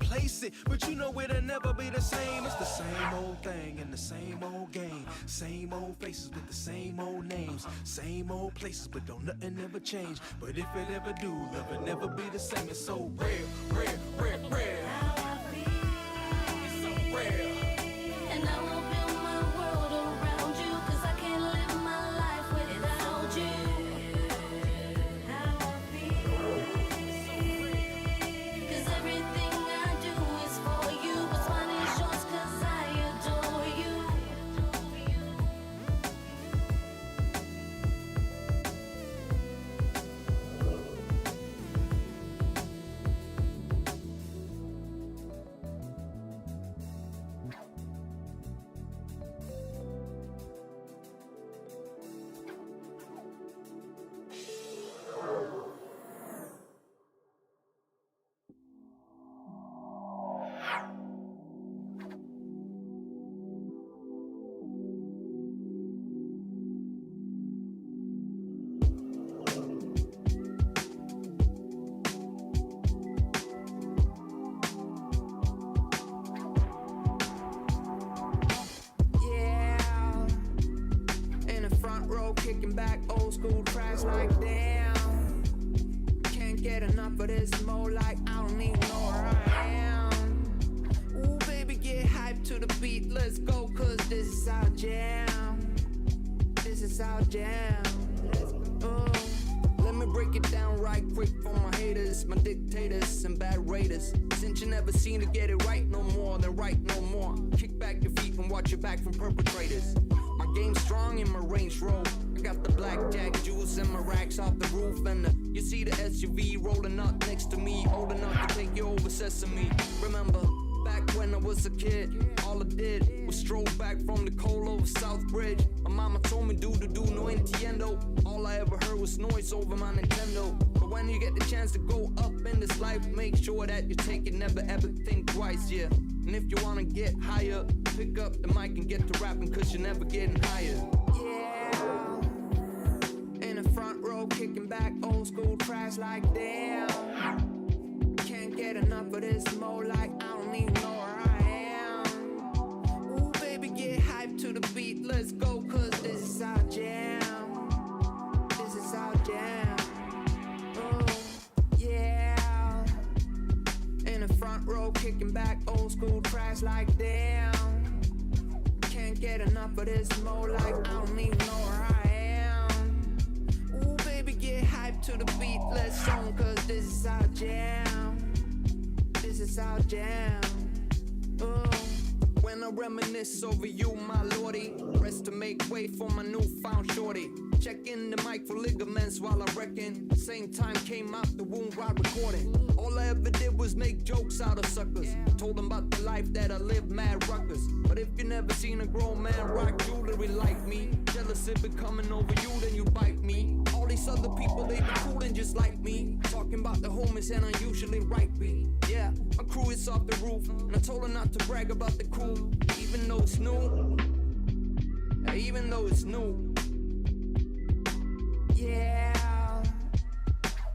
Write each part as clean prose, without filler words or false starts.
replace it, but you know it'll never be the same. It's the same old thing and the same old game. Same old faces with the same old names. Same old places, but don't nothing ever change. But if it ever do, love will never be the same. It's so real, real, real, real. It's so real. And I will build my world around you, 'cause I can't live my life without you. How I feel. 'Cause everything I do is for you. What's mine is yours, 'cause I adore you. Kicking back old school tracks like damn. Can't get enough of this more like I don't even know where I am. Ooh baby get hyped to the beat, let's go, 'cause this is our jam. This is our jam. Let me break it down right quick for my haters, my dictators and bad raiders. Since you never seem to get it right no more, then right no more. Kick back your feet and watch your back from perpetrators. My game's strong in my Range Rover. I got the blackjack juice and my racks off the roof. And you see the SUV rolling up next to me, old enough to take you over Sesame. Remember, back when I was a kid, all I did was stroll back from the cold over South Bridge. My mama told me do no entiendo. All I ever heard was noise over my Nintendo. But when you get the chance to go up in this life, make sure that you take it, never ever think twice, yeah. And if you wanna get higher, pick up the mic and get to rapping, 'cause you're never getting higher. Yeah. In the front row, kicking back old school tracks like damn. Can't get enough of this more like I don't even know where I am. Ooh baby get hyped to the beat, let's go, 'cause this is our jam. This is our jam. Yeah. In the front row, kicking back old school tracks like damn. Can't get enough of this more like I don't even know where I am. Ooh baby get hyped to the beat, let's go, 'cause this is our jam. This is our jam. When I reminisce over you, my lordy, rest to make way for my newfound shorty. Checking the mic for ligaments while I reckon. Same time came out the womb while recording. All I ever did was make jokes out of suckers. Told them about the life that I live, mad ruckus. But if you never seen a grown man rock jewelry like me, jealous if it coming over you, then you bite me. All these other people, they be coolin' just like me. Talking about the homies and unusually right beat. Yeah, my crew is off the roof, and I told her not to brag about the cool, even though it's new. Yeah, even though it's new. Yeah.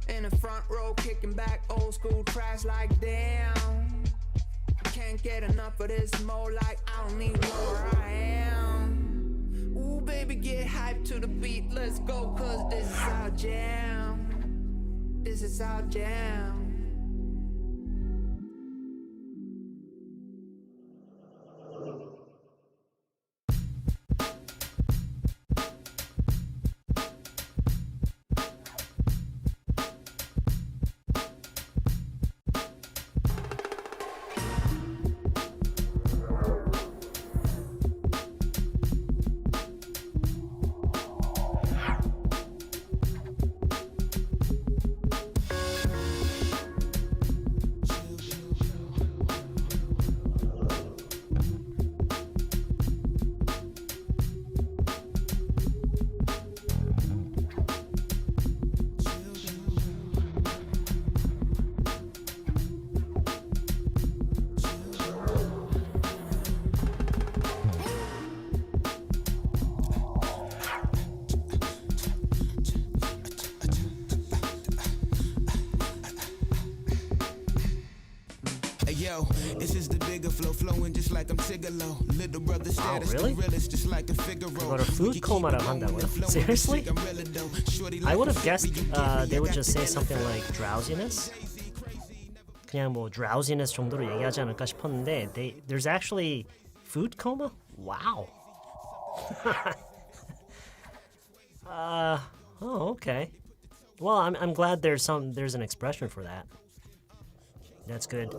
In the front row, kicking back old school tracks like damn. Can't get enough of this more like I don't even know where I am. Ooh baby get hyped to the beat, let's go, 'cause this is our jam. This is our jam. yo, it's just the bigger flow, flowing just like I'm Tigolo. Little brother status, really? the realest, just like a Figaro. 그거를 food coma라고 한다고요? Seriously? I would have guessed they would just say something like drowsiness. 그냥 뭐 drowsiness 정도로 얘기하지 않을까 싶었는데 there's actually food coma? Wow. Oh, okay. Well, I'm glad there's an expression for that. That's good.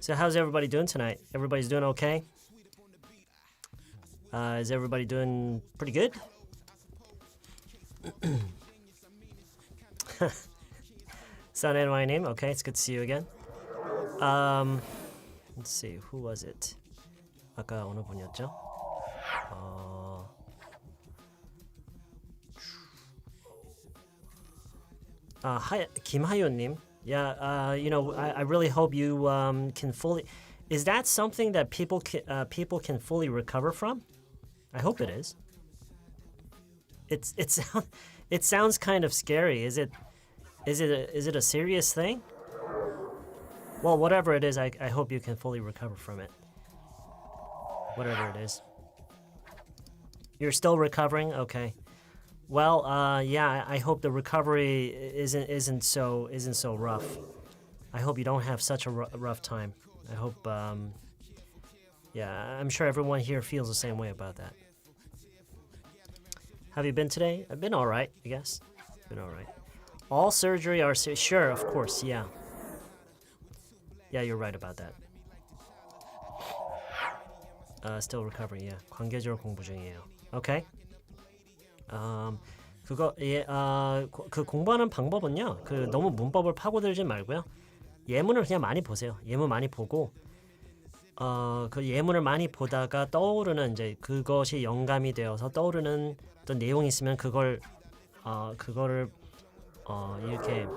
So how's everybody doing tonight? Everybody's doing okay? Is everybody doing pretty good? Sun and my name. Okay, it's good to see you again. Let's see, who was it? 아까 어느 분이었죠? Hi, 김하윤님. Yeah, I really hope you can fully. Is that something that people can fully recover from? I hope it is. It sounds kind of scary. Is it a serious thing? Well, whatever it is, I hope you can fully recover from it. Whatever it is. You're still recovering? Okay. Well, yeah, I hope the recovery isn't so rough. I hope you don't have such a rough time. I hope, yeah, I'm sure everyone here feels the same way about that. Have you been today? I've been all right, I guess. Been all right. All surgery are sure, of course, yeah. Yeah, you're right about that. Still recovering, yeah. 관계절 공부 중이에요. Okay. 그거 그 공부하는 방법은요. 그 너무 문법을 파고들지 말고요. 예문을 그냥 많이 보세요. 예문 많이 보고 그 예문을 많이 보다가 떠오르는 이제 그것이 영감이 되어서 떠오르는 어떤 내용이 있으면 그거를 이렇게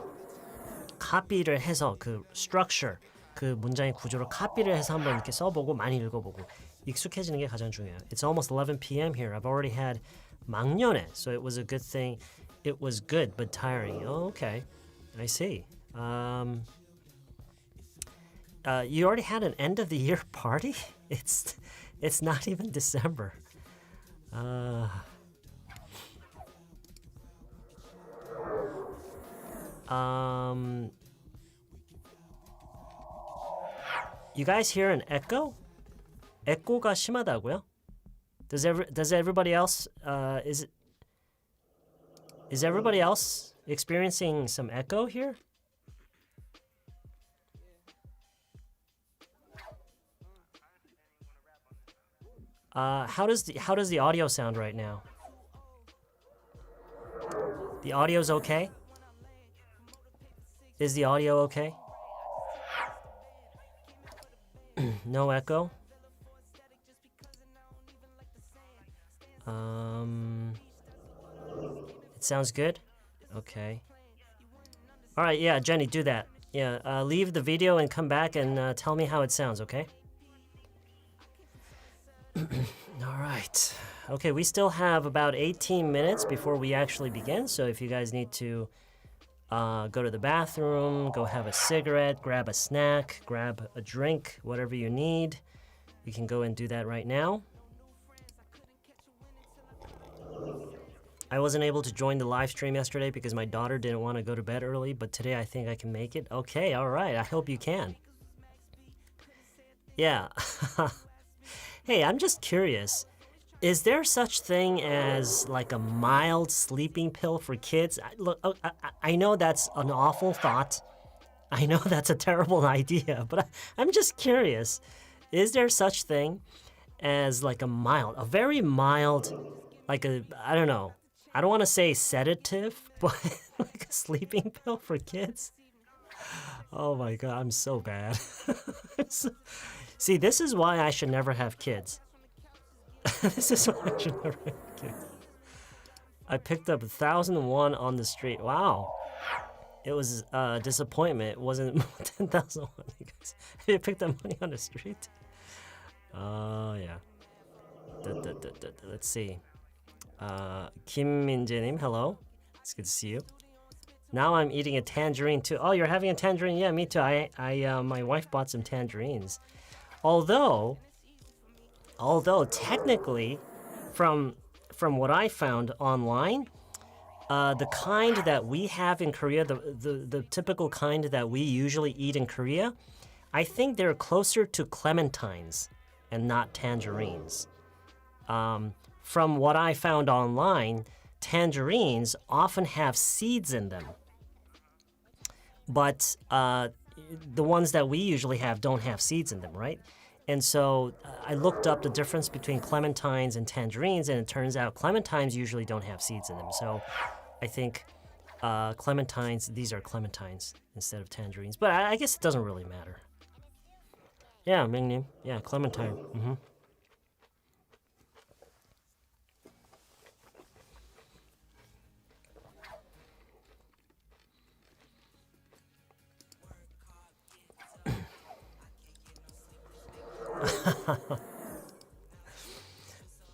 카피를 해서 그 structure 그 문장의 구조를 카피를 해서 한번 이렇게 써보고 많이 읽어보고 익숙해지는 게 가장 중요해요. It's almost 11 p.m. here. I've already had 막년회, so it was a good thing. It was good but tiring. Oh, okay, I see. You already had an end of the year party? It's not even December. You guys hear an echo? 에코가 심하다고요? Does everybody else is everybody else experiencing some echo here? How does the audio sound right now? The audio's okay? Is the audio okay? No echo? It sounds good? Okay. All right, yeah, Jenny, do that. Yeah, leave the video and come back and tell me how it sounds, okay? All right. Okay, we still have about 18 minutes before we actually begin, so if you guys need to go to the bathroom, go have a cigarette, grab a snack, grab a drink, whatever you need, you can go and do that right now. I wasn't able to join the live stream yesterday because my daughter didn't want to go to bed early, but today I think I can make it. Okay, all right. I hope you can. Yeah. Hey, I'm just curious. Is there such thing as like a mild sleeping pill for kids? I know that's an awful thought. I know that's a terrible idea, but I'm just curious. Is there such thing as like a very mild, like I don't know. I don't want to say sedative, but like a sleeping pill for kids? Oh my God, I'm so bad. See, this is why I should never have kids. This is why I should never have kids. I picked up 1,001 on the street. Wow. It was a disappointment. It wasn't 10,001. You guys, you picked up money on the street? Oh, yeah. Let's see. 김민재님, hello. It's good to see you. Now I'm eating a tangerine too. Oh, you're having a tangerine? Yeah, me too. My wife bought some tangerines. Although technically, from what I found online, the kind that we have in Korea, the typical kind that we usually eat in Korea, I think they're closer to clementines and not tangerines. From what I found online, tangerines often have seeds in them. But the ones that we usually have don't have seeds in them, right? And so I looked up the difference between clementines and tangerines, and it turns out clementines usually don't have seeds in them. So I think clementines, these are clementines instead of tangerines. But I guess it doesn't really matter. Yeah, Mingnim. Yeah, clementine. Mm-hmm.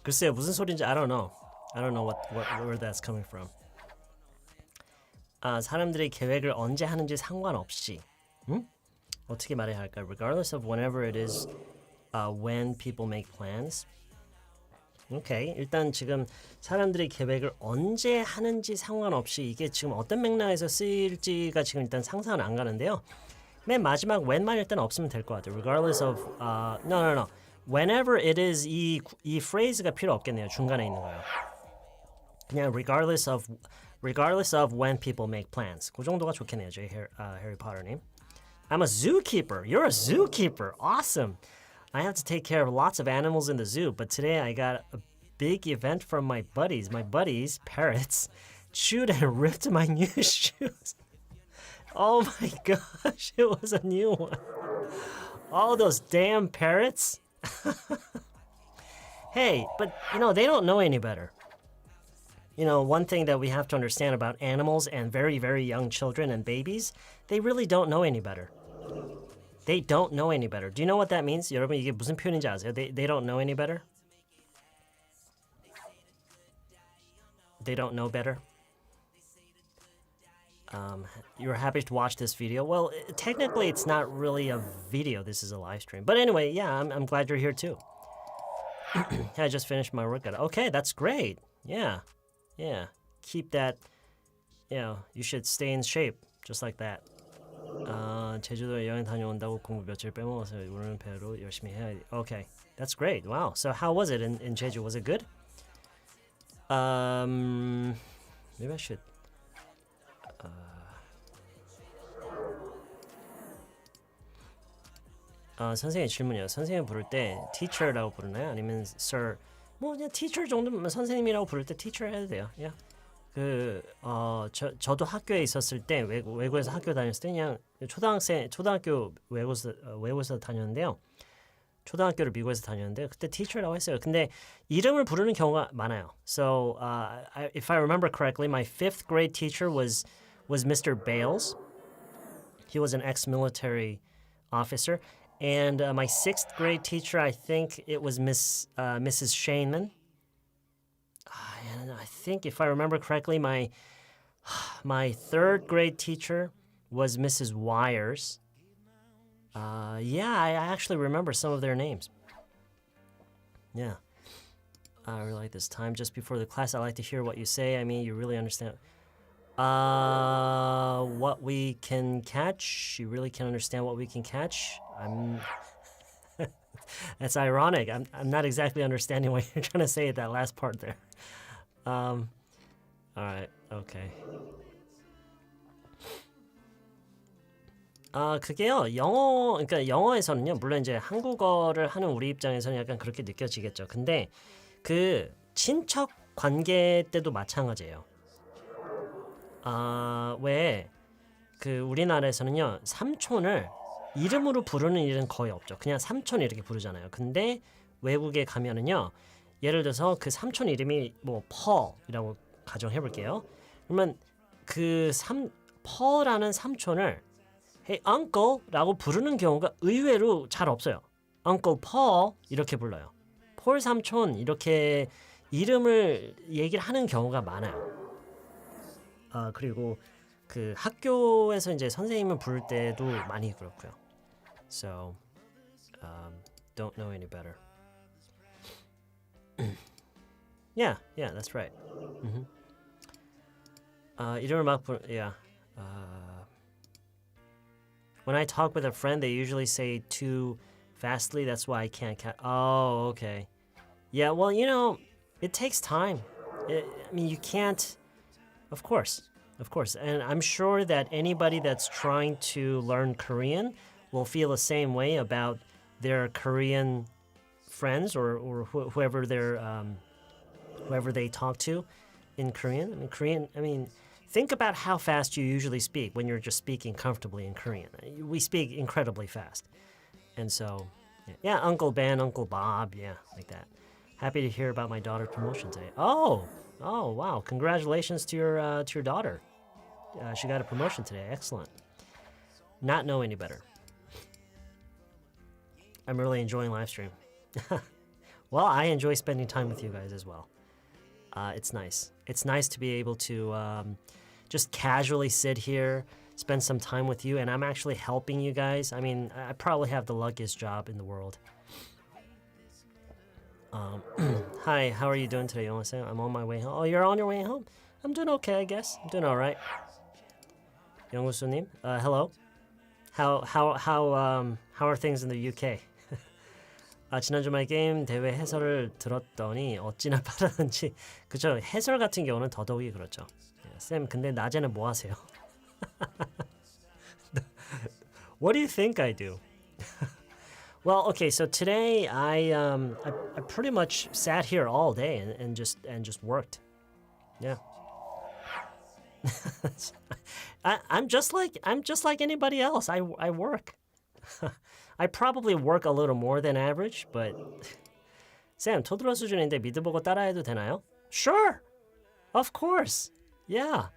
글쎄요, 무슨 소리인지 I don't know. I don't know where that's coming from. 사람들이 계획을 언제 하는지 상관없이. 어떻게 말해야 할까? Regardless of whenever it is, when people make plans. 오케이, 일단 지금 사람들이 계획을 언제 하는지 상관없이 이게 지금 어떤 맥락에서 쓰일지가 지금 일단 상상은 안 가는데요. 맨 마지막 when만 일단 없으면 될 것 같아요. Regardless of, no. Whenever it is 이 phrase가 필요 없겠네요. 중간에 있는 거요. 그냥 regardless of when people make plans. 그 정도가 좋겠네요. 저희 해리 포터님. I'm a zookeeper. You're a zookeeper. Awesome. I have to take care of lots of animals in the zoo, but today I got a big event from my buddies. My buddies, parrots, chewed and ripped my new shoes. Oh my gosh, it was a new one. All those damn parrots. Hey, but they don't know any better. One thing that we have to understand about animals and very, very young children and babies, they really don't know any better. They don't know any better. Do you know what that means? 여러분 이게 무슨 표현인지 아세요? They don't know any better? They don't know better? You're happy to watch this video. Well, technically it's not really a video. This is a live stream. But anyway, yeah, I'm glad you're here too. I just finished my workout. Okay, that's great. Yeah. Keep that, you should stay in shape just like that. 제주도 여행 다녀온다고 공부 며칠 빼먹어서 오늘 배로 열심히 해야 돼. Okay, that's great. Wow. So how was it in Jeju? Was it good? Maybe I should. 선생님 질문이요. 선생님 부를 때 teacher라고 부르나요? 아니면 sir? 뭐 그냥 teacher 정도면 선생님이라고 부를 때 teacher 해도 돼요. Yeah. 저도 학교에 있었을 때 외국에서 학교 다녔을 때 그냥 초등학교 외국에서 다녔는데요. 초등학교를 미국에서 다녔는데 그때 teacher라고 했어요. 근데 이름을 부르는 경우가 많아요. So if I remember correctly, my 5th grade teacher was Mr. Bales. He was an ex-military officer. And my 6th grade teacher, I think it was Mrs. Shainman. And I think, if I remember correctly, my 3rd grade teacher was Mrs. Wires. Yeah, I actually remember some of their names. Yeah. I really like this time just before the class. I like to hear what you say. I mean, you really understand. What we can catch. You really can understand what we can catch. That's ironic. I'm not exactly understanding what you're trying to say at that last part there. All right. Okay. 그게요. 그러니까 영어에서는요. 물론 이제 한국어를 하는 우리 입장에서는 약간 그렇게 느껴지겠죠. 근데 그 친척 관계 때도 마찬가지예요. 왜 그 우리나라에서는요. 삼촌을 이름으로 부르는 일은 거의 없죠. 그냥 삼촌 이렇게 부르잖아요. 근데 외국에 가면은요. 예를 들어서 그 삼촌 이름이 뭐 펄이라고 가정해 볼게요. 그러면 그 펄이라는 삼촌을 Hey uncle라고 부르는 경우가 의외로 잘 없어요. Uncle Paul 이렇게 불러요. 폴 삼촌 이렇게 이름을 얘기를 하는 경우가 많아요. 그리고 그 학교에서 이제 선생님을 부를 때도 많이 그렇고요. So don't know any better. Yeah, that's right. 이름을 막 yeah. When I talk with a friend, they usually say too fastly. That's why I can't catch. Oh, okay. Yeah, well, you know, it takes time. I mean, you can't. Of course. And I'm sure that anybody that's trying to learn Korean will feel the same way about their Korean friends or whoever they talk to in Korean. I mean, think about how fast you usually speak when you're just speaking comfortably in Korean. We speak incredibly fast. And so, yeah, Uncle Ben, Uncle Bob, yeah, like that. Happy to hear about my daughter's promotion today. Oh, wow. Congratulations to your daughter. She got a promotion today. Excellent. Not know any better. I'm really enjoying live stream. Well, I enjoy spending time with you guys as well. It's nice. It's nice to be able to just casually sit here, spend some time with you, and I'm actually helping you guys. I mean, I probably have the luckiest job in the world. Hi, how are you doing today? I'm on my way home. Oh, you're on your way home? I'm doing okay, I guess. I'm doing all right. 영우수님, hello. How are things in the UK? 지난 주말 게임 대회 해설을 들었더니 어찌나 빠르는지. 그죠? 해설 같은 경우는 더더욱이 그렇죠. 쌤, 근데 낮에는 뭐 하세요? What do you think I do? Well, okay, so today I pretty much sat here all day and just worked. Yeah. I'm just like anybody else. I work. I probably work a little more than average, but 쌤, 토들어 수준인데 미드 보고 따라해도 되나요? Sure. Of course. Yeah.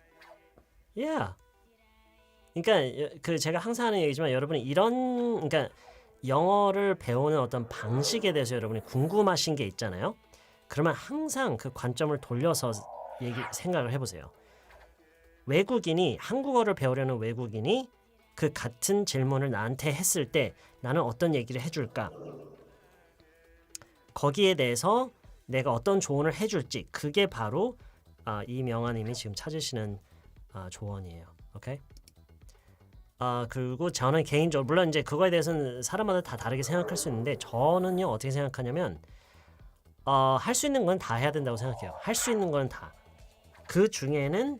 그러니까 그 제가 항상 하는 얘기지만 여러분이 그러니까 영어를 배우는 어떤 방식에 대해서 여러분이 궁금하신 게 있잖아요. 그러면 항상 그 관점을 돌려서 생각을 해보세요. 외국인이 한국어를 배우려는 외국인이 그 같은 질문을 나한테 했을 때 나는 어떤 얘기를 해줄까? 거기에 대해서 내가 어떤 조언을 해줄지 그게 바로 이 명아님이 지금 찾으시는 조언이에요. 오케이? 그리고 저는 개인적으로 물론 이제 그거에 대해서는 사람마다 다 다르게 생각할 수 있는데 저는요 어떻게 생각하냐면 할 수 있는 건 다 해야 된다고 생각해요. 할 수 있는 건 다. 그 중에는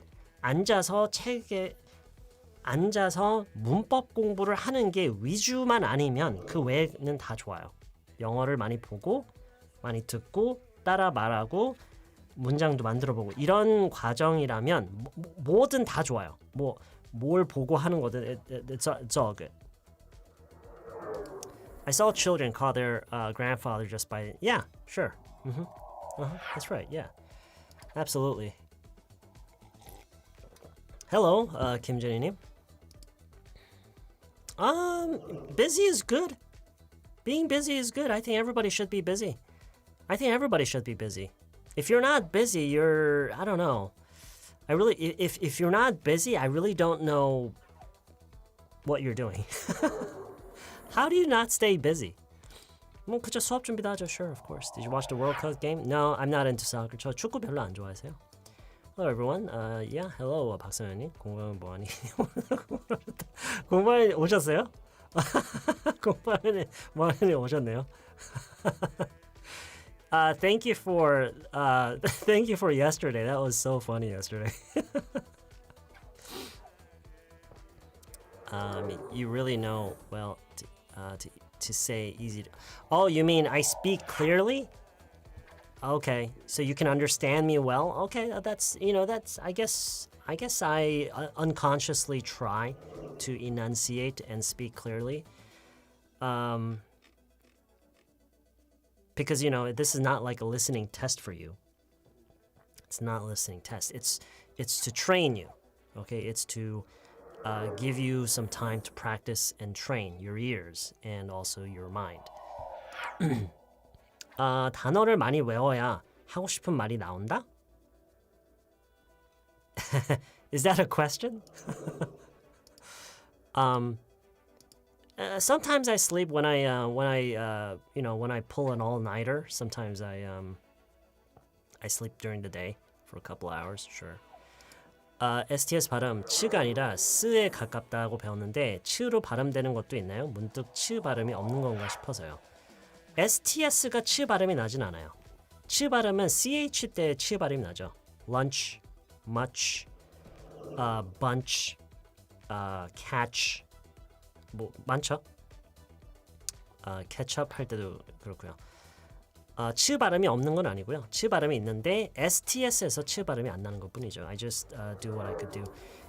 앉아서 문법 공부를 하는 게 위주만 아니면 그 외에는 다 좋아요. 영어를 많이 보고 많이 듣고 따라 말하고 문장도 만들어보고 이런 과정이라면 뭐든 다 좋아요. 뭘 보고 하는 거든 it's all good. I saw children call their grandfather just by yeah, sure. That's right. Yeah. Absolutely. Hello, Kim Jenny-님. Busy is good. Being busy is good. I think everybody should be busy. If you're not busy, I don't know. If you're not busy, I really don't know what you're doing. How do you not stay busy? 뭐 그저 수업 준비도 하죠. Sure, of course. Did you watch the World Cup game? No, I'm not into soccer. 저 축구 별로 안 좋아해서요. Hello everyone. Yeah, hello 박성현님. 공부하면 뭐하니? 공부하니 오셨어요? 공부하면 뭐하니 오셨네요. Thank you for yesterday. That was so funny yesterday. You really know well to say easy. Oh, you mean I speak clearly? Okay, so you can understand me well. Okay, that's I guess I unconsciously try to enunciate and speak clearly. Because this is not like a listening test for you. It's not a listening test. It's to train you. Okay, it's to give you some time to practice and train your ears and also your mind. 단어를 많이 외워야 하고 싶은 말이 나온다? Is that a question? Sometimes I sleep when I pull an all-nighter. Sometimes I sleep during the day for a couple hours. Sure. STS 발음 츠가 아니라 스에 가깝다고 배웠는데 츠로 발음되는 것도 있나요? 문득 츠 발음이 없는 건가 싶어서요. STS가 츠 발음이 나진 않아요. 츠 발음은 CH 때 츠 발음이 나죠. lunch, much, bunch, catch 뭐 많죠? catch up 할 때도 그렇고요. 치 발음이 없는 건 아니고요. 치 발음이 있는데 STS에서 치 발음이 안 나는 것뿐이죠. I just do what I could do.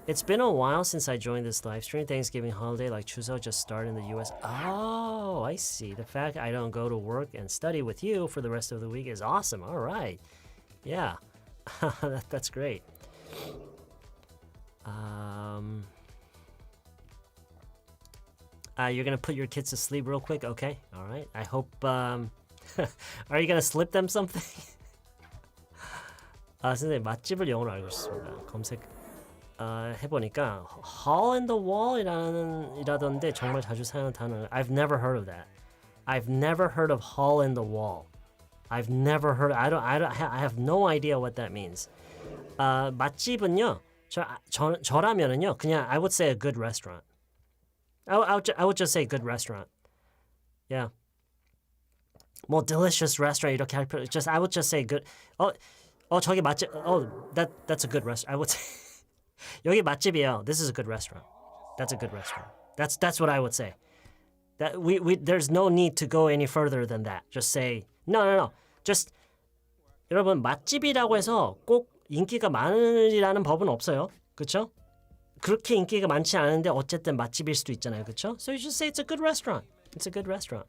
It's been a while since I joined this live stream. Thanksgiving holiday like Chuseok just started in the US. Oh, I see. The fact I don't go to work and study with you for the rest of the week is awesome. All right. Yeah. That's great. You're gonna put your kids to sleep real quick? Okay. All right. I hope Are you gonna slip them something? 선생님 맛집을 영어로 알고 있습니다. 검색 해보니까 hole in the wall이라던데 정말 자주 사용하는 단어. I've never heard of that. I've never heard of hole in the wall. I've never heard. I have no idea what that means. 맛집은요. 저라면은요. 그냥 I would say a good restaurant. I would just say good restaurant. Yeah. 뭐 delicious restaurant 이렇게 할 필요. I would just say good. 저기 맛집. That's a good restaurant. I would say 여기 맛집이에요. This is a good restaurant. That's a good restaurant. That's what I would say. That we there's no need to go any further than that. Just say no. Just 여러분 맛집이라고 해서 꼭 인기가 많으리라는 법은 없어요. 그렇죠? 그렇게 인기가 많지 않은데 어쨌든 맛집일 수도 있잖아요. 그렇죠? So you just say it's a good restaurant. It's a good restaurant.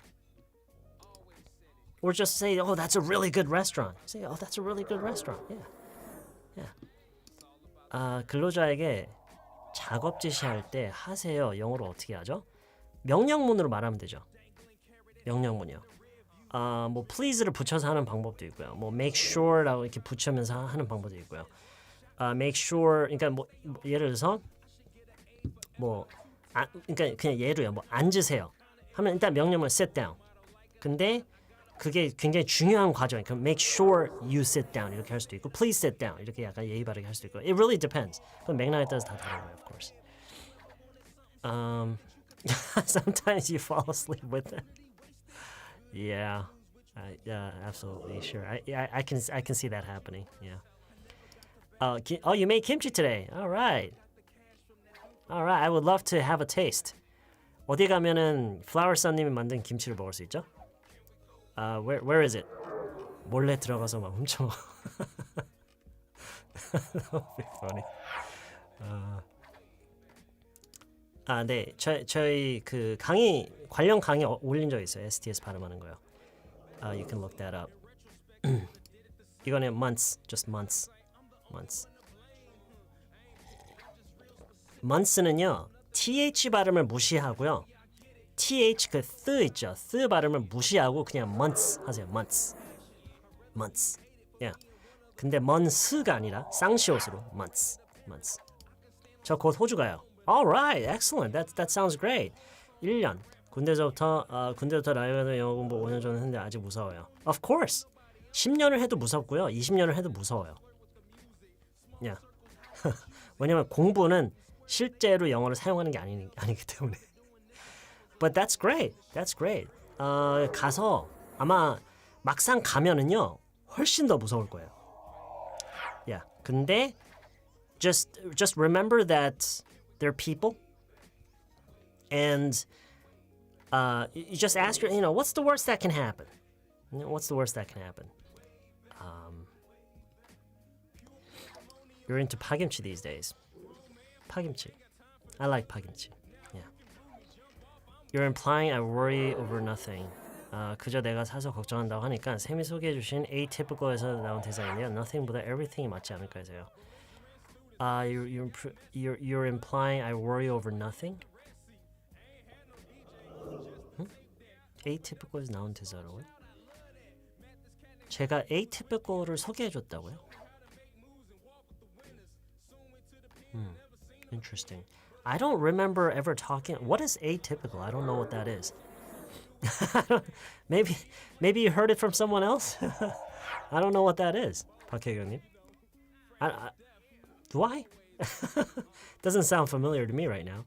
Or just say, oh, that's a really good restaurant. Say, oh, that's a really good restaurant. Yeah. 근로자에게 작업 지시할 때 하세요. 영어로 어떻게 하죠? 명령문으로 말하면 되죠. 명령문이요. 뭐 please를 붙여서 하는 방법도 있고요. 뭐 make sure라고 이렇게 붙이면서 하는 방법도 있고요. make sure 그러니까 뭐 예를 들어서 그러니까 그냥 예로요. 뭐 앉으세요. 하면 일단 명령문 sit down. 근데 그게 굉장히 중요한 과정이에요. 그럼 make sure you sit down 이렇게 할 수도 있고 please sit down 이렇게 약간 예의 바르게 할 수도 있고. It really depends. 그건 맥락에 따라서 다 다른 거예요, of course. Sometimes you fall asleep with them. Yeah, absolutely, sure. I can see that happening. Yeah. You made kimchi today. All right. I would love to have a taste. 어디 가면은 Flower Sun님이 만든 김치를 먹을 수 있죠? Where is it? 몰래 들어가서 막 훔쳐. That would be funny. 네, 저희 그 관련 강의 올린 적 있어요. STS 발음하는 거요. You can look that up. 이거는 months, just months. months는요, th 발음을 무시하고요. th 그 th 있죠. th 발음을 무시하고 그냥 months 하세요. months. Yeah. 근데 months가 아니라 쌍시옷으로 months. 저 곧 호주 가요. All right, excellent. That sounds great. 1년. 군대부터 라이브에서 영어 공부 5년 전에 했는데 아직 무서워요. Of course. 10년을 해도 무섭고요. 20년을 해도 무서워요. Yeah. 왜냐면 공부는 실제로 영어를 사용하는 게 아니기 때문에. But that's great. 가서 아마 막상 가면은요 훨씬 더 무서울 거예요. Yeah. 근데 just remember that they're people, and you just ask her, what's the worst that can happen? What's the worst that can happen? You're into 파김치 these days. 파김치. I like 파김치. Yeah. You're implying I worry over nothing. 그저 내가 사서 걱정한다고 하니까 쌤이 소개해주신 Atypical에서 나온 대사인데요. Nothing보다 everything이 맞지 않을까 해서요. You're implying I worry over nothing? Atypical에서 나온 대사라고요? 제가 Atypical을 소개해줬다고요? Interesting. I don't remember ever talking. What is atypical? I don't know what that is. maybe you heard it from someone else. I don't know what that is. 박혜경님. Do I? Doesn't sound familiar to me right now.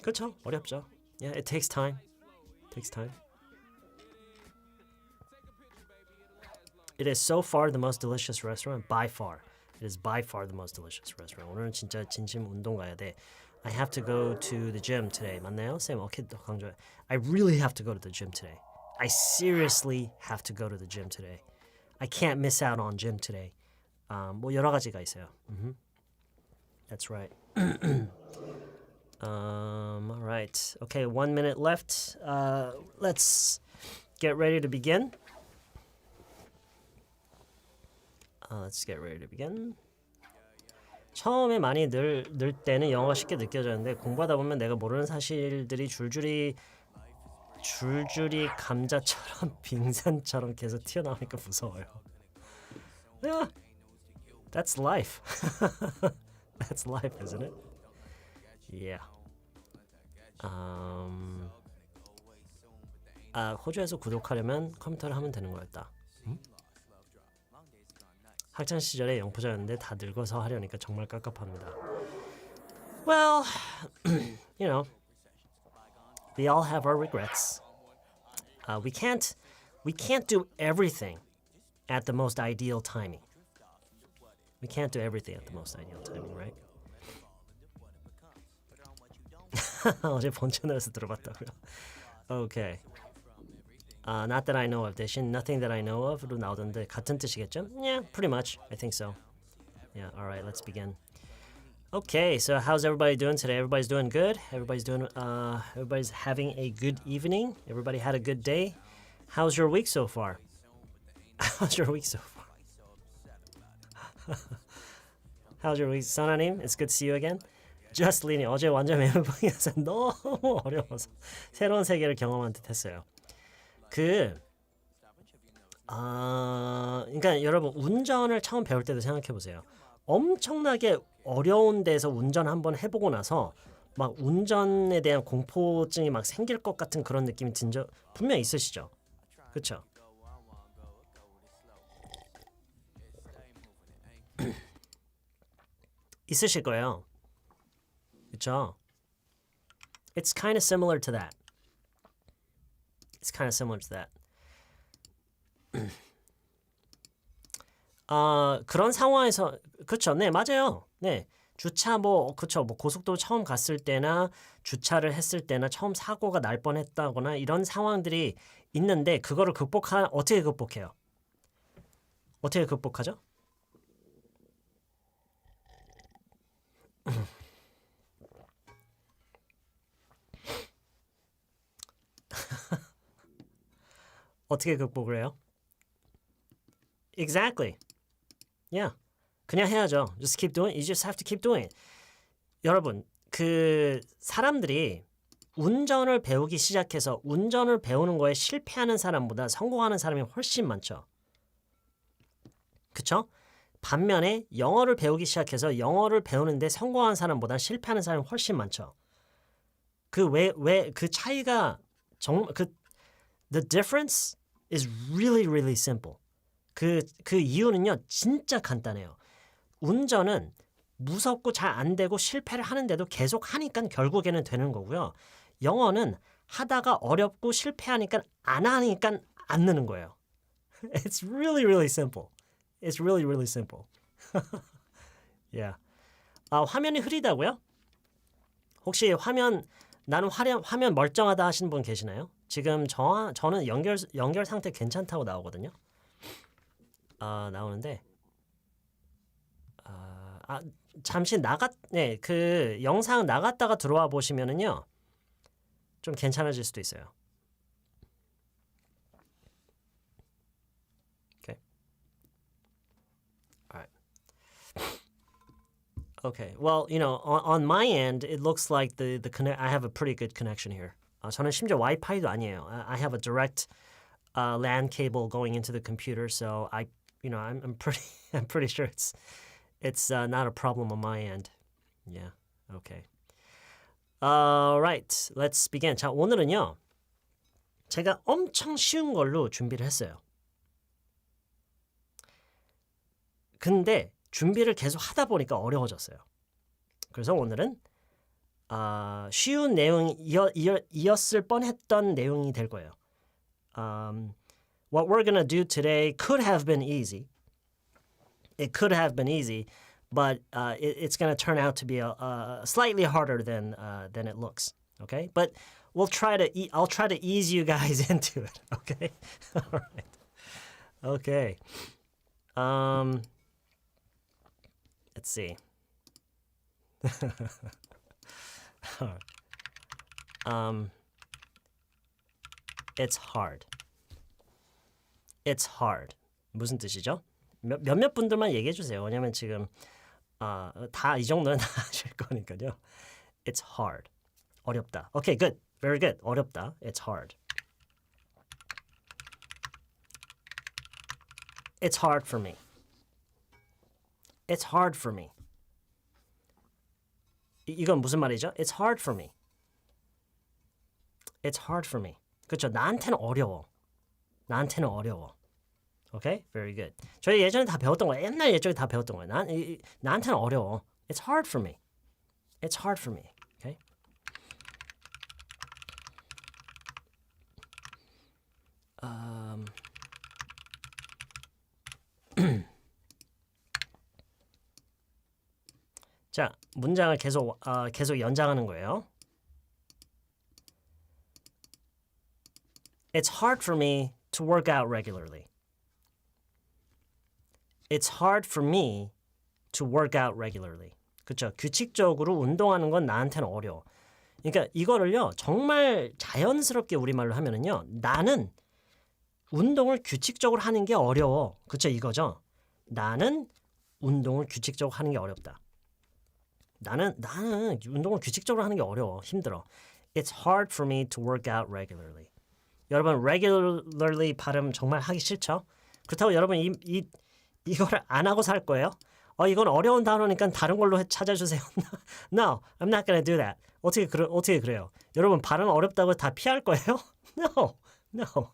그렇죠. 어렵죠. Yeah, it takes time. Takes time. It is so far the most delicious restaurant by far. It is by far the most delicious restaurant. 오늘은 진짜 진심 운동 가야 돼. I have to go to the gym today. 맞나요? 쌤, 오케이, 강조. I really have to go to the gym today. I seriously have to go to the gym today. I can't miss out on gym today. 뭐 여러 가지가 있어요. That's right. All right. Okay, 1 minute left. Let's get ready to begin. Let's get ready to begin. 처음에 많이 늘 때는 영어가 쉽게 느껴졌는데 공부하다 보면 내가 모르는 사실들이 줄줄이 감자처럼 빙산처럼 계속 튀어나오니까 무서워요. Yeah, that's life. That's life, isn't it? Yeah. 호주에서 구독하려면 컴퓨터를 하면 되는 거였다. 학창 시절에 영포자였는데 다 늙어서 하려니까 정말 깝깝합니다. Well, you know, we all have our regrets. We can't do everything at the most ideal timing. We can't do everything at the most ideal timing, right? 어제 본 채널에서 들어봤다고요. Okay. Not that I know of. 대신 nothing that I know of로 나오던데 같은 뜻이겠죠? Yeah, pretty much. I think so. Yeah, all right, let's begin. Okay, so how's everybody doing today? Everybody's doing good? Everybody's having a good evening? Everybody had a good day? How's your week so far? How's your week so far? How's your week? 선아님, it's good to see you again. Justlin이 어제 완전 멘붕이어서 너무 어려워서 새로운 세계를 경험한 듯 했어요. 그러니까 여러분 운전을 처음 배울 때도 생각해 보세요. 엄청나게 어려운 데서 운전 한번 해보고 나서 막 운전에 대한 공포증이 막 생길 것 같은 그런 느낌이 든 적 분명 있으시죠? 그렇죠? 있으실 거예요. 그렇죠? It's kind of similar to that. It's kind of similar to that. 그런 상황에서 그렇죠. 네, 맞아요. 네. 주차 그렇죠. 고속도로 처음 갔을 때나 주차를 했을 때나 처음 사고가 날 뻔했다거나 이런 상황들이 있는데 그거를 어떻게 극복해요? 어떻게 극복하죠? 어떻게 극복을 해요? Exactly. Yeah. 그냥 해야죠. Just keep doing it. You just have to keep doing it. 여러분, 사람들이 운전을 배우기 시작해서 운전을 배우는 거에 실패하는 사람보다 성공하는 사람이 훨씬 많죠. 그쵸? 반면에 영어를 배우기 시작해서 영어를 배우는데 성공한 사람보다 실패하는 사람이 훨씬 많죠. 그 차이가 the difference is really, really simple. 그 이유는요, 진짜 간단해요. 운전은 무섭고 잘 안 되고 실패를 하는데도 계속 하니까 결국에는 되는 거고요. 영어는 하다가 어렵고 실패하니까 안 하니까 안 느는 거예요. It's really, really simple. It's really, really simple. Yeah. 화면이 흐리다고요? 혹시 나는 화면 멀쩡하다 하시는 분 계시나요? 지금 저는 연결 상태 괜찮다고 나오거든요. 나오는데 잠시 그 영상 나갔다가 들어와 보시면은요 좀 괜찮아질 수도 있어요. Okay. All right. Okay. Well, you know, on my end, it looks like I have a pretty good connection here. 저는 심지어 와이파이도 아니에요. I have a direct LAN cable going into the computer, so I'm pretty sure It's not a problem on my end. Yeah, okay. Alright, let's begin. 자, 오늘은요. 제가 엄청 쉬운 걸로 준비를 했어요. 근데 준비를 계속 하다 보니까 어려워졌어요. 그래서 오늘은 쉬운 내용이었을 뻔했던 내용이 될 거예요. What we're gonna do today could have been easy. It could have been easy, but it's gonna turn out to be slightly harder than it looks. Okay, but I'll try to ease you guys into it. Okay, all right. Okay. Let's see. It's hard. It's hard. 무슨 뜻이죠? 몇몇 분들만 얘기해 주세요. 왜냐면 지금 다 이 정도는 다 하실 거니까요. It's hard. 어렵다. Okay, good. Very good. 어렵다. It's hard. It's hard for me. It's hard for me. 이건 무슨 말이죠? It's hard for me. It's hard for me. 그렇죠. 나한테는 어려워. 나한테는 어려워. Okay? Very good. 저희 예전에 다 배웠던 거예요. 옛날 예전에 다 배웠던 거예요. 나한테는 어려워. It's hard for me. It's hard for me. Okay? 자, 문장을 계속 연장하는 거예요. It's hard for me to work out regularly. It's hard for me to work out regularly. 그렇죠? 규칙적으로 운동하는 건 나한테는 어려워. 그러니까 이거를요. 정말 자연스럽게 우리말로 하면은요. 나는 운동을 규칙적으로 하는 게 어려워. 그렇죠? 이거죠? 나는 운동을 규칙적으로 하는 게 어렵다. 나는 운동을 규칙적으로 하는 게 어려워. 힘들어. It's hard for me to work out regularly. 여러분 regularly 발음 정말 하기 싫죠? 그렇다고 여러분 이거를 안 하고 살 거예요? 이건 어려운 단어니까 다른 걸로 찾아주세요. No, I'm not gonna do that. 어떻게 그래요? 여러분 발음 어렵다고 다 피할 거예요? No.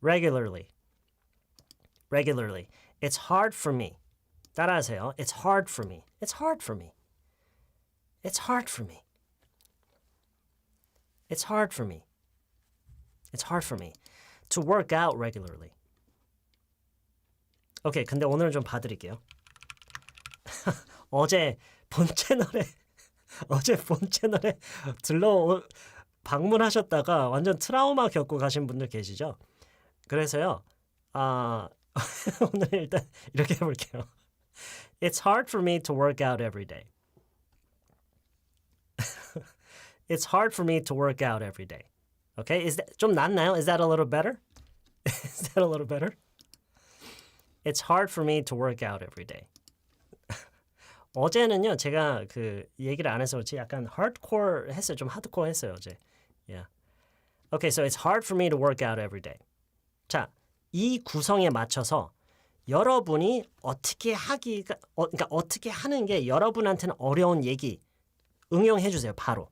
Regularly. It's hard for me. 따라하세요. It's hard for me. It's hard for me. It's hard for me. It's hard for me. It's hard for me to work out regularly. 오케이, 근데 오늘은 좀 봐드릴게요. 어제 본 채널에 방문하셨다가 완전 트라우마 겪고 가신 분들 계시죠? 그래서요, 오늘 일단 이렇게 해볼게요. It's hard for me to work out every day. It's hard for me to work out every day. Okay, 좀 낫나요? Is that a little better? Is that a little better? It's hard for me to work out every day. 어제는요, 제가 그 얘기를 안 해서 그렇지 약간 hardcore 했어요. 좀 hardcore 했어요, 어제. Yeah. Okay, so it's hard for me to work out every day. 자, 이 구성에 맞춰서 여러분이 그러니까 어떻게 하는 게 여러분한테는 어려운 얘기 응용해 주세요, 바로.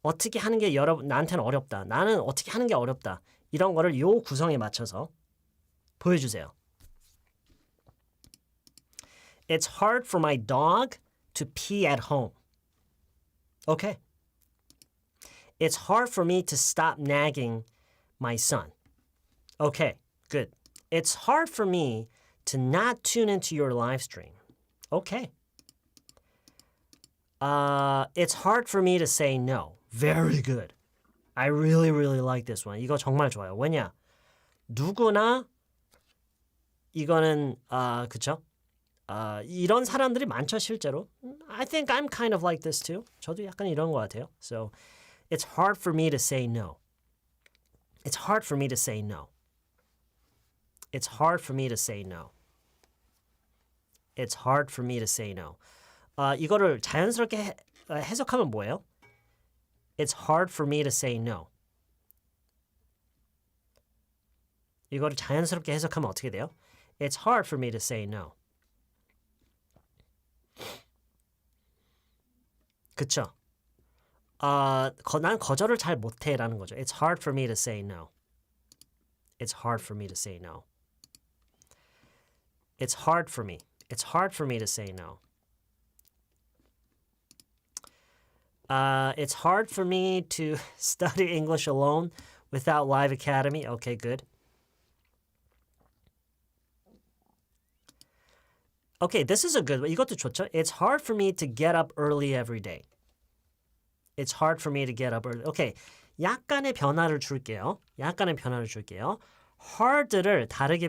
어떻게 하는 게 나한테는 어렵다. 나는 어떻게 하는 게 어렵다. 이런 거를 요 구성에 맞춰서 보여주세요. It's hard for my dog to pee at home. Okay. It's hard for me to stop nagging my son. Okay, good. It's hard for me to not tune into your live stream. Okay. It's hard for me to say no. Very good. I really, really like this one. 이거 정말 좋아요. 왜냐? 누구나 이거는 그쵸? 이런 사람들이 많죠, 실제로. I think I'm kind of like this too. 저도 약간 이런 것 같아요. So, it's hard for me to say no. It's hard for me to say no. It's hard for me to say no. It's hard for me to say no. 이거를 자연스럽게 해석하면 뭐예요? It's hard for me to say no. 이거를 자연스럽게 해석하면 어떻게 돼요? It's hard for me to say no. 그쵸? 난 거절을 잘 못해라는 거죠. It's hard for me to say no. It's hard for me to say no. It's hard for me. It's hard for me to say no. It's hard for me to study English alone without Live Academy. Okay, good. Okay, this is a good one. 이것도 좋죠. It's hard for me to get up early every day. It's hard for me to get up early. Okay, 약간의 변화를 줄게요. hard를 다르게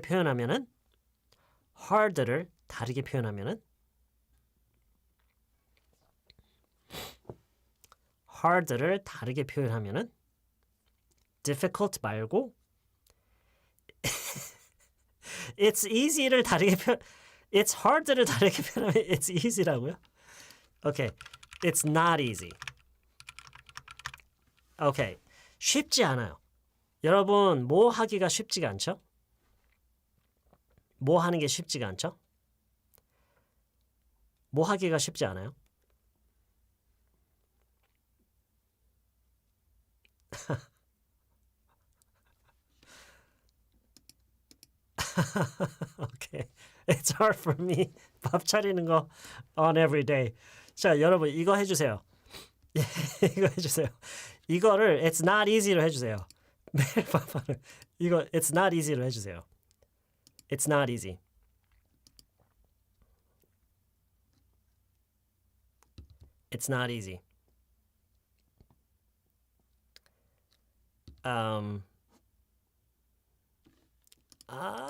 표현하면은 difficult 말고 it's easy를 it's hard를 다르게 표현하면 it's easy라고요? Okay, it's not easy. Okay, 쉽지 않아요. 여러분, 뭐 하기가 쉽지가 않죠? 뭐 하는 게 쉽지가 않죠? 뭐 하기가 쉽지 않아요? Okay, it's hard for me. 밥 차리는 거 on every day. 자, 여러분 이거 해주세요. 이거 해주세요. 이거를 it's not easy로 해주세요. 매일 밥하는 이거 it's not easy로 해주세요. It's not easy. It's not easy.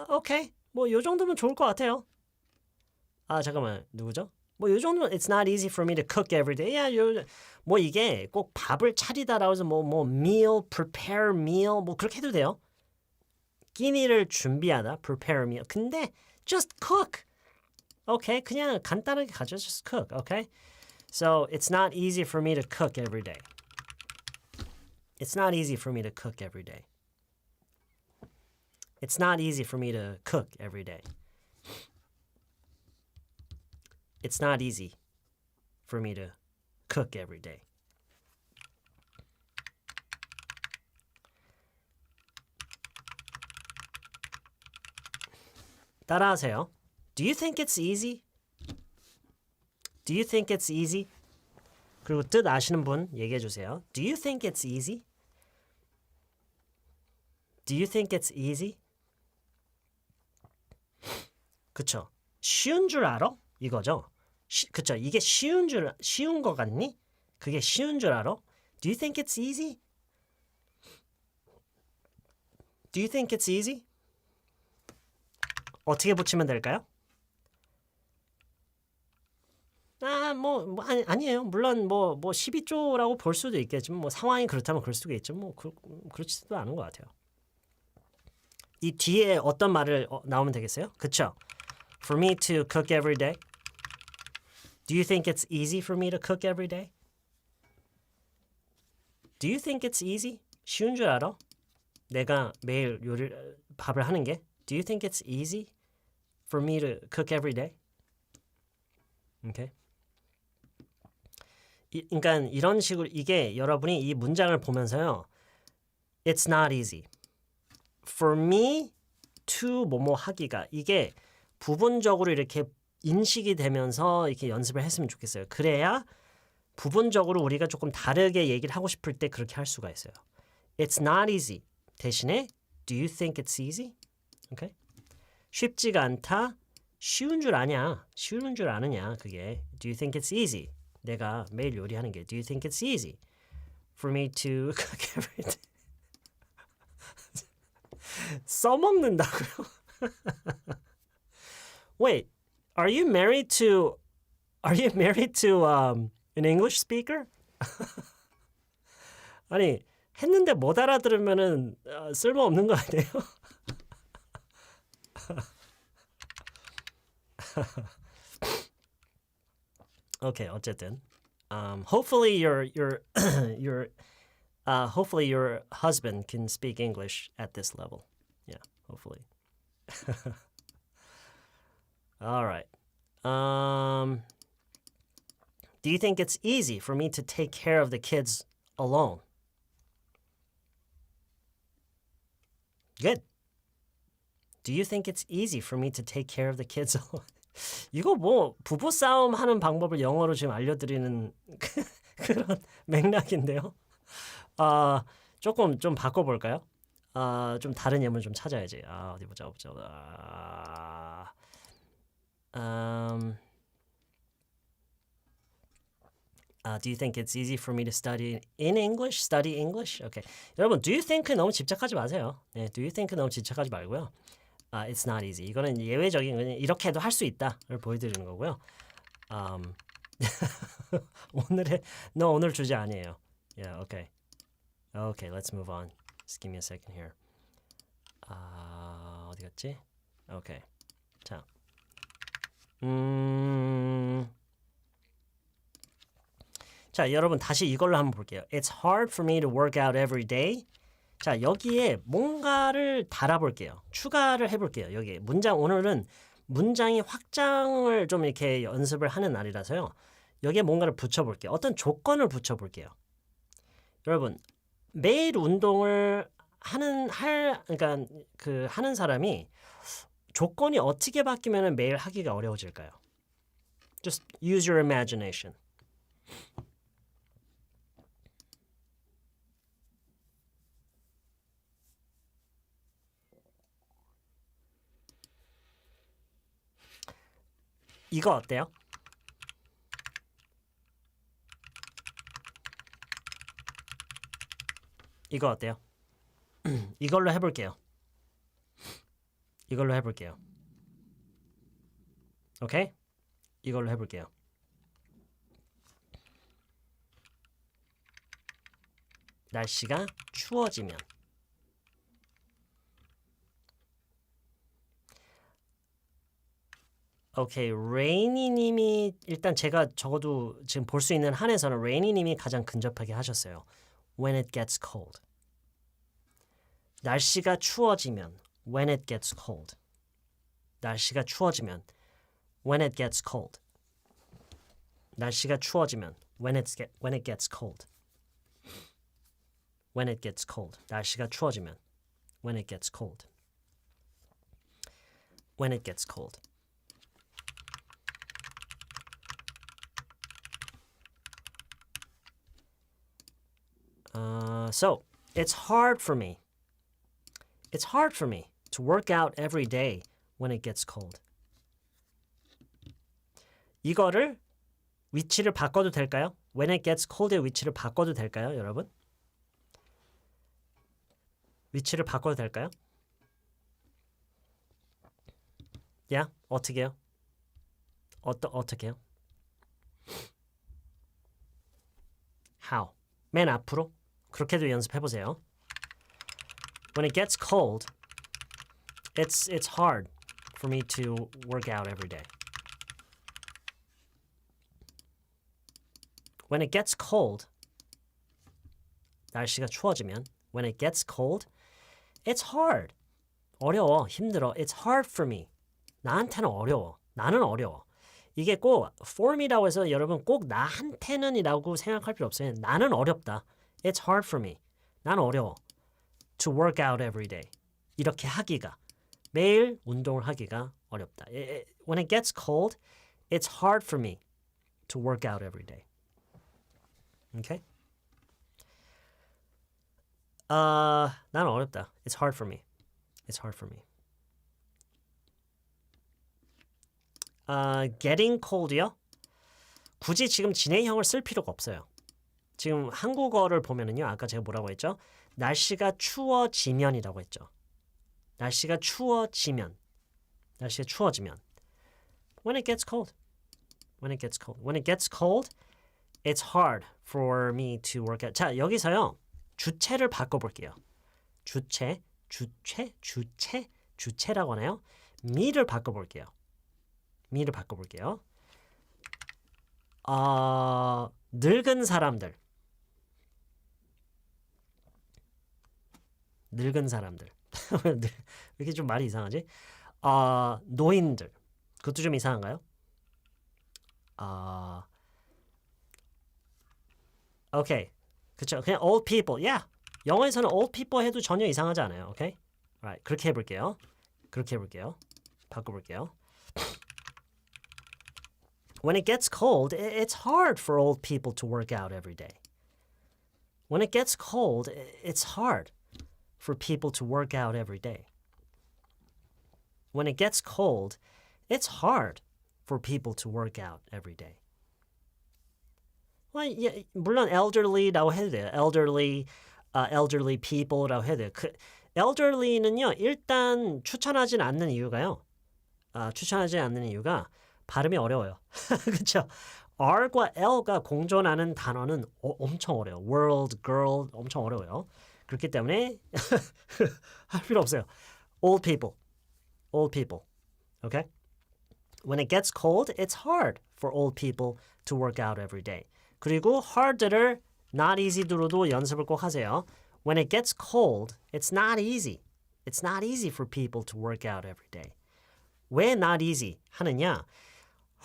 오케이. 뭐 요 정도면 좋을 것 같아요. 잠깐만. 누구죠? 뭐 요 정도면 it's not easy for me to cook every day. 뭐 이게 꼭 밥을 차리다라고 해서 뭐 meal, prepare meal 뭐 그렇게 해도 돼요. 끼니를 준비하다, prepare meal. 근데 just cook. 오케이. 그냥 간단하게 가져. just cook. 오케이. So it's not easy for me to cook every day. It's not easy for me to cook every day. It's not easy for me to cook every day. It's not easy for me to cook every day. 따라하세요. Do you think it's easy? Do you think it's easy? 그리고 뜻 아시는 분 얘기해 주세요. Do you think it's easy? Do you think it's easy? 그쵸? 쉬운 줄 알아? 이거죠? 그쵸? 이게 쉬운 거 같니? 그게 쉬운 줄 알아? Do you think it's easy? Do you think it's easy? 어떻게 붙이면 될까요? 아니에요. 물론 뭐 12조라고 볼 수도 있겠지만 뭐 상황이 그렇다면 그럴 수도 있죠. 뭐 그렇지도 않은 것 같아요. 이 뒤에 어떤 말을 나오면 되겠어요? 그쵸? For me to cook every day. Do you think it's easy for me to cook every day? Do you think it's easy? 쉬운 줄 알아? 내가 매일 밥을 하는 게? Do you think it's easy for me to cook every day? Okay. 그러니까 이런 식으로 이게 여러분이 이 문장을 보면서요. It's not easy. For me to 뭐뭐 하기가 이게 부분적으로 이렇게 인식이 되면서 이렇게 연습을 했으면 좋겠어요. 그래야 부분적으로 우리가 조금 다르게 얘기를 하고 싶을 때 그렇게 할 수가 있어요. It's not easy. 대신에 Do you think it's easy? Okay? 쉽지가 않다. 쉬운 줄 아냐? 쉬운 줄 아느냐? 그게 Do you think it's easy? 내가 매일 요리하는 게 Do you think it's easy for me to cook every day? 써먹는다고요? Wait, are you married to an English speaker? 아니 했는데 못 알아들으면은 쓸모없는 거 아니에요? Okay, 어쨌든 hopefully hopefully your husband can speak English at this level. Yeah, hopefully. All right. Do you think it's easy for me to take care of the kids alone? Good. Do you think it's easy for me to take care of the kids alone? 이거 뭐 부부싸움 하는 방법을 영어로 지금 알려드리는 그런 맥락인데요. 조금 좀 바꿔볼까요? 좀 다른 예문 좀 찾아야지. 어디 보자. Do you think it's easy for me to study in English? Study English? Okay. 여러분, do you think 너무 집착하지 마세요. 네, do you think 너무 집착하지 말고요. It's not easy. 이거는 예외적인 그냥 이렇게 해도 할 수 있다를 보여드리는 거고요. 오늘 주제 아니에요. Yeah, okay. Okay, let's move on. Just give me a second here. 어디 갔지? Okay. 자, 자, 여러분 다시 이걸로 한번 볼게요. It's hard for me to work out every day. 자, 여기에 뭔가를 달아볼게요. 추가를 해볼게요. 여기 오늘은 문장의 확장을 좀 이렇게 연습을 하는 날이라서요. 여기에 뭔가를 붙여볼게요. 어떤 조건을 붙여볼게요. 여러분, 매일 운동을 하는 사람이 조건이 어떻게 바뀌면 매일 하기가 어려워질까요? Just use your imagination. 이거 어때요? 이거 어때요? 이걸로 해볼게요. 오케이? 이걸로 해볼게요. 날씨가 추워지면 오케이, 레이니님이 일단 제가 적어도 지금 볼 수 있는 한에서는 레이니님이 가장 근접하게 하셨어요. When it gets cold. 날씨가 추워지면 when it gets cold. 날씨가 추워지면 when it gets cold. 날씨가 추워지면 when it gets cold. When it gets cold. 날씨가 추워지면 when it gets cold. When it gets cold. So, it's hard for me. It's hard for me to work out every day when it gets cold. 이거를 위치를 바꿔도 될까요? When it gets cold의 위치를 바꿔도 될까요, 여러분? 위치를 바꿔도 될까요? 야, 어떻게 해요? 어떻게 해요? How? 맨 앞으로? 그렇게도 연습해보세요. When it gets cold, it's hard for me to work out every day. When it gets cold, 날씨가 추워지면 when it gets cold, it's hard. 어려워, 힘들어. It's hard for me. 나한테는 어려워. 나는 어려워. 이게 꼭 form이라고 해서 여러분 꼭 나한테는이라고 생각할 필요 없어요. 나는 어렵다. It's hard for me. 나는 어려워. To work out every day. 이렇게 하기가. 매일 운동을 하기가 어렵다. When it gets cold, it's hard for me to work out every day. Okay? 나는 어렵다. It's hard for me. It's hard for me. Getting cold요? 굳이 지금 진행형을 쓸 필요가 없어요. 지금 한국어를 보면은요. 아까 제가 뭐라고 했죠? 날씨가 추워지면이라고 했죠. 날씨가 추워지면. 날씨가 추워지면. When it gets cold. When it gets cold. When it gets cold, it's hard for me to work out. 자, 여기서요. 주체를 바꿔볼게요. 주체라고 하나요? me를 바꿔볼게요. me를 바꿔볼게요. 늙은 사람들. 왜 이렇게 좀 말이 이상하지? 노인들. 그것도 좀 이상한가요? Okay. 그쵸. 그냥 old people. Yeah. 영어에서는 old people 해도 전혀 이상하지 않아요. Okay? Alright. 그렇게 해볼게요. 바꿔볼게요. When it gets cold, it's hard for old people to work out every day. When it gets cold, it's hard for people to work out every day. When it gets cold, it's hard for people to work out every day. Well, yeah, 물론 elderly라고 해도 돼요. elderly people라고 해도 돼요. elderly는요, 일단 추천하진 않는 이유가 발음이 어려워요. 그렇죠? R과 L가 공존하는 단어는 엄청 어려워요. world, girl 엄청 어려워요. 그렇기 때문에 할 필요 없어요. old people. Okay? When it gets cold, it's hard for old people to work out every day. 그리고 hard를 not easy로도 연습을 꼭 하세요. When it gets cold, it's not easy. It's not easy for people to work out every day. 왜 not easy 하느냐?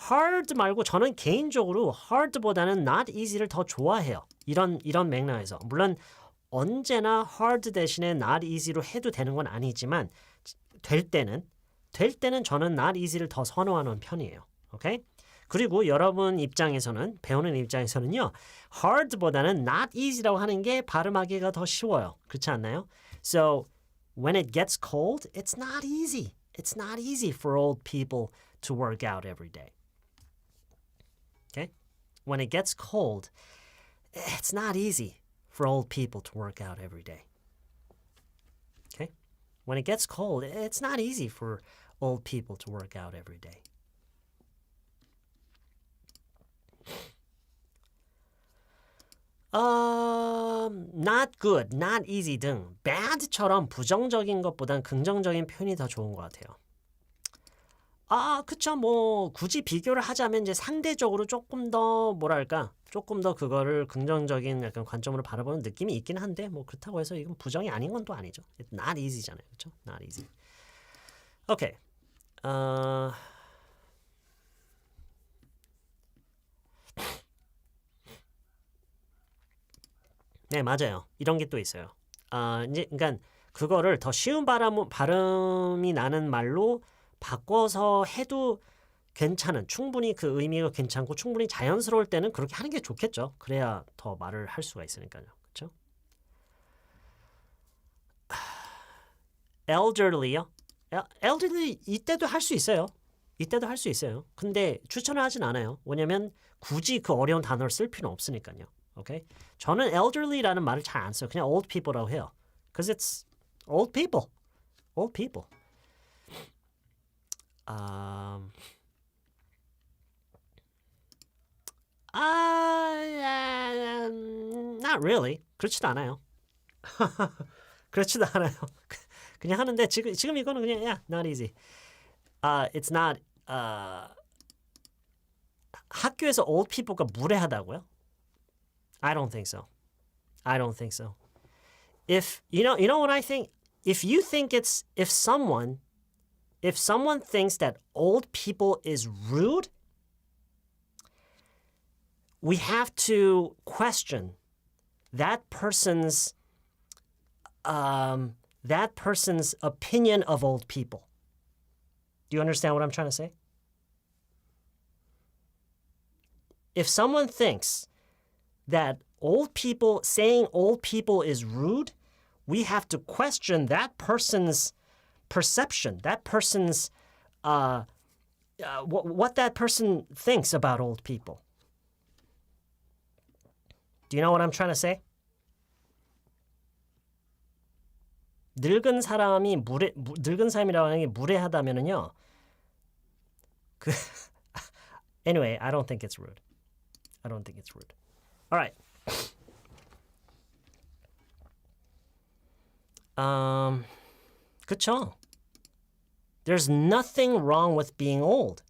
hard 말고 저는 개인적으로 hard보다는 not easy를 더 좋아해요. 이런 맥락에서. 물론 언제나 hard 대신에 not easy로 해도 되는 건 아니지만 될 때는 저는 not easy를 더 선호하는 편이에요. 오케이? 그리고 여러분 입장에서는 배우는 입장에서는요. hard보다는 not easy라고 하는 게 발음하기가 더 쉬워요. 그렇지 않나요? So when it gets cold, it's not easy. It's not easy for old people to work out every day. Okay? When it gets cold, it's not easy for old people to work out every day. Okay? When it gets cold, it's not easy for old people to work out every day. Not good, not easy 등 bad처럼 부정적인 것보단 긍정적인 표현이 더 좋은 것 같아요. 그쵸. 뭐 굳이 비교를 하자면 이제 상대적으로 조금 더 조금 더 그거를 긍정적인 약간 관점으로 바라보는 느낌이 있긴 한데 뭐 그렇다고 해서 이건 부정이 아닌 건 또 아니죠. Not easy잖아요. 그렇죠? Not easy. 오케이. 네, 맞아요. 이런 게 또 있어요. 이제 그러니까 그거를 더 쉬운 발음이 나는 말로 바꿔서 해도 괜찮은, 충분히 그 의미가 괜찮고 충분히 자연스러울 때는 그렇게 하는 게 좋겠죠. 그래야 더 말을 할 수가 있으니까요. 그렇죠? elderly요? elderly 이때도 할 수 있어요. 근데 추천을 하진 않아요. 왜냐면 굳이 그 어려운 단어를 쓸 필요는 없으니까요. 오케이? 저는 elderly라는 말을 잘 안 써요. 그냥 old people라고 해요. Because it's old people. Not really. 그렇지도 않아요. 그냥 하는데 지금 이거는 그냥 not easy. It's not. 학교에서 old people가 무례하다고요? I don't think so. If you know what I think? If someone thinks that old people is rude, we have to question that person's opinion of old people. Do you understand what I'm trying to say? If someone thinks that saying old people is rude, we have to question that person's perception, that person's what that person thinks about old people. Do you know what I'm trying to say? 늙은 사람이라고 하는 게 무례하다면은요. Anyway, I don't think it's rude. All right. 그쵸? There's nothing wrong with being old.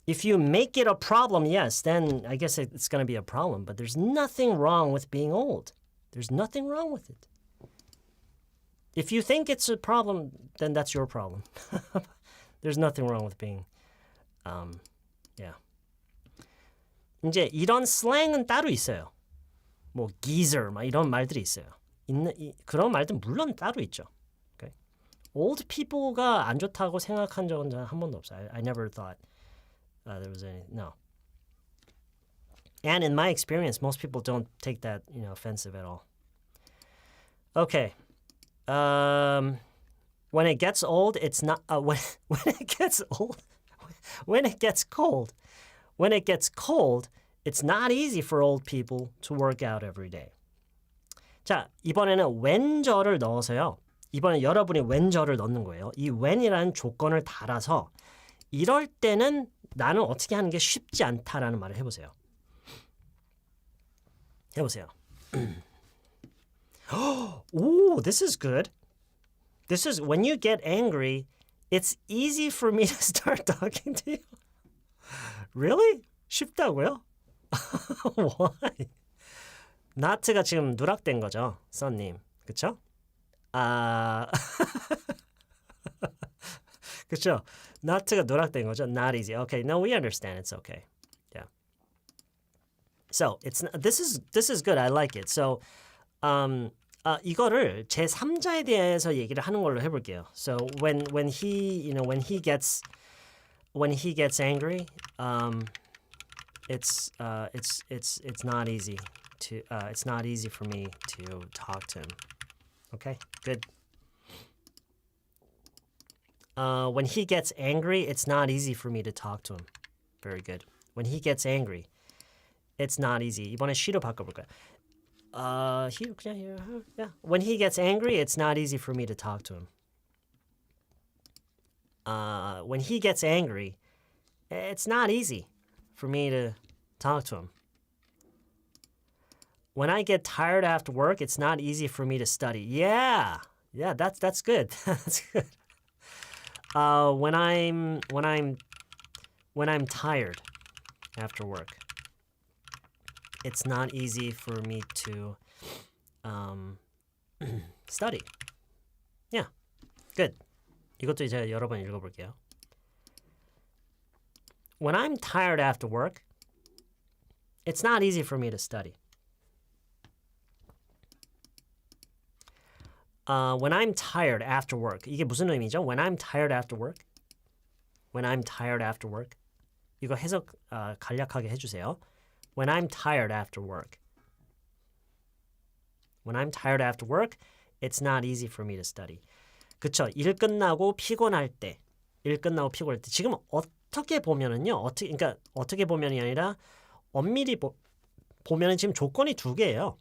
If you make it a problem, yes, then I guess it's going to be a problem. But there's nothing wrong with being old. There's nothing wrong with it. If you think it's a problem, then that's your problem. There's nothing wrong with being, yeah. 이제 이런 슬랭은 따로 있어요. 뭐 geezer 막 이런 말들이 있어요. 그런 말들은 물론 따로 있죠. Okay? Old people가 안 좋다고 생각한 적은 한 번도 없어요. I never thought there was any. No. And in my experience, most people don't take that, offensive at all. Okay. When it gets old, it's not. When it gets old, when it gets cold, it's not easy for old people to work out every day. 자, 이번에는 when절을 넣어서요. 이번엔 여러분이 when절을 넣는 거예요. 이 when이라는 조건을 달아서 이럴 때는 나는 어떻게 하는 게 쉽지 않다라는 말을 해보세요. 해보세요. Oh, this is good. This is when you get angry, it's easy for me to start talking to you. Really? 쉽다고요? Why? not가 지금 누락된 거죠, 써님. 그쵸? 그쵸? not가 누락된 거죠. Not easy. Okay, no, we understand. It's okay. Yeah. So this is good. I like it. So 이거를 제 3자에 대해서 얘기를 하는 걸로 해볼게요. So when he gets angry, it's not easy for me to talk to him. Okay, good. When he gets angry, it's not easy for me to talk to him. Very good. When he gets angry, it's not easy. 이번에 she로 바꿔볼까요? Yeah. When he gets angry, it's not easy for me to talk to him. When he gets angry, it's not easy for me to talk to him. When I get tired after work, it's not easy for me to study. Yeah, that's good. That's good. When I'm tired after work, it's not easy for me to study. Yeah, good. 이것도 이제 여러 번 읽어볼게요. When I'm tired after work, it's not easy for me to study. When I'm tired after work. 이게 무슨 의미죠? When I'm tired after work. When I'm tired after work. 이거 해석 간략하게 해주세요. When I'm tired after work. When I'm tired after work, it's not easy for me to study. 그쵸? 일 끝나고 피곤할 때. 지금 어떻게 보면은요. 그러니까 어떻게 보면이 아니라 엄밀히 보면은 지금 조건이 두 개예요.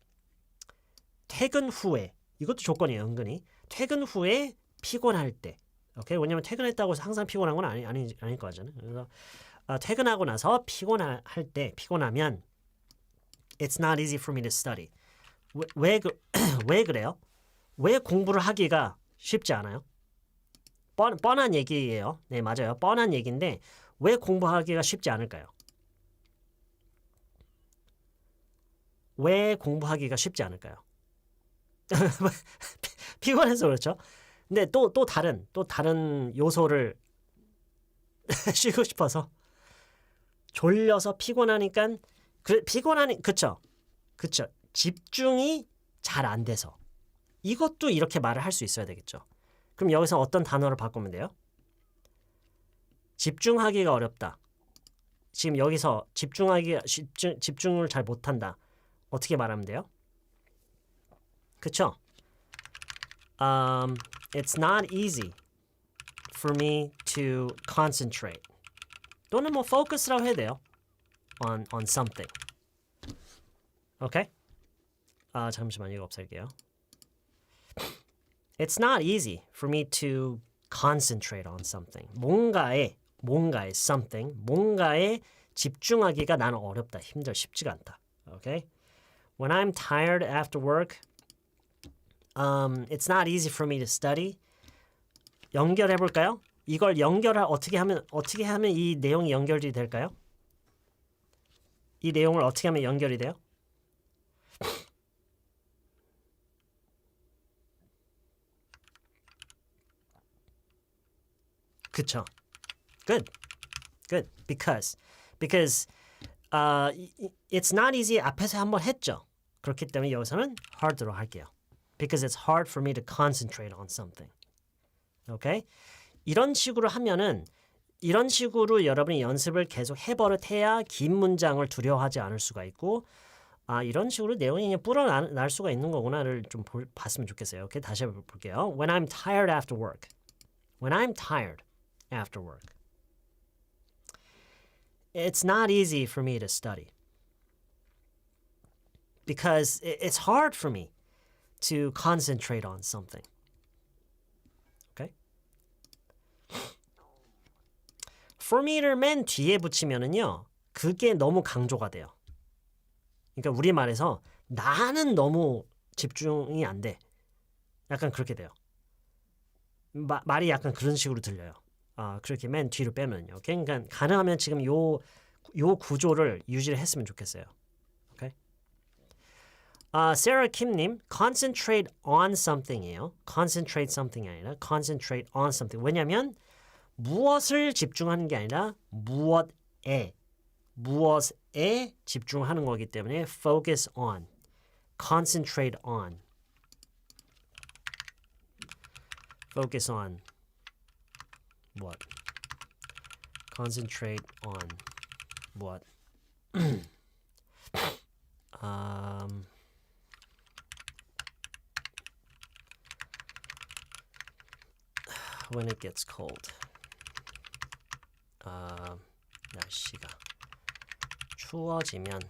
퇴근 후에. 이것도 조건이에요, 은근히. 퇴근 후에 피곤할 때. 오케이? 왜냐면 퇴근했다고 해서 항상 피곤한 건 아닐 거 같잖아요. 그래서 퇴근하고 나서 피곤하면 it's not easy for me to study. 왜 그래요? 왜 공부를 하기가 쉽지 않아요? 뻔한 얘기예요. 네, 맞아요. 뻔한 얘기인데 왜 공부하기가 쉽지 않을까요? 왜 공부하기가 쉽지 않을까요? 피곤해서 그렇죠. 근데 또 다른 요소를 쉬고 싶어서 졸려서 피곤하니까 그쵸. 집중이 잘 안 돼서 이것도 이렇게 말을 할 수 있어야 되겠죠. 그럼 여기서 어떤 단어를 바꾸면 돼요? 집중하기가 어렵다. 지금 여기서 집중을 잘 못한다. 어떻게 말하면 돼요? 그쵸? It's not easy for me to concentrate. 또는 뭐 focus라고 해야 돼요. On something. Okay? 잠시만 이거 없앨게요. It's not easy for me to concentrate on something. 뭔가에 something, 뭔가에 집중하기가 나는 어렵다, 쉽지가 않다. Okay? When I'm tired after work, it's not easy for me to study. 연결해 볼까요? 이걸 어떻게 하면 이 내용이 연결이 될까요? 이 내용을 어떻게 하면 연결이 돼요? 그쵸? Good. Because It's not easy 앞에서 한번 했죠. 그렇기 때문에 여기서는 hard로 할게요. Because it's hard for me to concentrate on something. Okay? 이런 식으로 하면은 이런 식으로 여러분이 연습을 계속 해버릇해야 긴 문장을 두려워하지 않을 수가 있고 이런 식으로 내용이 그냥 불어날 수가 있는 거구나를 좀 봤으면 좋겠어요. 오케이? 다시 한번 볼게요. When I'm tired after work. When I'm tired after work. It's not easy for me to study. Because it's hard for me to concentrate on something. Okay? For me를 맨 뒤에 붙이면은요. 그게 너무 강조가 돼요. 그러니까 우리말에서 나는 너무 집중이 안 돼. 약간 그렇게 돼요. 말이 약간 그런 식으로 들려요. 그렇게 맨 뒤로 빼면요. 그러니까 가능하면 지금 요 구조를 유지를 했으면 좋겠어요. 오케이? 세라 킴님, concentrate on something이에요. concentrate something이 아니라 concentrate on something. 왜냐하면 무엇을 집중하는 게 아니라 무엇에 집중하는 거기 때문에 focus on, concentrate on, focus on what? Concentrate on what? When it gets cold. 날씨가 추워지면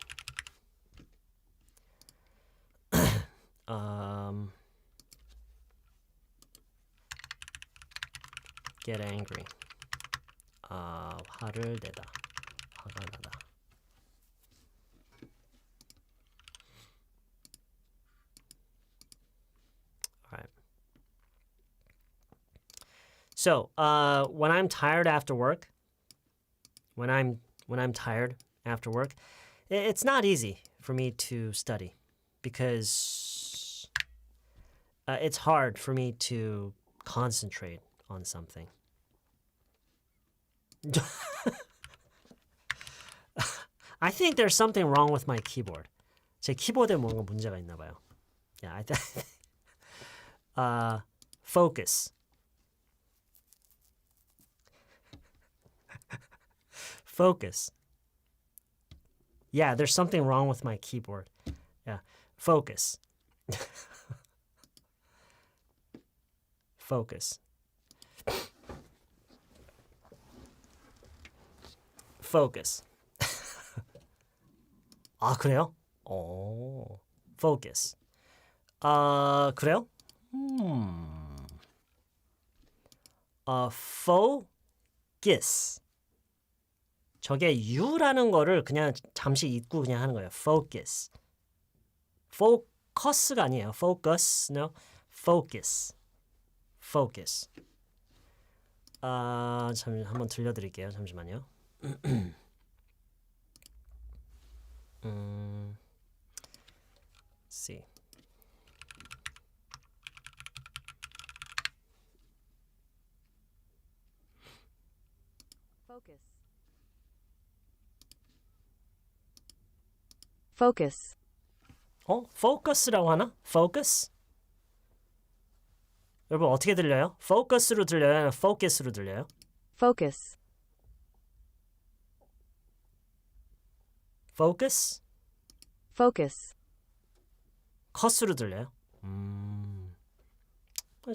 get angry. 화를 내다. 화가 나다. Alright. So, when I'm tired after work, when I'm tired after work, it's not easy for me to study because it's hard for me to concentrate on something. I think there's something wrong with my keyboard. 제 키보드에 뭔가 문제가 있나 봐요. Yeah, focus. Focus. Yeah, there's something wrong with my keyboard. Yeah, focus. Focus. Focus. 그래요? Focus. 그래요? Focus. 저게 U라는 거를 그냥 잠시 잊고 그냥 하는 거예요. Focus. Focus가 아니에요. Focus. No. Focus. Focus. 한번 들려드릴게요. 잠시만요. see. Focus. Focus. focus라고 하나? Focus? 여러분 어떻게 들려요? focus로 들려요? 아니면 focus로 들려요? Focus. focus? Focus. cus로 들려요?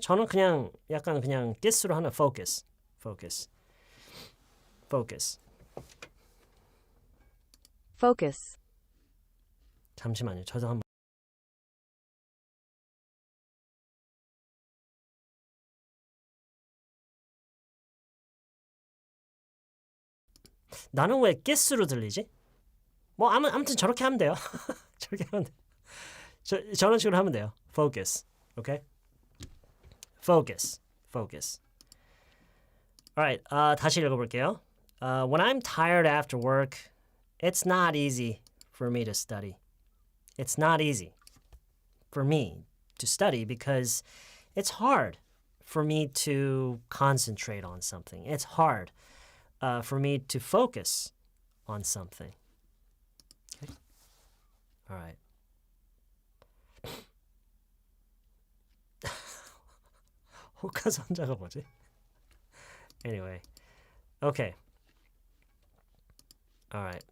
저는 그냥 약간 그냥 this로 하는 focus. focus. focus. Focus. 잠시만요. 저도 한번 나는 왜 get으로 들리지? 뭐 아무튼 저렇게 하면 돼요. 저렇게 하면 돼. 저런 식으로 하면 돼요. Focus. Okay? Focus. Focus. Alright. 다시 읽어볼게요. When I'm tired after work, it's not easy for me to study. It's not easy for me to study because it's hard for me to concentrate on something. It's hard for me to focus on something. All right. 호가선자가 뭐지? Anyway. Okay. All right.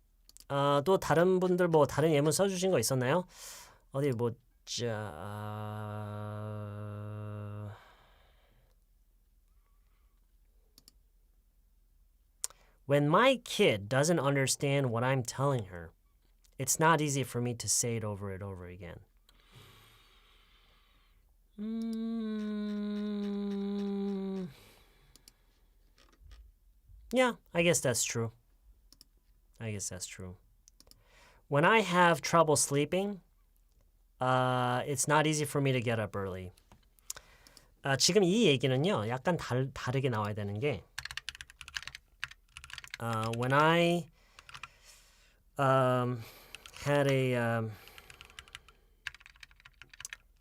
또 다른 분들 뭐 다른 예문 써주신 거 있었나요? 어디 When my kid doesn't understand what I'm telling her, it's not easy for me to say it over and over again. Yeah, I guess that's true. When I have trouble sleeping, it's not easy for me to get up early. 지금 이 얘기는요, 약간 다르게 나와야 되는 게, when I had a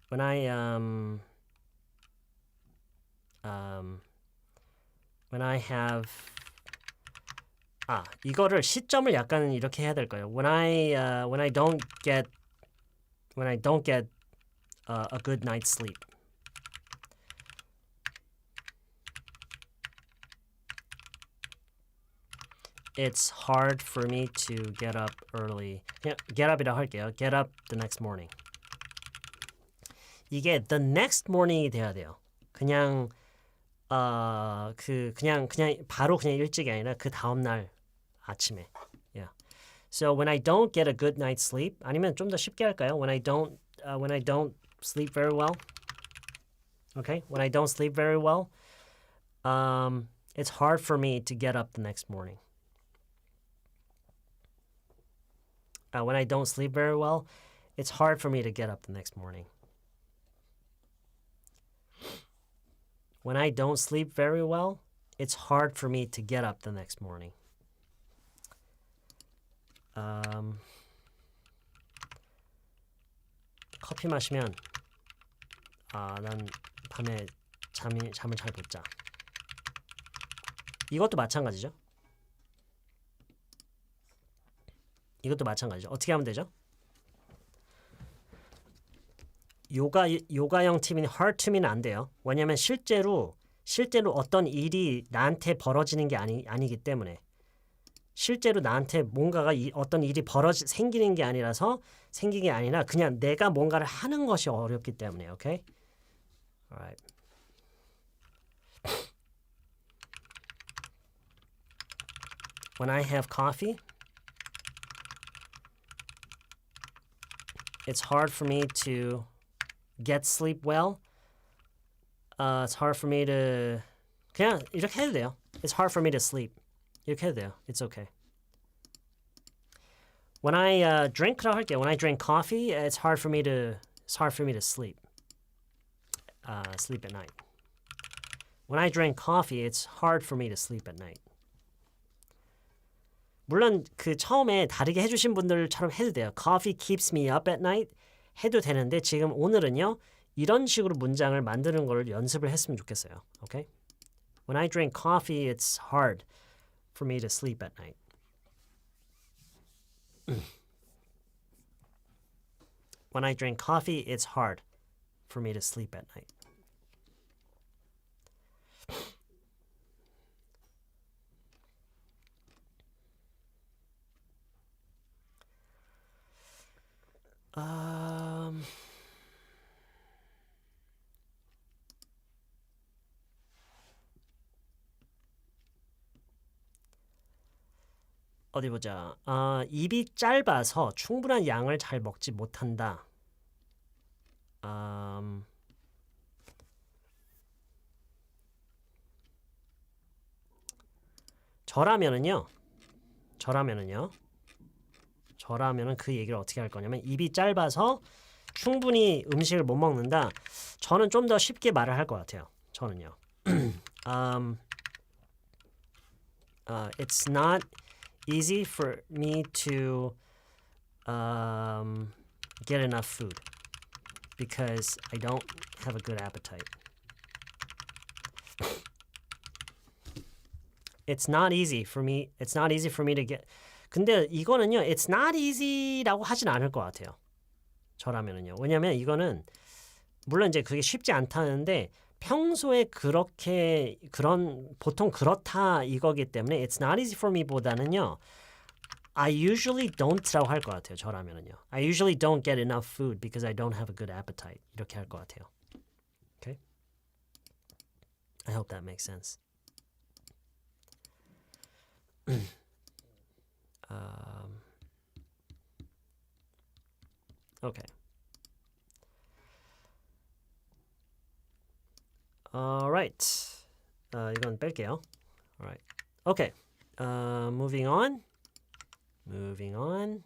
when I have 이거를 시점을 약간 이렇게 해야 될 거예요. When I don't get a good night's sleep. It's hard for me to get up early. 그냥 get up이라고 할게요. Get up the next morning. 이게 the next morning이 돼야 돼요. 그냥 그냥 바로 그냥 일찍이 아니라 그 다음 날 아침에. Yeah. So when I don't get a good night's sleep, 아니면 좀 더 쉽게 할까요? When I don't sleep very well. Okay? When I don't sleep very well, it's hard for me to get up the next morning. When I don't sleep very well, it's hard for me to get up the next morning. When I don't sleep very well, it's hard for me to get up the next morning. 커피 마시면 난 밤에 잠을 잘 못 자. 이것도 마찬가지죠. 어떻게 하면 되죠? 요가형 팀인 hard to me는 안 돼요. 왜냐면 실제로 어떤 일이 나한테 벌어지는 게 아니기 때문에 실제로 나한테 뭔가가 어떤 일이 생기는 게 아니라서 생긴 게 아니라 그냥 내가 뭔가를 하는 것이 어렵기 때문에. Okay? Alright. When I have coffee, it's hard for me to get sleep well. It's hard for me to 그냥 이렇게 해도 돼요. It's hard for me to sleep. 이렇게 해도 돼요. It's okay. When I drink라고 할게요. When I drink coffee, it's hard for me to sleep. Sleep at night. When I drink coffee, it's hard for me to sleep at night. 물론 그 처음에 다르게 해주신 분들처럼 해도 돼요. Coffee keeps me up at night 해도 되는데 지금 오늘은요 이런 식으로 문장을 만드는 걸 연습을 했으면 좋겠어요. Okay? When I drink coffee, it's hard for me to sleep at night. When I drink coffee, it's hard for me to sleep at night. 어디 보자. 입이 짧아서 충분한 양을 잘 먹지 못한다. 저라면은 그 얘기를 어떻게 할 거냐면 입이 짧아서 충분히 음식을 못 먹는다. 저는 좀 더 쉽게 말을 할 것 같아요. 저는요. It's not easy for me to get enough food because I don't have a good appetite. It's not easy for me to get. 근데 이거는요, it's not easy라고 하진 않을 것 같아요. 저라면은요. 왜냐면 이거는 물론 이제 그게 쉽지 않다는데 평소에 그렇게 보통 그렇다 이거기 때문에 it's not easy for me 보다는요. I usually don't라고 할 것 같아요. 저라면은요. I usually don't get enough food because I don't have a good appetite. 이렇게 할 것 같아요. Okay? I hope that makes sense. Okay. Alright. 이건 뺄게요. Alright. Okay. Moving on. Moving on.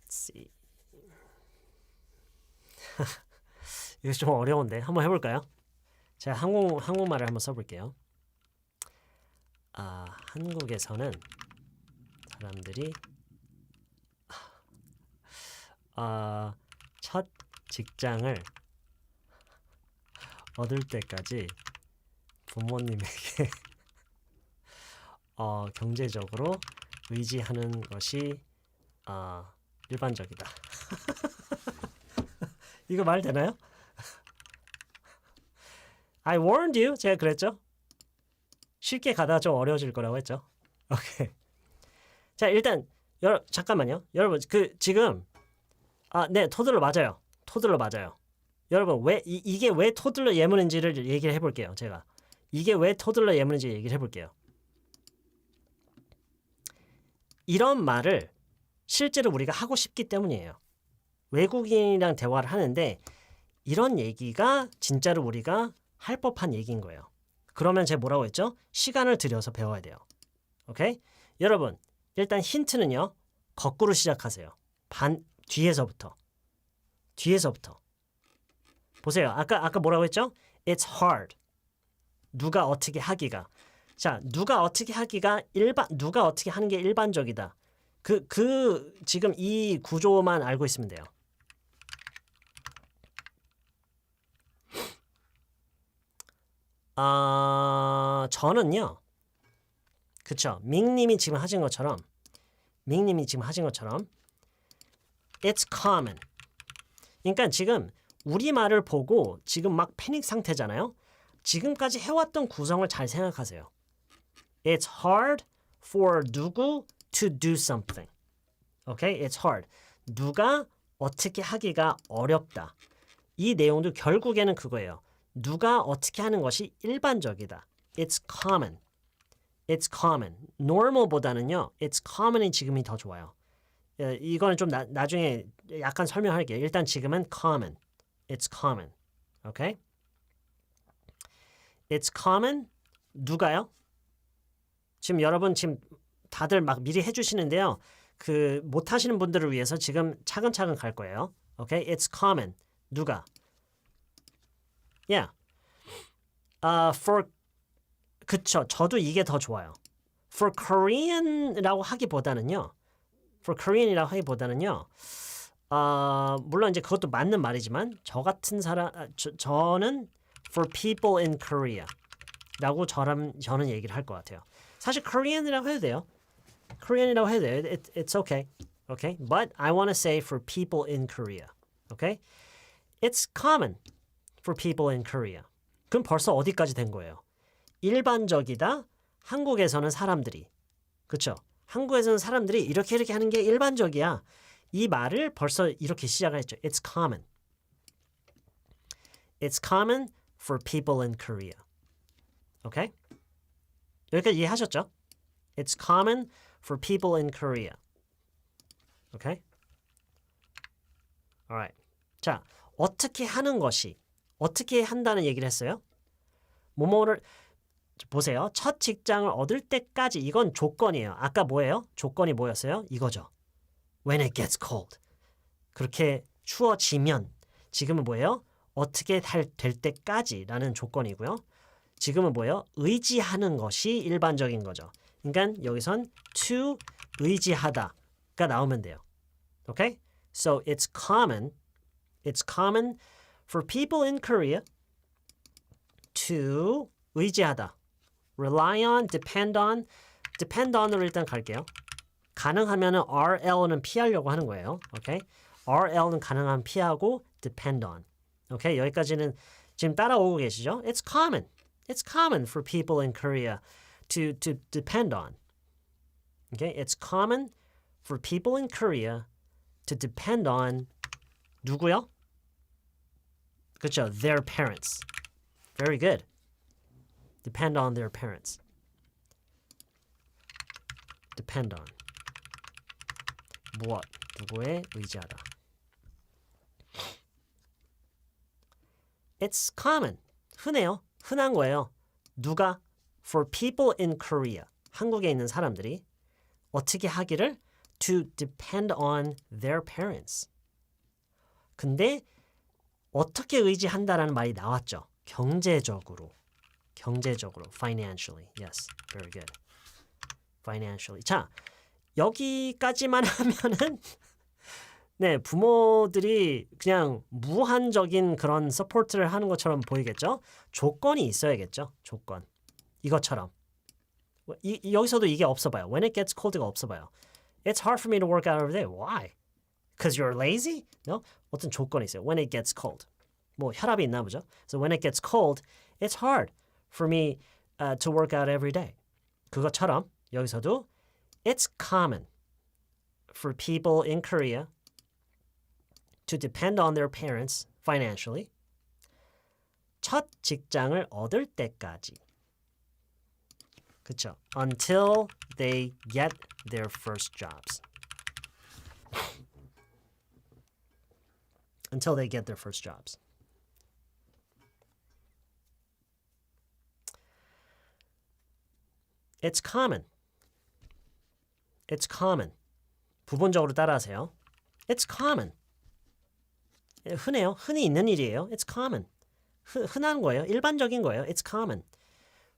Let's see. 이거 좀 어려운데 한번 해볼까요? 제가 한국말을 한번 써볼게요. 한국에서는 사람들이 첫 직장을 얻을 때까지 부모님에게 경제적으로 의지하는 것이 일반적이다. 이거 말 되나요? I warned you. 제가 그랬죠? 쉽게 가다가 좀 어려워질 거라고 했죠. 오케이. 자, 일단 잠깐만요. 여러분, 지금 네, 토들러 맞아요. 토들러 맞아요. 여러분, 이게 왜 토들러 예문인지를 얘기를 해 볼게요. 제가. 이게 왜 토들러 예문인지 얘기를 해 볼게요. 이런 말을 실제로 우리가 하고 싶기 때문이에요. 외국인이랑 대화를 하는데 이런 얘기가 진짜로 우리가 할 법한 얘기인 거예요. 그러면 제가 뭐라고 했죠? 시간을 들여서 배워야 돼요. 오케이? 여러분, 일단 힌트는요. 거꾸로 시작하세요. 뒤에서부터. 보세요. 아까 뭐라고 했죠? It's hard. 누가 어떻게 하기가. 자, 누가 어떻게 하는 게 일반적이다. 지금 이 구조만 알고 있으면 돼요. 저는요. 그쵸. 밍님이 지금 하신 것처럼 It's common. 그러니까 지금 우리말을 보고 지금 막 패닉 상태잖아요. 지금까지 해왔던 구성을 잘 생각하세요. It's hard for 누구 to do something. Okay? It's hard. 누가 어떻게 하기가 어렵다. 이 내용도 결국에는 그거예요. 누가 어떻게 하는 것이 일반적이다. It's common. It's common. normal보다는요. It's common이 지금이 더 좋아요. 이거는 좀 나중에 약간 설명할게요. 일단 지금은 common. It's common. Okay? It's common. 누가요? 지금 여러분 지금 다들 막 미리 해주시는데요. 못하시는 분들을 위해서 지금 차근차근 갈 거예요. Okay? It's common. 누가? Yeah. 그쵸. 저도 이게 더 좋아요. For Korean이라고 하기보다는요. 물론 이제 그것도 맞는 말이지만 저는 for people in Korea 라고 저는 얘기를 할 것 같아요. 사실 Korean이라고 해도 돼요. It's okay. Okay? But I want to say for people in Korea. Okay? It's common for people in Korea. 그럼 벌써 어디까지 된 거예요? 일반적이다. 한국에서는 사람들이. 그렇죠? 한국에서는 사람들이 이렇게 하는 게 일반적이야. 이 말을 벌써 이렇게 시작을 했죠. It's common. It's common for people in Korea. Okay? 여기까지 이해하셨죠? It's common for people in Korea. Okay? Alright. 자, 어떻게 하는 것이 어떻게 한다는 얘기를 했어요? 뭐뭐를 보세요. 첫 직장을 얻을 때까지 이건 조건이에요. 아까 뭐예요? 조건이 뭐였어요? 이거죠. When it gets cold. 그렇게 추워지면 지금은 뭐예요? 어떻게 될 때까지라는 조건이고요. 지금은 뭐예요? 의지하는 것이 일반적인 거죠. 그러니까 여기선 to 의지하다가 나오면 돼요. Okay? So it's common for people in Korea to 의지하다. rely on, depend on으로 일단 갈게요. 가능하면은 RL는 피하려고 하는 거예요. 오케이? RL는 가능하면 피하고 depend on. 오케이? 여기까지는 지금 따라오고 계시죠? It's common for people in Korea to depend on. Okay? It's common for people in Korea to depend on 누구요? 그렇죠. Their parents. Very good. Depend on their parents. Depend on. 무엇, 누구에 의지하다. It's common. 흔해요. 흔한 거예요. 누가? For people in Korea. 한국에 있는 사람들이 어떻게 하기를? To depend on their parents. 근데 어떻게 의지한다라는 말이 나왔죠. 경제적으로. Financially. Yes, very good. Financially. 자, 여기까지만 하면은 네, 부모들이 그냥 무한적인 그런 서포트를 하는 것처럼 보이겠죠? 조건이 있어야겠죠? 조건. 이것처럼. 여기서도 이게 없어 봐요. When it gets cold가 없어 봐요. It's hard for me to work out every day. Why? Because you're lazy? No? 어떤 조건이 있어요. When it gets cold. 뭐 혈압이 있나 보죠? So when it gets cold, it's hard for me to work out every day. 그것처럼 여기서도 it's common for people in Korea to depend on their parents financially. 첫 직장을 얻을 때까지. 그쵸? Until they get their first jobs. Until they get their first jobs. It's common. It's common. 부분적으로 따라하세요. It's common. 흔해요. 흔히 있는 일이에요. It's common. 흔한 거예요. 일반적인 거예요. It's common.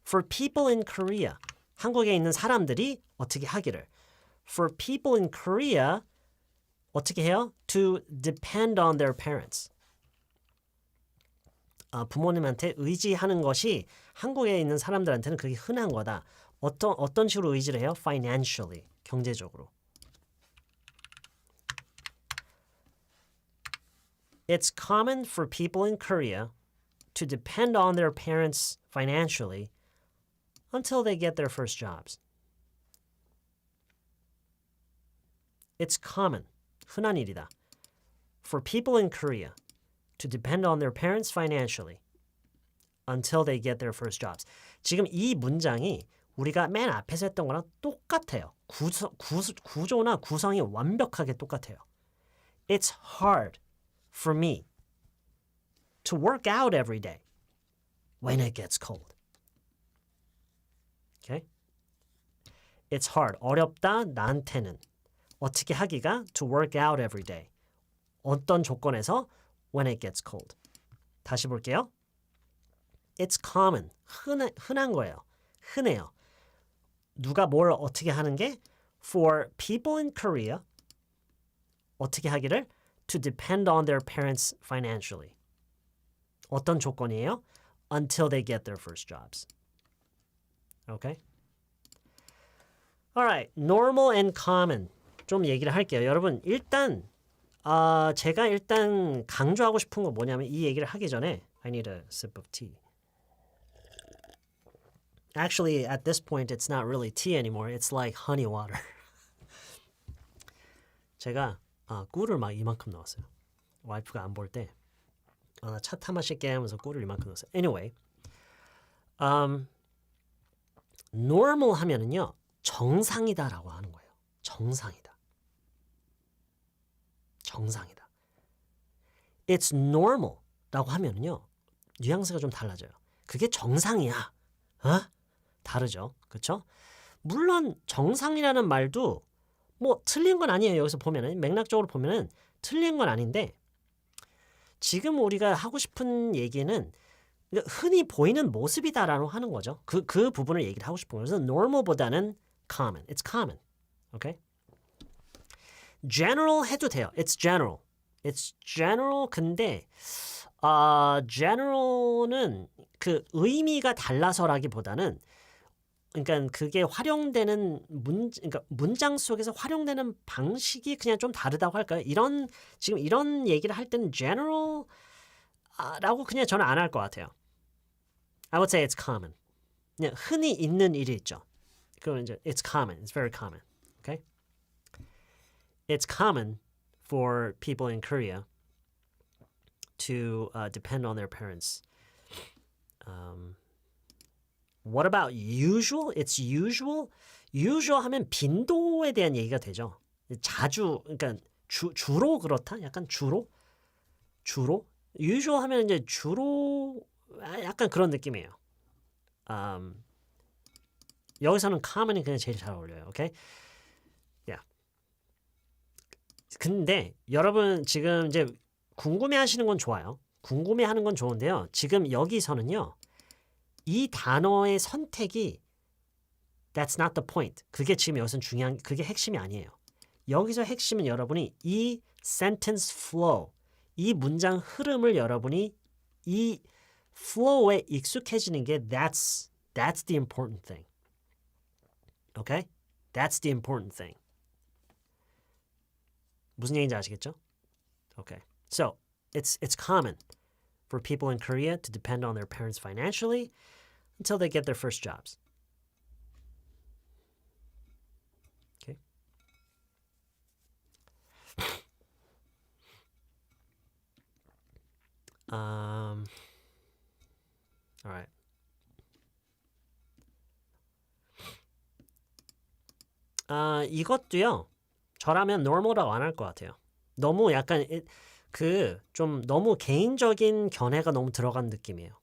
For people in Korea. 한국에 있는 사람들이 어떻게 하기를. For people in Korea. 어떻게 해요? To depend on their parents. 부모님한테 의지하는 것이 한국에 있는 사람들한테는 그게 흔한 거다. 어떤 식으로 의지를 해요? Financially. 경제적으로. It's common for people in Korea to depend on their parents financially until they get their first jobs. It's common, 흔한 일이다. For people in Korea to depend on their parents financially until they get their first jobs. 지금 이 문장이 우리가 맨 앞에서 했던 거랑 똑같아요. 구조나 구성이 완벽하게 똑같아요. It's hard for me to work out every day when it gets cold. Okay? It's hard. 어렵다, 나한테는. 어떻게 하기가 to work out every day. 어떤 조건에서 when it gets cold. 다시 볼게요. It's common. 흔한 거예요. 흔해요. 누가 뭘 어떻게 하는 게 for people in Korea 어떻게 하기를 to depend on their parents financially. 어떤 조건이에요? Until they get their first jobs. Okay? Alright, normal and common. 좀 얘기를 할게요. 여러분, 일단 제가 일단 강조하고 싶은 거 뭐냐면 이 얘기를 하기 전에 I need a sip of tea. Actually, at this point, it's not really tea anymore. It's like honey water. 제가 꿀을 막 이만큼 넣었어요. 와이프가 안 볼 때 나 차 타 마실게 하면서 꿀을 이만큼 넣었어요. Anyway, normal 하면은요 정상이다라고 하는 거예요. 정상이다. 정상이다. It's normal라고 하면은요 뉘앙스가 좀 달라져요. 그게 정상이야. 다르죠. 그렇죠? 물론 정상이라는 말도 뭐 틀린 건 아니에요. 여기서 보면은 맥락적으로 보면은 틀린 건 아닌데 지금 우리가 하고 싶은 얘기는 흔히 보이는 모습이다라고 하는 거죠. 그 부분을 얘기를 하고 싶은 거예요. 그래서 normal보다는 common. It's common. Okay? general 해도 돼요. It's general. It's general. 근데 general은 그 의미가 달라서라기보다는 그러니까 그게 활용되는 그러니까 문장 속에서 활용되는 방식이 그냥 좀 다르다고 할까요? 지금 이런 얘기를 할 때는 general 라고 그냥 저는 안 할 것 같아요. I would say it's common. 그냥 흔히 있는 일이 있죠. 그러면 이제 it's common. It's very common. Okay? It's common for people in Korea to depend on their parents. What about usual? It's usual. usual 하면 빈도에 대한 얘기가 되죠. 자주, 그러니까 주로 그렇다? 약간 주로? usual 하면 이제 주로 약간 그런 느낌이에요. 여기서는 common이 그냥 제일 잘 어울려요. 오케이? Yeah. 근데 여러분 지금 이제 궁금해하시는 건 좋아요. 궁금해하는 건 좋은데요. 지금 여기서는요. 이 단어의 선택이 that's not the point. 그게 지금 여기서는 중요한 그게 핵심이 아니에요. 여기서 핵심은 여러분이 이 sentence flow, 이 문장 흐름을 여러분이 이 flow에 익숙해지는 게 that's the important thing. Okay? That's the important thing. 무슨 얘기인지 아시겠죠? Okay. So, it's common for people in Korea to depend on their parents financially until they get their first jobs. Okay. All right. 이것도요. 저라면 normal라고 안 할 것 같아요. 너무 약간 좀 너무 개인적인 견해가 너무 들어간 느낌이에요.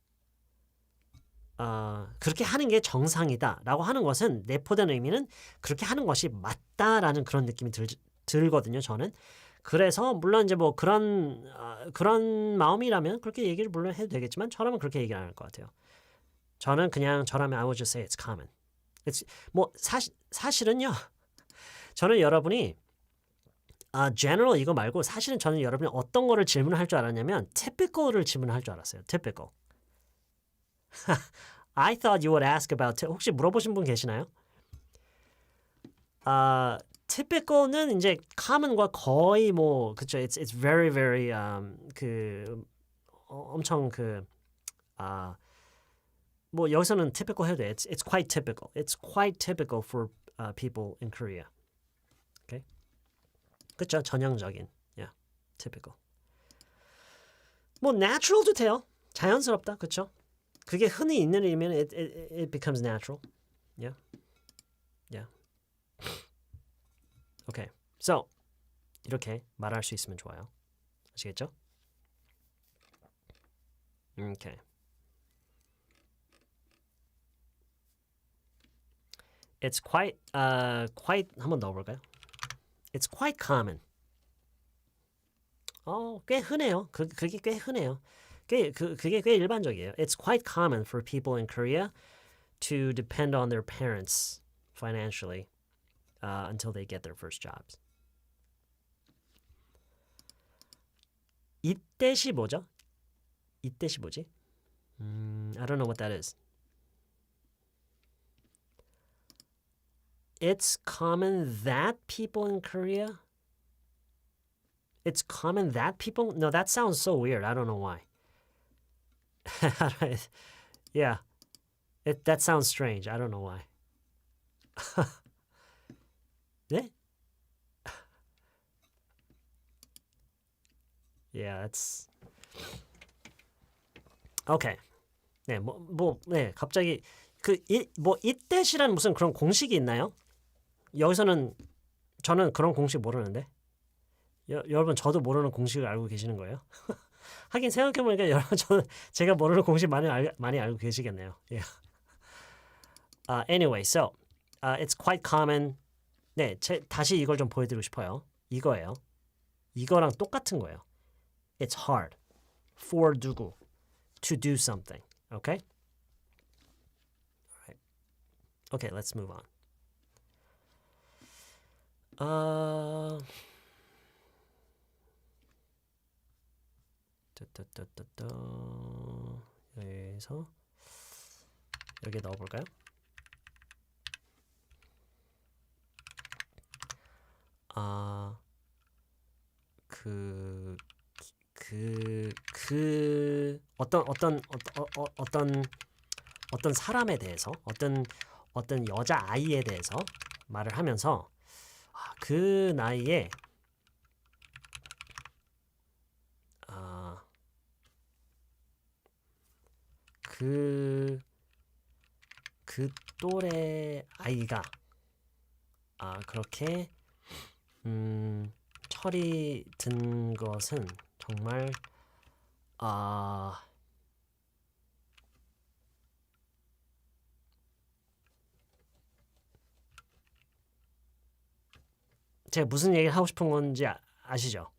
그렇게 하는 게 정상이다라고 하는 것은 내포된 의미는 그렇게 하는 것이 맞다라는 그런 느낌이 들거든요. 저는. 그래서 물론 이제 뭐 그런 마음이라면 그렇게 얘기를 물론 해도 되겠지만 저라면 그렇게 얘기 안 할 것 같아요. 저는 그냥 저라면 I would just say it's common. 뭐 사실은요. 저는 여러분이 general 이거 말고 사실은 저는 여러분이 어떤 거를 질문할 줄 알았냐면 typical을 질문할 줄 알았어요. typical. I thought you would ask about 혹시 물어보신 분 계시나요? typical는 이제 common과 거의 뭐 그쵸. It's very very 엄청 뭐 여기서는 typical 해도 돼. It's quite typical. It's quite typical for people in Korea. Okay? 그쵸? 전형적인. Yeah. typical. 뭐 natural도 돼요. 자연스럽다. 그쵸? 그게 흔히 있는 일이면 it becomes natural. Yeah. Yeah. Okay. So 이렇게 말할 수 있으면 좋아요. 아시겠죠? Okay. It's quite 한번 넣어볼까요? It's quite common. 꽤 흔해요. 그게 꽤 흔해요. 그게 꽤 일반적이에요. It's quite common for people in Korea to depend on their parents financially until they get their first jobs. 이때시 뭐죠? 이때시 뭐지? I don't know what that is. It's common that people in Korea. It's common that people. No, that sounds so weird. I don't know why. Yeah, that sounds strange. I don't know why. 네? Yeah, it's okay. 네, 네, 갑자기 이때시란 무슨 그런 공식이 있나요? 여기서는 저는 그런 공식 모르는데. 여러분 저도 모르는 공식을 알고 계시는 거예요? 하긴 생각해보니까 여러분 저는 제가 모르는 공식 많이 알고 계시겠네요. Yeah. Anyway, so it's quite common. 네, 다시 이걸 좀 보여드리고 싶어요. 이거예요. 이거랑 똑같은 거예요. It's hard for 누구 to do something. Okay? All right. Okay, let's move on. 여기서 여기 넣어볼까요? 어떤 사람에 대해서 어떤 여자 아이에 대해서 말을 하면서 그 나이에 그 또래 아이가 그렇게 철이 든 것은 정말 제가 무슨 얘기를 하고 싶은 건지 아시죠?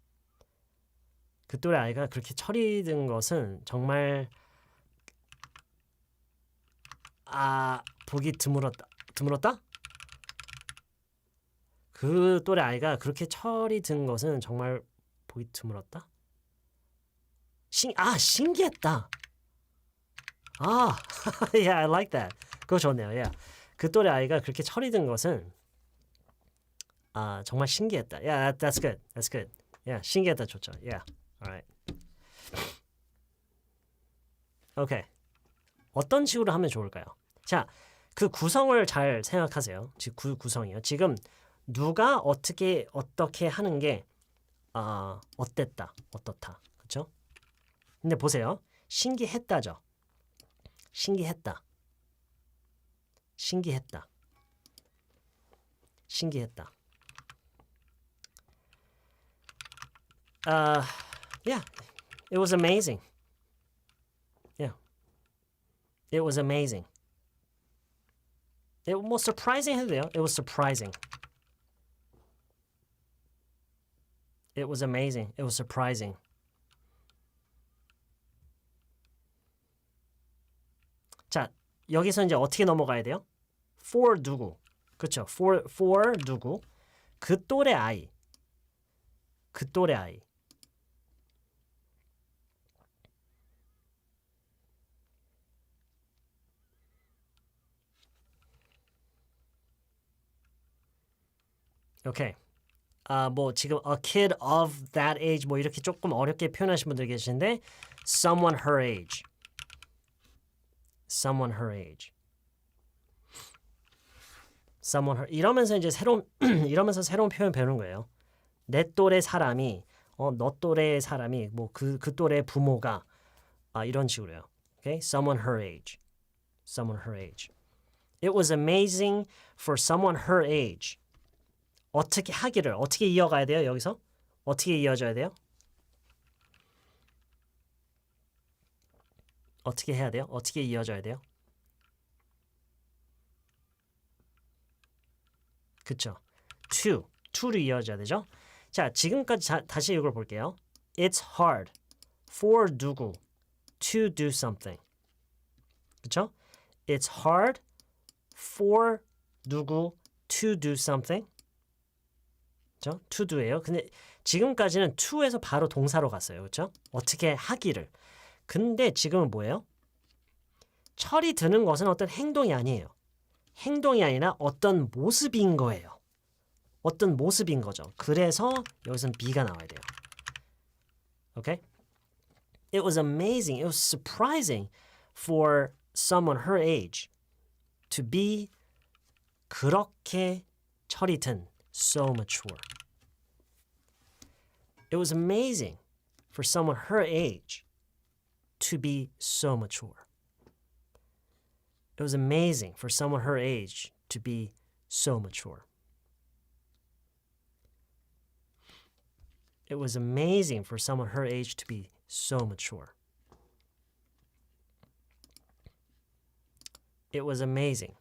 그 또래 아이가 그렇게 철이 든 것은 정말 보기 드물었다? 그 또래 아이가 그렇게 철이 든 것은 정말 보기 드물었다? 신기했다. Yeah, I like that. 그거 좋네요. Yeah. 그 또래 아이가 그렇게 철이 든 것은 정말 신기했다. Yeah, that's good. That's good. Yeah, 신기했다 좋죠. Yeah. Alright. Okay. 어떤 식으로 하면 좋을까요? 자, 그 구성을 잘 생각하세요. 그 구성이요. 지금 누가 어떻게 하는 게 어땠다, 어떻다, 그렇죠? 근데 보세요. 신기했다죠. 신기했다. Yeah, it was amazing. Yeah, it was amazing. It was surprising 해도 돼요. It was surprising. It was amazing. It was surprising. 자, 여기서 이제 어떻게 넘어가야 돼요? For 누구? 그렇죠. For 누구? 그 또래 아이. 오케이. 뭐 지금 a kid of that age 뭐 이렇게 조금 어렵게 표현하신 분들 계시는데 someone her age. 이러면서 이제 새로운 표현 배우는 거예요. 내 또래 사람이 너 또래 사람이 뭐 그 또래 부모가 이런 식으로요. Okay? Someone her age. It was amazing for someone her age. 어떻게 하기를 어떻게 이어가야 돼요? 여기서 어떻게 이어져야 돼요? 어떻게 해야 돼요? 어떻게 이어져야 돼요? 그쵸? to로 이어져야 되죠? 자, 지금까지 다시 읽어볼게요. It's hard for 누구 to do something. 그쵸? It's hard for 누구 to do something. 그쵸? to do예요. 근데 지금까지는 to에서 바로 동사로 갔어요. 그쵸? 어떻게 하기를. 근데 지금은 뭐예요? 철이 드는 것은 어떤 행동이 아니에요. 행동이 아니라 어떤 모습인 거예요. 어떤 모습인 거죠. 그래서 여기서는 be가 나와야 돼요. Okay? It was amazing. It was surprising for someone her age to be 그렇게 철이 든 so mature. It was amazing for someone her age to be so mature. It was amazing for someone her age to be so mature. It was amazing for someone her age to be so mature. It was amazing.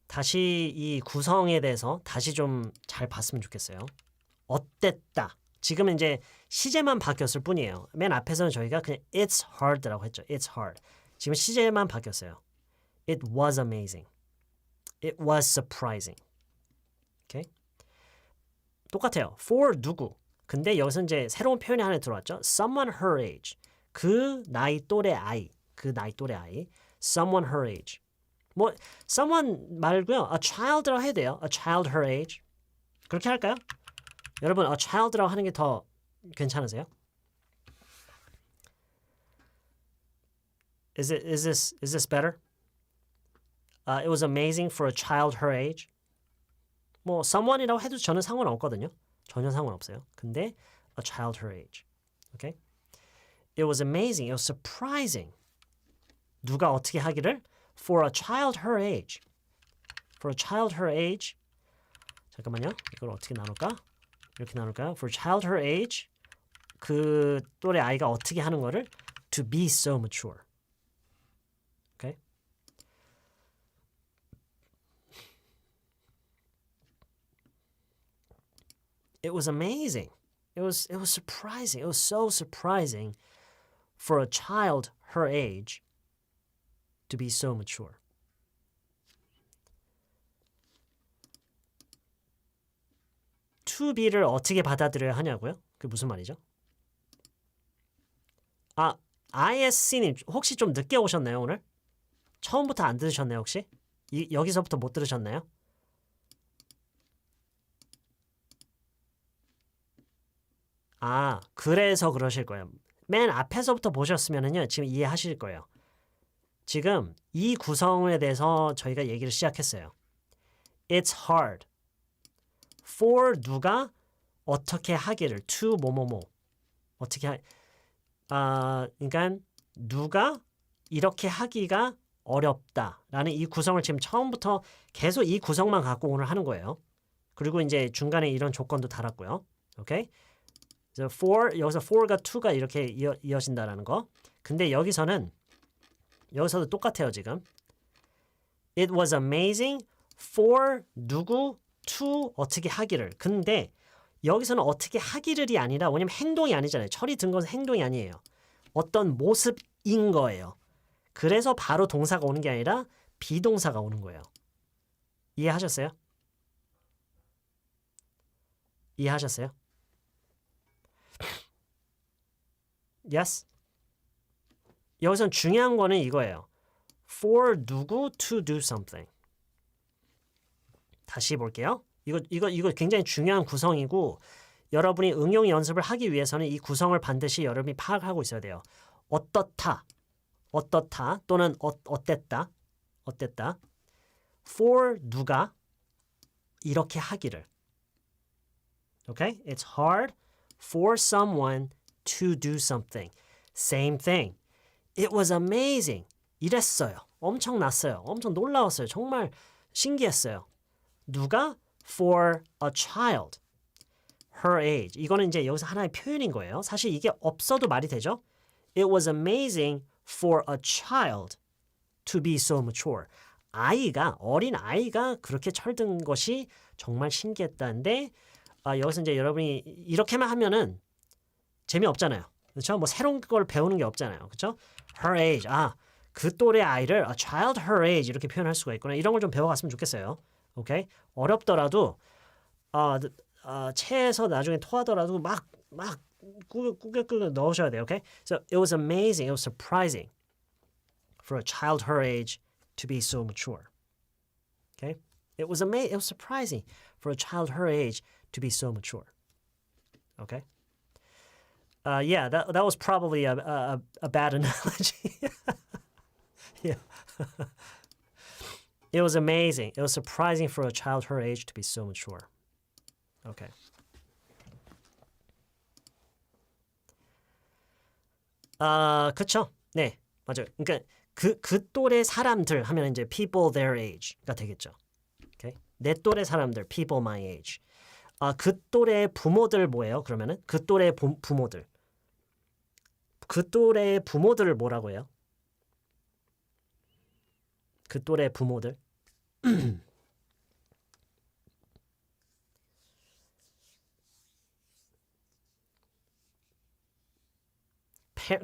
다시 이 구성에 대해서 다시 좀 잘 봤으면 좋겠어요. 어땠다. 지금 이제 시제만 바뀌었을 뿐이에요. 맨 앞에서는 저희가 그냥 it's hard라고 했죠. It's hard. 지금 시제만 바뀌었어요. It was amazing. It was surprising. Okay? 똑같아요. For 누구. 근데 여기서 이제 새로운 표현이 하나 들어왔죠. Someone her age. 그 나이 또래 아이. Someone her age. 뭐 someone 말고요. A child라고 해야 돼요. A child her age. 그렇게 할까요? 여러분, a child라고 하는 게 더 괜찮으세요? Is this better? It was amazing for a child her age. 뭐 someone이라고 해도 저는 상관없거든요. 전혀 상관없어요. 근데 a child her age. Okay? It was amazing. It was surprising. 누가 어떻게 하기를? For a child her age. For a child her age. 잠깐만요. 이걸 어떻게 나눌까? 이렇게 나눌까요? For a child her age. 그 또래 아이가 어떻게 하는 거를 to be so mature. Okay? It was amazing. It was surprising. It was so surprising for a child her age to be so mature. to be를 어떻게 받아들여야 하냐고요? 그게 무슨 말이죠? 아, ISC님 혹시 좀 늦게 오셨나요 오늘? 처음부터 안 들으셨나요 혹시? 여기서부터 못 들으셨나요? 아, 그래서 그러실 거예요. 맨 앞에서부터 보셨으면은요, 지금 이해하실 거예요. 지금 이 구성에 대해서 저희가 얘기를 시작했어요. It's hard. for 누가 어떻게 하기를 to 뭐뭐뭐 어떻게 그러니까 누가 이렇게 하기가 어렵다라는 이 구성을 지금 처음부터 계속 이 구성만 갖고 오늘 하는 거예요. 그리고 이제 중간에 이런 조건도 달았고요. 오케이? 그래서 for 여기서 for가 to가 이렇게 이어진다라는 거. 근데 여기서도 똑같아요 지금. It was amazing for 누구 to 어떻게 하기를. 근데 여기서는 어떻게 하기를이 아니라 왜냐면 행동이 아니잖아요. 철이 든 것은 행동이 아니에요. 어떤 모습인 거예요. 그래서 바로 동사가 오는 게 아니라 비동사가 오는 거예요. 이해하셨어요? 이해하셨어요? Yes? 여기선 중요한 거는 이거예요. For 누구 to do something. 다시 볼게요. 이거 굉장히 중요한 구성이고 여러분이 응용 연습을 하기 위해서는 이 구성을 반드시 여러분이 파악하고 있어야 돼요. 어떻다 또는 어땠다. For 누가 이렇게 하기를. Okay? It's hard for someone to do something. Same thing. It was amazing. 이랬어요. 엄청났어요. 엄청 놀라웠어요. 정말 신기했어요. 누가? For a child. Her age. 이거는 이제 여기서 하나의 표현인 거예요. 사실 이게 없어도 말이 되죠. It was amazing for a child to be so mature. 어린 아이가 그렇게 철든 것이 정말 신기했다는데 여기서 이제 여러분이 이렇게만 하면은 재미없잖아요. 그렇죠? 뭐 새로운 걸 배우는 게 없잖아요. 그렇죠? Her age. 그 또래 아이를 a child her age 이렇게 표현할 수가 있구나. 이런 걸 좀 배워갔으면 좋겠어요. 오케이? 어렵더라도 체에서 나중에 토하더라도 막 꾸겨 넣으셔야 돼요. 오케이? So it was amazing. It was surprising for a child her age to be so mature. Okay? It was amazing. It was surprising for a child her age to be so mature. Okay? Yeah, that was probably a bad analogy. Yeah. It was amazing. It was surprising for a child her age to be so mature. Okay. 그쵸? 네, 맞아요. 그러니까 그 또래 사람들 하면 이제 people their age가 되겠죠. Okay? 내 또래 사람들, people my age. 그 또래 부모들 뭐예요? 그러면은 그 또래 부모들. 그 또래 부모들을 뭐라고 해요? 그 또래 부모들.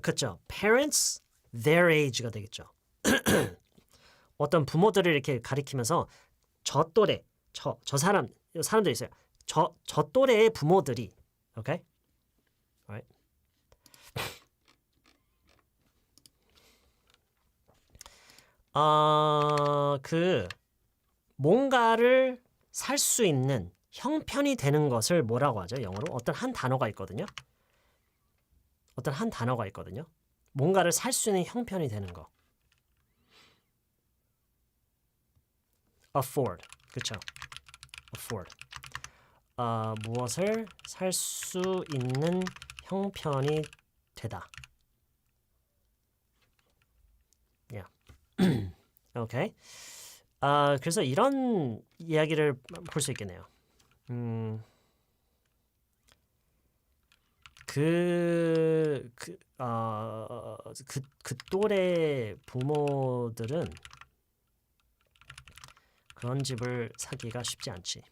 그렇죠. Parents their age가 되겠죠. 어떤 부모들을 이렇게 가리키면서 저 또래, 사람들이 있어요. 저 또래의 부모들이, okay? Alright. 뭔가를 살 수 있는 형편이 되는 것을 뭐라고 하죠? 영어로 어떤 한 단어가 있거든요. 어떤 한 단어가 있거든요. 뭔가를 살 수 있는 형편이 되는 거. afford. 그렇죠? afford. 무엇을 살 수 있는 형편이 되다. Yeah. 오케이. 그래서 이런 이야기를 볼 수 있겠네요. 그 또래 부모들은 그런 집을 사기가 쉽지 않지.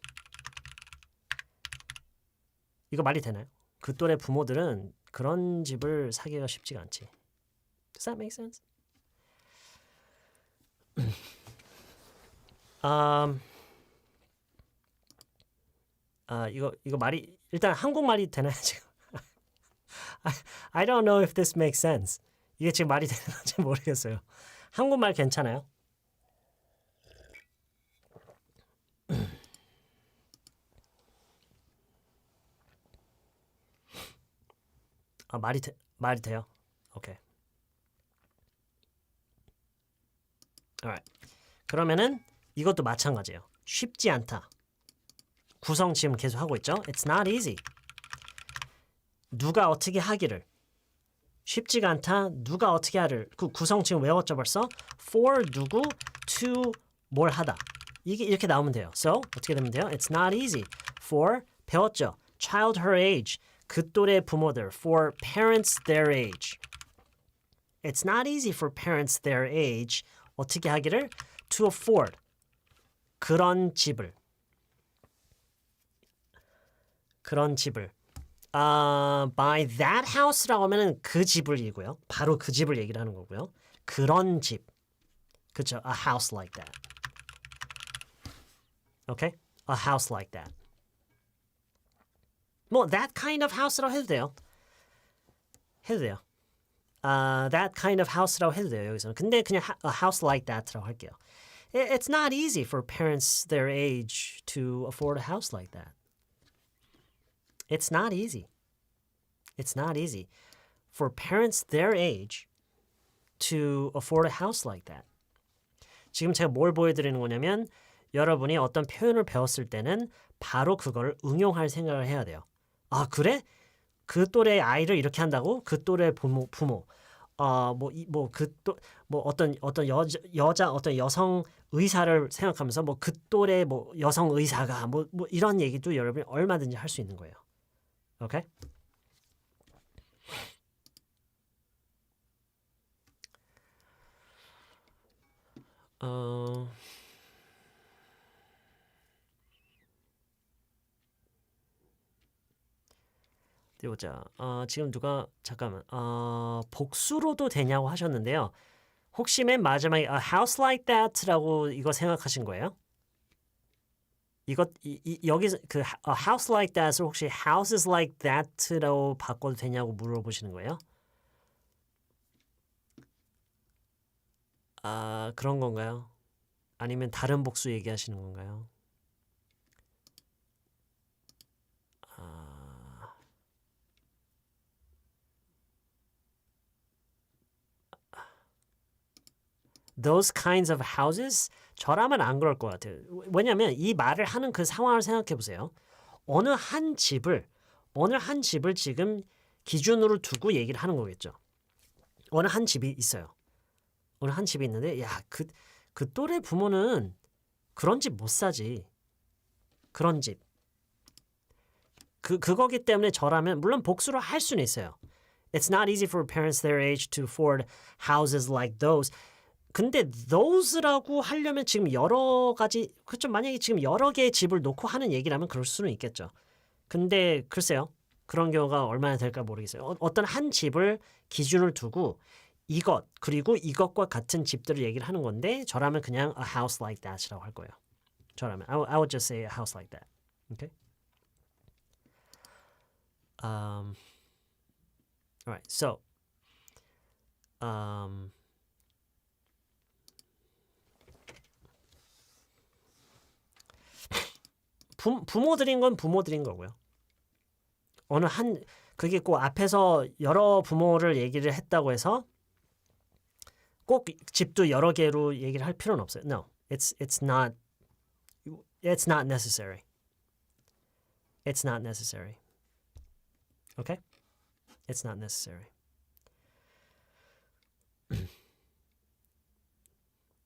이거 말이 되나요? 그 또래 부모들은 그런 집을 사기가 쉽지가 않지. Does that make sense? 이거 말이 일단 한국말이 되나요 지금? I don't know if this makes sense. 이게 지금 말이 되는 건지 모르겠어요. 한국말 괜찮아요? 말이 돼요? 오케이. Alright. 그러면은 이것도 마찬가지예요. 쉽지 않다. 구성 지금 계속 하고 있죠? It's not easy. 누가 어떻게 하기를. 쉽지가 않다. 누가 어떻게 하를. 그 구성 지금 외웠죠 벌써? For 누구, to 뭘 하다. 이게 이렇게 나오면 돼요. So 어떻게 되면 돼요? It's not easy. For 배웠죠? Child her age. 그 또래 부모들. For parents their age. It's not easy for parents their age. 어떻게 하기를? To afford. 그런 집을. Buy that house라고 하면은 그 집을이고요. 바로 그 집을 얘기를 하는 거고요. 그런 집. 그렇죠? A house like that. Okay? A house like that. 뭐 that kind of house라고 해도 돼요. That kind of house라고 해도 돼요. 여기서는. 근데 그냥 a house like that라고 할게요. It's not easy for parents their age to afford a house like that. It's not easy. It's not easy for parents their age to afford a house like that. 지금 제가 뭘 보여드리는 거냐면 여러분이 어떤 표현을 배웠을 때는 바로 그걸 응용할 생각을 해야 돼요. 아 그래? 그 또래 아이를 이렇게 한다고? 그 또래 부모. 어떤 여자 어떤 여성 의사를 생각하면서 뭐 그 또래 뭐 여성 의사가 뭐 이런 얘기도 여러분이 얼마든지 할 수 있는 거예요. 오케이? 어디 보자. 지금 누가 잠깐만. 복수로도 되냐고 하셨는데요. 혹시 맨 마지막에 a house like that라고 이거 생각하신 거예요? 여기서 그 a house like that을 혹시 houses like that라고 바꿔도 되냐고 물어보시는 거예요? 그런 건가요? 아니면 다른 복수 얘기하시는 건가요? Those kinds of houses? 저라면 안 그럴 것 같아요. 왜냐하면 이 말을 하는 그 상황을 생각해 보세요. 어느 한 집을 지금 기준으로 두고 얘기를 하는 거겠죠. 어느 한 집이 있어요. 어느 한 집이 있는데 그 또래 부모는 그런 집 못 사지. 그런 집. 그거기 때문에 저라면 물론 복수로 할 수는 있어요. It's not easy for parents their age to afford houses like those. 근데 those라고 하려면 지금 여러 가지 그렇죠. 만약에 지금 여러 개의 집을 놓고 하는 얘기라면 그럴 수는 있겠죠. 근데 글쎄요. 그런 경우가 얼마나 될까 모르겠어요. 어떤 한 집을 기준을 두고 이것 그리고 이것과 같은 집들을 얘기를 하는 건데 저라면 그냥 a house like that이라고 할 거예요. 저라면 I would just say a house like that. Okay? Alright, so 부모들인 건 부모들인 거고요. 어느 한 그게 꼭 앞에서 여러 부모를 얘기를 했다고 해서 꼭 집도 여러 개로 얘기를 할 필요는 없어요. No, it's not necessary. It's not necessary. Okay? It's not necessary.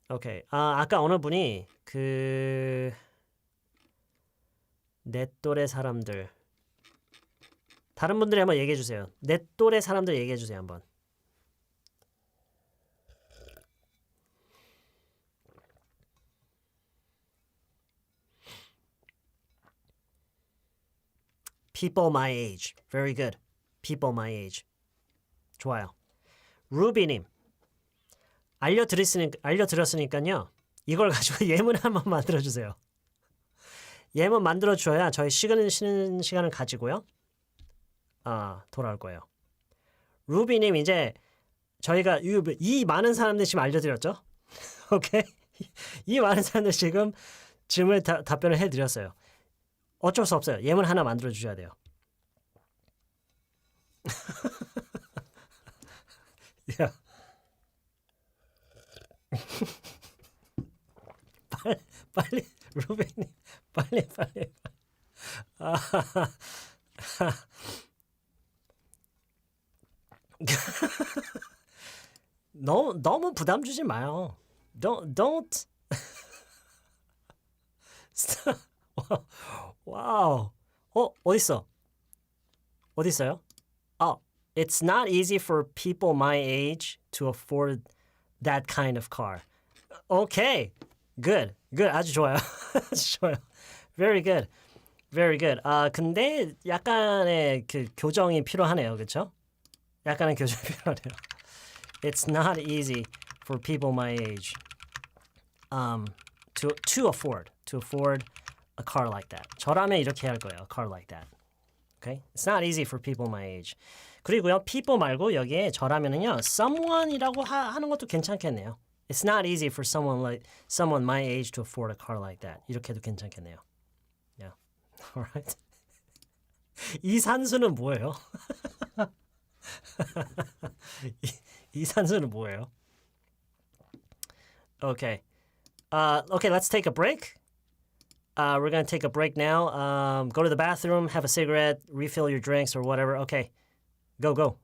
오케이. 아까 어느 분이 내 또래 사람들 다른 분들이 한번 얘기해 주세요. 내 또래 사람들 얘기해 주세요, 한번. People my age. Very good. People my age. 좋아요. 루비님. 알려드렸으니까요. 이걸 가지고 예문 한번 만들어주세요. 예문 만들어줘야 저희 쉬는 시간을 가지고요. 돌아올 거예요. 루비님 이제 저희가 이 많은 사람들 지금 알려드렸죠? 오케이? 이 많은 사람들 지금 질문에 답변을 해드렸어요. 어쩔 수 없어요. 예문 하나 만들어주셔야 돼요. 야. 빨리 루비님 빨리. 너무 부담 주지 마요. Don't. 와우. 어디 있어요? It's not easy for people my age to afford that kind of car. Okay. Good. 아주 좋아요. 아주 좋아요. Very good. 근데 약간의 그 교정이 필요하네요. 그렇죠? 약간의 교정이 필요하네요. It's not easy for people my age to afford a car like that. 저라면 이렇게 할 거예요. A car like that. Okay? It's not easy for people my age. 그리고요. people 말고 여기에 저라면은요. someone이라고 하는 것도 괜찮겠네요. It's not easy for someone my age to afford a car like that. 이렇게 해도 괜찮겠네요. Yeah. Alright. 이 산수는 뭐예요? 이 산수는 뭐예요? Okay. Okay, let's take a break. We're going to take a break now. Go to the bathroom, have a cigarette, refill your drinks or whatever. Okay. Go.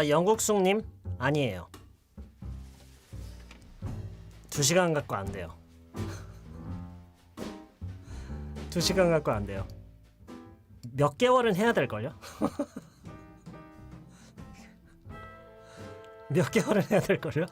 영국숙님 아니에요. 2시간 갖고 안 돼요. 2시간 갖고 안 돼요. 몇 개월은 해야 될걸요? 몇 개월은 해야 될걸요?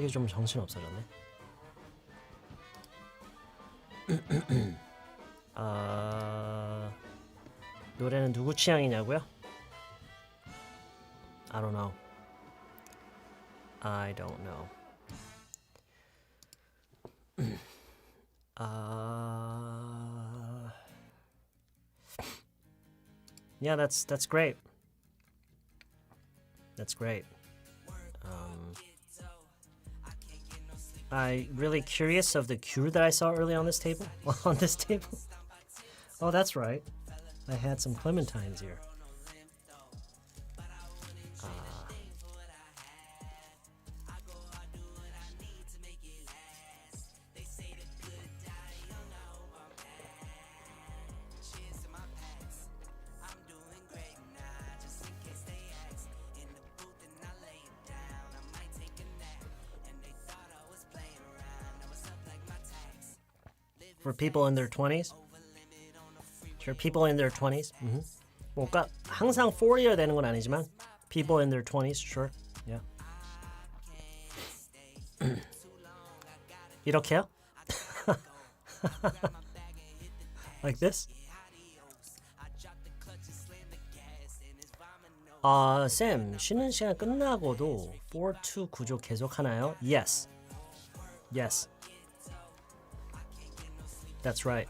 갑자기 좀 정신 없어졌네. 노래는 누구 취향이냐고요? I don't know. I don't know. Yeah, that's great. That's great. I'm really curious of the cure that I saw early on this table. On this table. Oh, that's right. I had some clementines here. For people in their 20s? Sure, people in their 20s. 뭔가 항상 40여 되는 건 아니지만 people in their 20s, sure. Yeah. 이렇게요? Like this? 쌤, 쉬는 시간 끝나고도 4-2 구조 계속 하나요? Yes. Yes. That's right.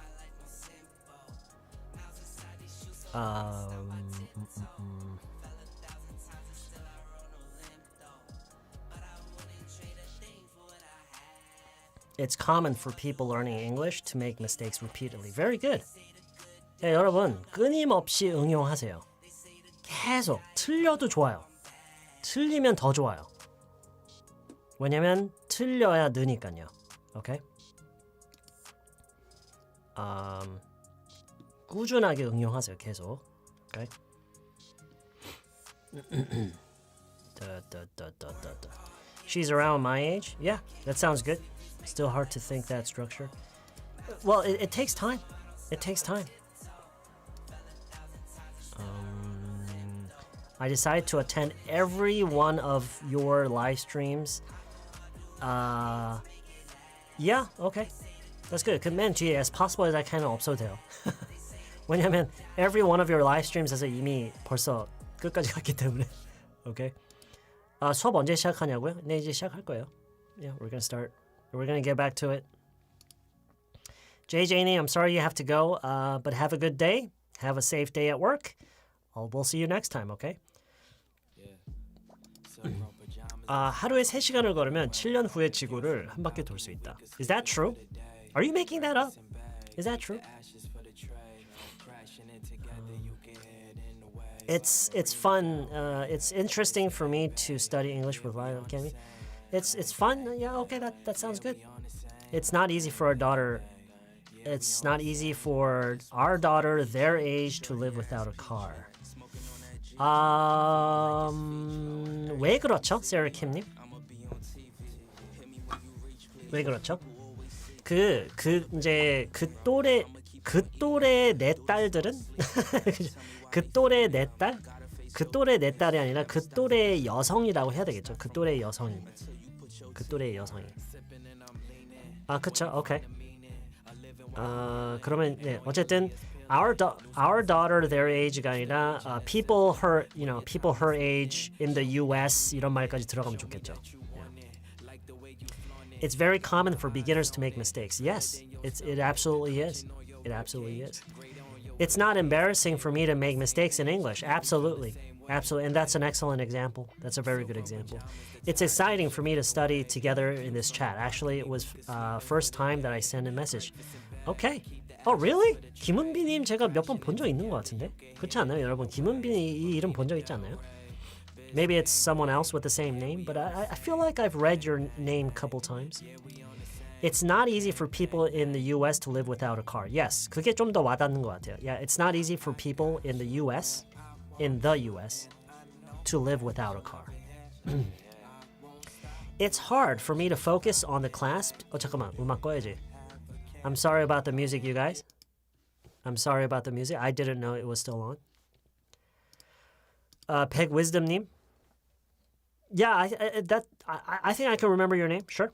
It's common for people learning English to make mistakes repeatedly. Very good. 네, 여러분, 끊임없이 응용하세요. 계속 틀려도 좋아요. 틀리면 더 좋아요. 왜냐면 틀려야 느니까요. 오케이? 꾸준하게 응용하세요. 계속. Okay? She's around my age? Yeah, that sounds good. Still hard to think that structure. Well, it takes time. It takes time. I decided to attend every one of your live streams. Yeah, okay. That's good. 그러면 뒤에 as possible as I can은 없어도 돼요. 왜냐면 every one of your live streams에서 이미 벌써 끝까지 갔기 때문에. Okay. 수업 언제 시작하냐고요? 네, 이제 시작할 거예요. Yeah, we're gonna start. We're gonna get back to it. JJ님, I'm sorry you have to go, but have a good day. Have a safe day at work. We'll see you next time, okay? 하루에 3시간을 걸으면 7년 후에 지구를 한 바퀴 돌 수 있다. Is that true? Are you making that up? Is that true? It's fun. It's interesting for me to study English with Lionel Kenny. It's fun. Yeah, okay, that sounds good. It's not easy for our daughter. It's not easy for our daughter their age to live without a car. 왜 그렇죠, 세라 킴님? 왜 그렇죠? 이제 그 또래 내 딸들은 그 또래 내 딸이 아니라 그 또래 여성이라고 해야 되겠죠. 그 또래 여성이. 그쵸, 오케이. 그러면 네, 어쨌든 our daughter their age가 아니라 people her age in the US 이런 말까지 들어가면 좋겠죠. It's very common for beginners to make mistakes. Yes, it absolutely is. It absolutely is. It's not embarrassing for me to make mistakes in English. Absolutely. Absolutely. And that's an excellent example. That's a very good example. It's exciting for me to study together in this chat. Actually, it was first time that I sent a message. Okay. Oh, really? 김은비님 제가 몇 번 본 적 있는 것 같은데? 그렇지 않나요, 여러분? 김은비 이 이름 본 적 있지 않나요? Maybe it's someone else with the same name, but I feel like I've read your name a couple times. It's not easy for people in the US to live without a car. Yes, 그게 좀 더 와닿는 것 같아요. Yeah, it's not easy for people in the US, to live without a car. It's hard for me to focus on the class. 잠깐만, 음악 꺼야지. I'm sorry about the music, you guys. I'm sorry about the music. I didn't know it was still on. 백wisdom님. Yeah, I think I can remember your name. Sure.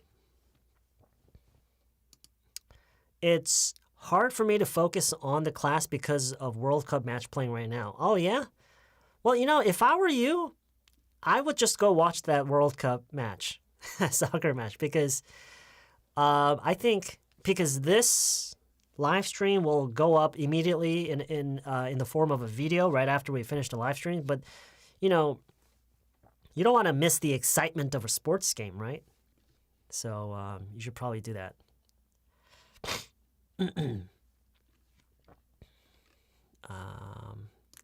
It's hard for me to focus on the class because of World Cup match playing right now. Oh, yeah? Well, if I were you, I would just go watch that World Cup match, soccer match, because I think because this live stream will go up immediately in the form of a video right after we finish the live stream. But, you don't want to miss the excitement of a sports game, right? So you should probably do that.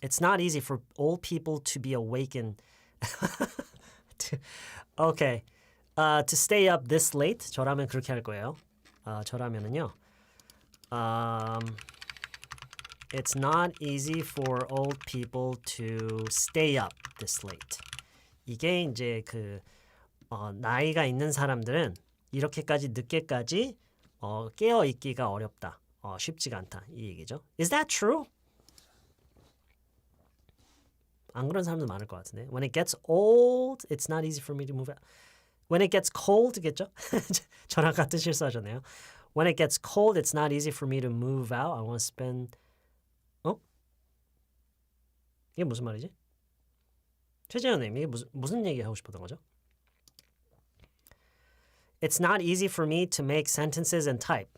It's not easy for old people to be awakened. Okay. To stay up this late. 저라면 그렇게 할 거예요. 저라면은요. It's not easy for old people to stay up this late. 이게 이제 나이가 있는 사람들은 이렇게까지 늦게까지 깨어 있기가 어렵다. 쉽지가 않다. 이 얘기죠. Is that true? 안 그런 사람도 많을 것 같은데. When it gets old, it's not easy for me to move out. When it gets cold겠죠? 저랑 같은 실수하셨네요. When it gets cold, it's not easy for me to move out. I want to spend... 이게 무슨 말이지? 최재현님, 이게 무슨 얘기 하고 싶었던 거죠? It's not easy for me to make sentences and type.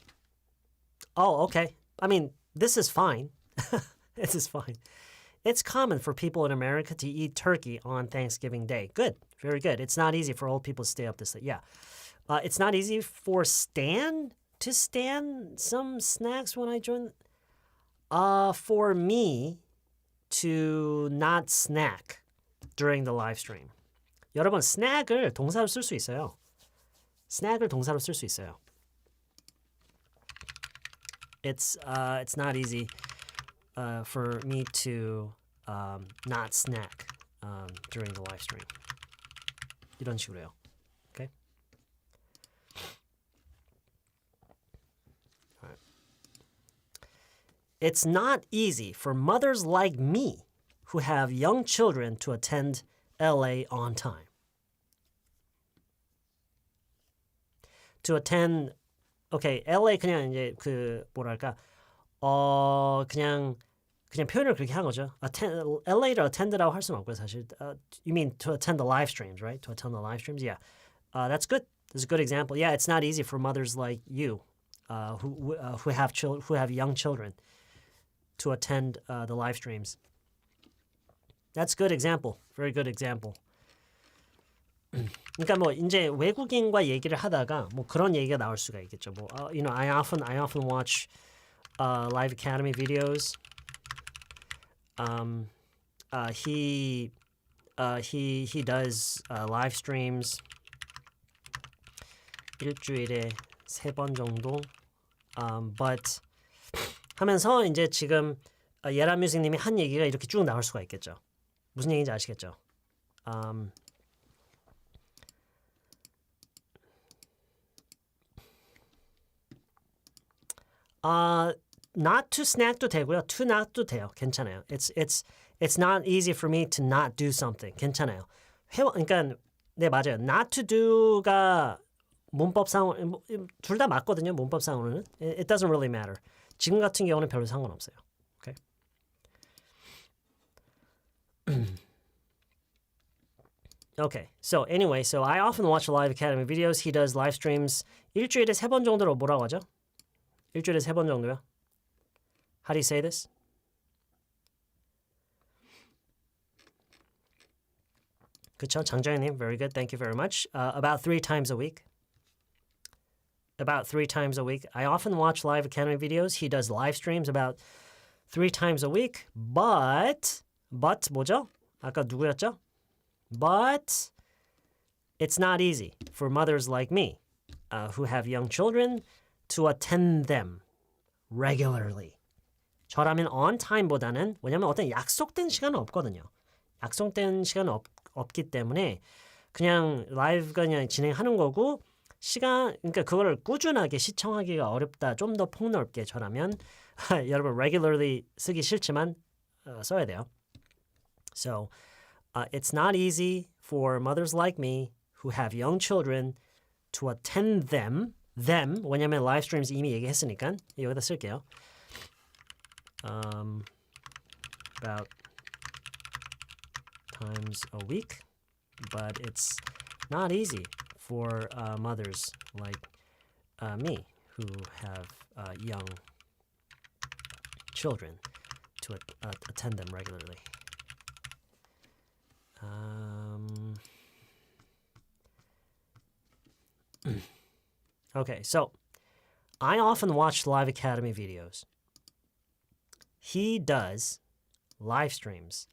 Oh, okay. I mean, this is fine. This is fine. It's common for people in America to eat turkey on Thanksgiving Day. Good. Very good. It's not easy for old people to stay up this late. Yeah. It's not easy for Stan to stand some snacks when I join. For me to not snack during the live stream. 여러분, snack을 동사로 쓸 수 있어요. snack을 동사로 쓸 수 있어요. It's not easy for me to not snack during the live stream. 이런 식으로요. Okay? All right. It's not easy for mothers like me who have young children to attend LA on time. To attend, okay, LA 그냥 이제 뭐랄까, 그냥 표현을 그렇게 한 거죠. LA를 attend라고 할 수는 없고요, 사실. You mean to attend the live streams, right? To attend the live streams, yeah. That's good. That's a good example. Yeah, it's not easy for mothers like you, who have young children, to attend the live streams. That's a good example. Very good example. 그러니까 뭐 이제 외국인과 얘기를 하다가 뭐 그런 얘기가 나올 수가 있겠죠. 뭐 I often watch live academy videos. He does live streams 일주일에 3번 정도. But 하면서 이제 지금 예란 뮤직님이 한 얘기가 이렇게 쭉 나올 수가 있겠죠. 무슨 얘기인지 아시겠죠? Not to snack도 되고요. To not도 돼요. 괜찮아요. It's not easy for me to not do something. 괜찮아요. 그러니까 네 맞아요. Not to do가 문법상 둘 다 맞거든요. 문법상으로는. It doesn't really matter. 지금 같은 경우는 별로 상관없어요. Okay. Okay. So anyway, so I often watch live academy videos. He does live streams 일주일에 3번 정도로 뭐라고 하죠? 일주일에 3번 정도요? How do you say this? 그쵸? 장정현님, very good. Thank you very much. About 3 times a week. About 3 times a week. I often watch live academy videos. He does live streams about 3 times a week. But 뭐죠? 아까 누구였죠? But it's not easy for mothers like me who have young children to attend them regularly. 저라면 on time보다는 왜냐면 어떤 약속된 시간은 없거든요. 약속된 시간은 없기 때문에 그냥 라이브가 그냥 진행하는 거고 그러니까 그거를 꾸준하게 시청하기가 어렵다. 좀 더 폭넓게 저라면 여러분 regularly 쓰기 싫지만 써야 돼요. So it's not easy for mothers like me who have young children to attend them. 왜냐면 live streams 이미 얘기했으니까 여기다 쓸게요. About times a week, but it's not easy for mothers like me who have young children to attend them regularly. Okay, so I often watch Live Academy videos. He does live streams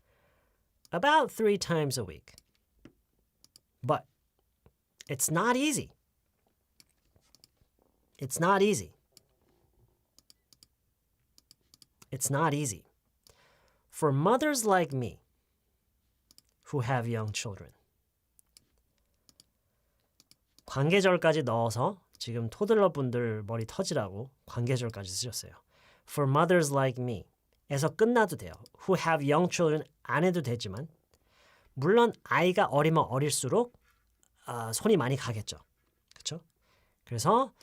about 3 times a week. But it's not easy. It's not easy. It's not easy. For mothers like me who have young children. 관계절까지 넣어서 지금 토들러 분들 머리 터지라고 관계절까지 쓰셨어요. For mothers like me 에서 끝나도 돼요. Who have young children 안 해도 되지만 물론 아이가 어리면 어릴수록 손이 많이 가겠죠. 그렇죠? 그래서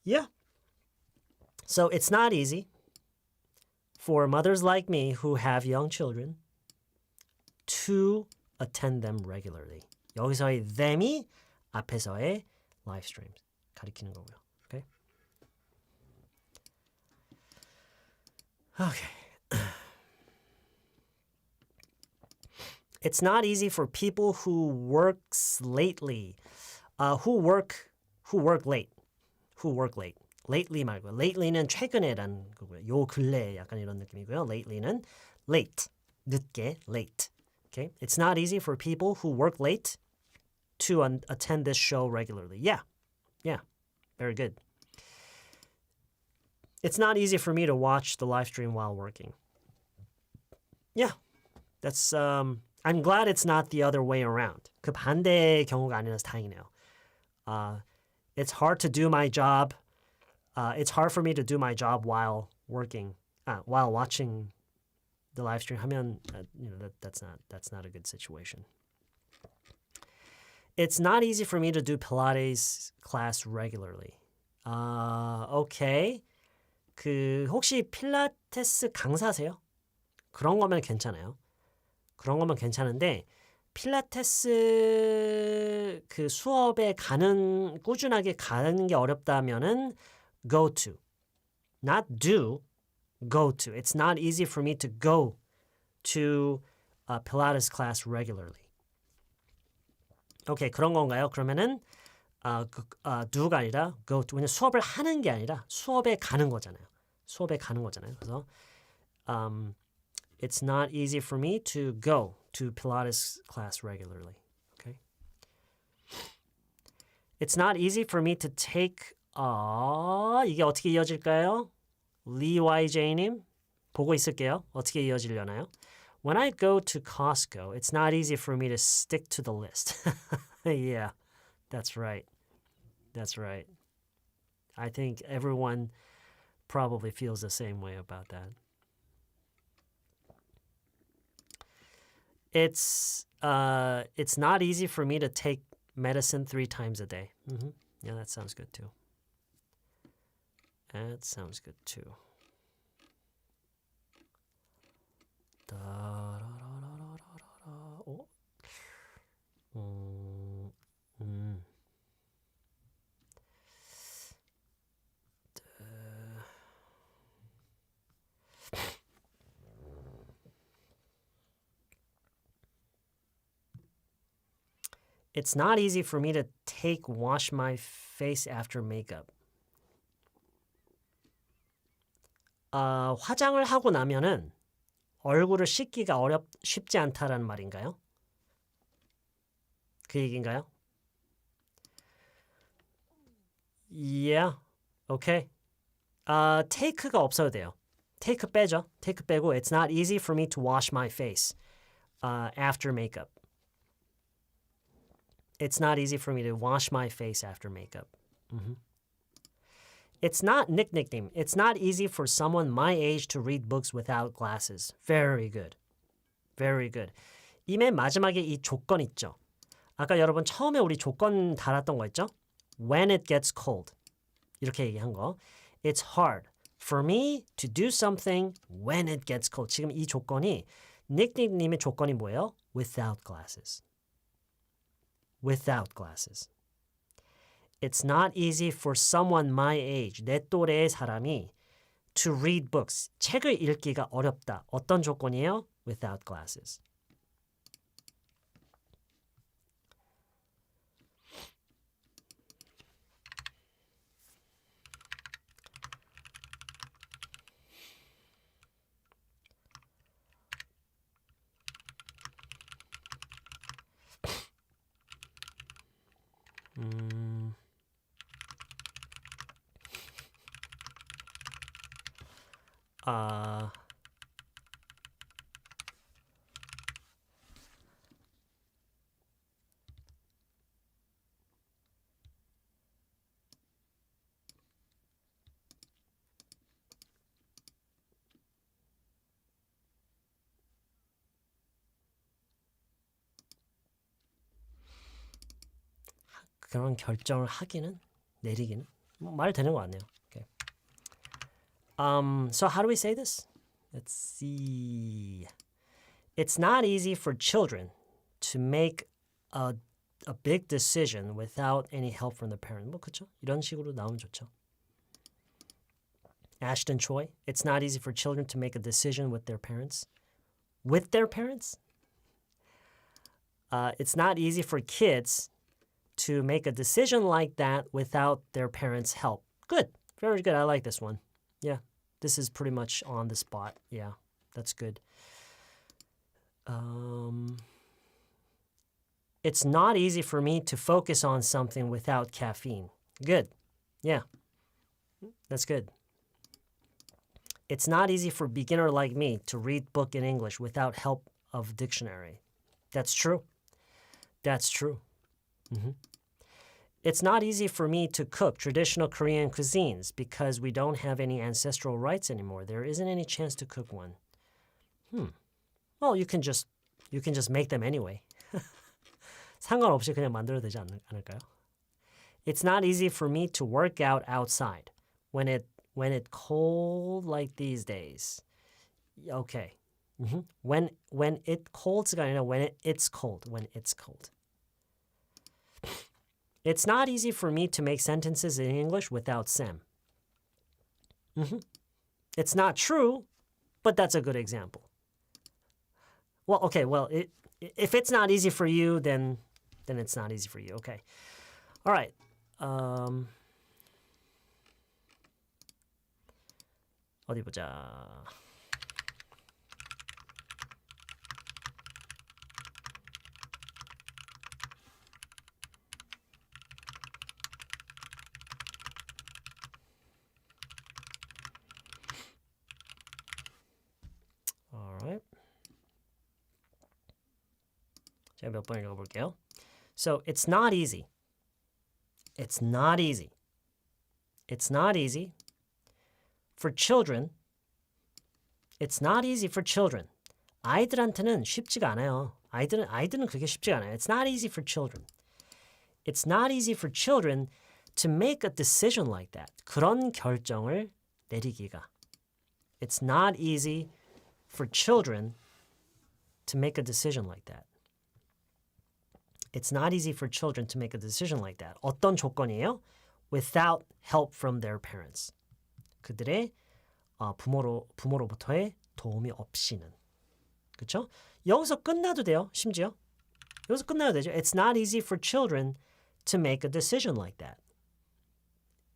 yeah. So it's not easy for mothers like me who have young children to attend them regularly. 여기서의 them이 앞에서의 live streams 가리키는 거고요. Okay? Okay. It's not easy for people who works lately. Who work late. Who work late. Lately 말고요. Lately는 최근에란 거고요. 요 근래 약간 이런 느낌이고요. Lately는 late. 늦게 late. Okay? It's not easy for people who work late to attend this show regularly. Yeah. Very good. It's not easy for me to watch the live stream while working. Yeah. That's I'm glad it's not the other way around. 그 반대의 경우가 아니라서 다행이네요. It's hard to do my job. It's hard for me to do my job while working, while watching the live stream. 하면 that's not a good situation. It's not easy for me to do Pilates class regularly. Okay. 그 혹시 필라테스 강사세요? 그런 거면 괜찮아요. 그런 거면 괜찮은데 필라테스 그 수업에 꾸준하게 가는 게 어렵다면은 go to. Not do, go to. It's not easy for me to go to a Pilates class regularly. 오케이, 그런 건가요? 그러면은 do가 아니라 go to. 왜냐면 수업을 하는 게 아니라 수업에 가는 거잖아요. 수업에 가는 거잖아요. 그래서 it's not easy for me to go to Pilates class regularly. Okay? It's not easy for me to take 이게 어떻게 이어질까요? 리YJ님 보고 있을게요. 어떻게 이어지려나요? When I go to Costco, it's not easy for me to stick to the list. Yeah, that's right. That's right. I think everyone probably feels the same way about that. It's not easy for me to take medicine 3 times a day. Mm-hmm. Yeah, that sounds good too. That sounds good too. It's not easy for me to wash my face after makeup. 화장을 하고 나면은 얼굴을 씻기가 쉽지 않다라는 말인가요? 그 얘기인가요? Yeah, okay. take가 없어도 돼요. take 빼죠. take 빼고 it's not easy for me to wash my face after makeup. It's not easy for me to wash my face after makeup. Mm-hmm. It's not nickname. It's not easy for someone my age to read books without glasses. Very good. Very good. 이 맨 마지막에 이 조건 있죠. 아까 여러분 처음에 우리 조건 달았던 거 있죠? When it gets cold. 이렇게 얘기한 거. It's hard for me to do something when it gets cold. 지금 이 조건이 닉님의 조건이 뭐예요? Without glasses. Without glasses. It's not easy for someone my age, 내 또래의 사람이 to read books, 책을 읽기가 어렵다. 어떤 조건이에요? Without glasses. 그런 결정을 하기는 내리기는 말 되는 것 같네요. Okay. So how do we say this? Let's see. It's not easy for children to make a big decision without any help from the parent. 뭐 그렇죠? 이런 식으로 나오면 좋죠. Ashton Choi. It's not easy for children to make a decision with their parents. With their parents? It's not easy for kids to make a decision like that without their parents' help. Good. Very good. I like this one. Yeah. This is pretty much on the spot. Yeah. That's good. It's not easy for me to focus on something without caffeine. Good. Yeah. That's good. It's not easy for a beginner like me to read book in English without help of dictionary. That's true. That's true. It's not easy for me to cook traditional Korean cuisines because we don't have any ancestral rights anymore. There isn't any chance to cook one. Well, you can just make them anyway. 상관없이 그냥 만들어도 되지 않을까요? It's not easy for me to work out outside when it cold like these days. Okay. When it colds가 아니라 it's cold. When it's cold. It's not easy for me to make sentences in English without Sam. It's not true, but that's a good example. Well, okay, if it's not easy for you, then it's not easy for you. Okay. All right. 어디 보자. 제가 몇 번 읽어볼게요. So, it's not easy. It's not easy. It's not easy for children. It's not easy for children. 아이들한테는 쉽지가 않아요. 아이들은 그게 쉽지가 않아요. It's not easy for children. It's not easy for children to make a decision like that. 그런 결정을 내리기가. It's not easy for children to make a decision like that. It's not easy for children to make a decision like that. 어떤 조건이에요? Without help from their parents. 그들의 부모로부터의 도움이 없이는. 그렇죠? 여기서 끝나도 돼요. 심지어. 여기서 끝나도 되죠. It's not easy for children to make a decision like that.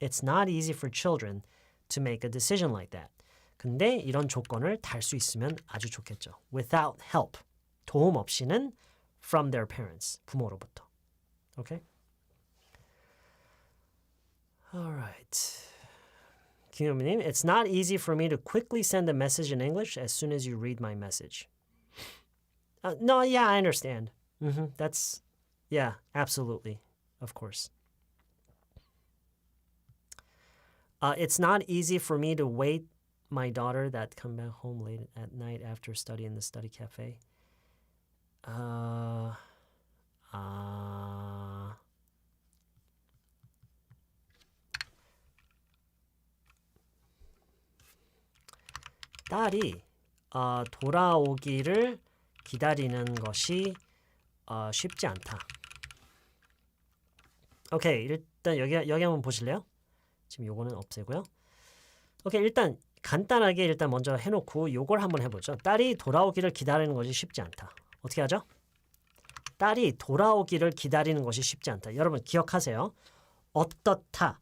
It's not easy for children to make a decision like that. 근데 이런 조건을 달 수 있으면 아주 좋겠죠. Without help. 도움 없이는 from their parents. 부모로부터. Okay? All right. 김효민님, it's not easy for me to quickly send a message in English as soon as you read my message. No, yeah, I understand. That's, yeah, absolutely. Of course. It's not easy for me to wait my daughter that come back home late at night after study in the study cafe. 딸이 돌아오기를 기다리는 것이 쉽지 않다. 오케이, 일단 여기 한번 보실래요? 지금 요거는 없애고요. 오케이, 일단 간단하게 일단 먼저 해놓고 요걸 한번 해보죠. 딸이 돌아오기를 기다리는 것이 쉽지 않다. 어떻게 하죠? 딸이 돌아오기를 기다리는 것이 쉽지 않다. 여러분 기억하세요. 어떻다,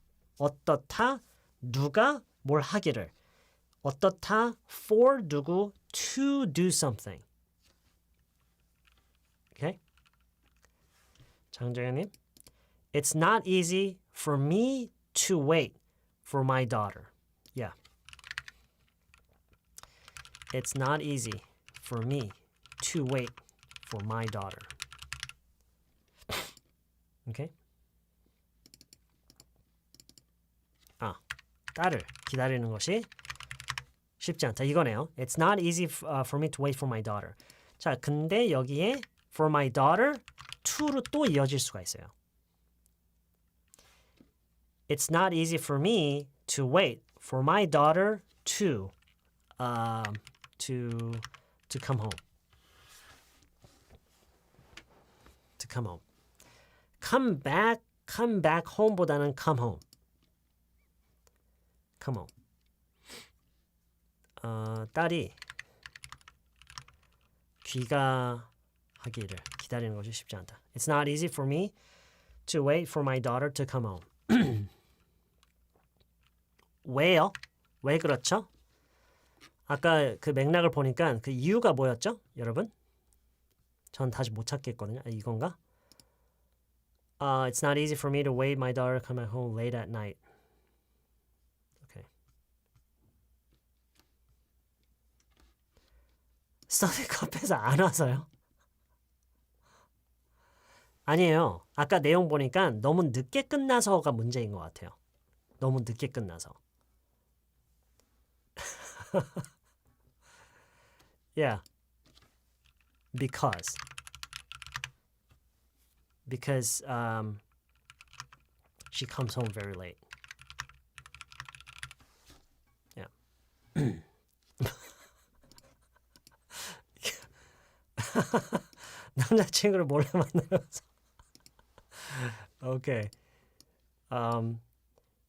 누가 뭘 하기를. 어떻다 for 누구 to do something. 오케이? 장정현님, It's not easy for me to wait for my daughter. Yeah. It's not easy for me to wait for my daughter. 오케이? 딸을 기다리는 것이 쉽지 않다. 이거네요. It's not easy for me to wait for my daughter. 자, 근데 여기에 for my daughter to로 또 이어질 수가 있어요. It's not easy for me to wait for my daughter to come home. To come home. Come back home보다는 come home. Come home. 딸이 귀가하기를 기다리는 것이 쉽지 않다. It's not easy for me to wait for my daughter to come home. 왜요? 왜 그렇죠? 아까 그 맥락을 보니까 그 이유가 뭐였죠? 여러분? 전 다시 못 찾겠거든요. 이건가? It's not easy for me to wait my daughter come back home late at night. 스터디컵에서 안 와서요? 아니에요. 아까 내용 보니까 너무 늦게 끝나서가 문제인 것 같아요. 너무 늦게 끝나서. Yeah. Because she comes home very late. Yeah. 남자친구를 몰래 만나면서. Okay.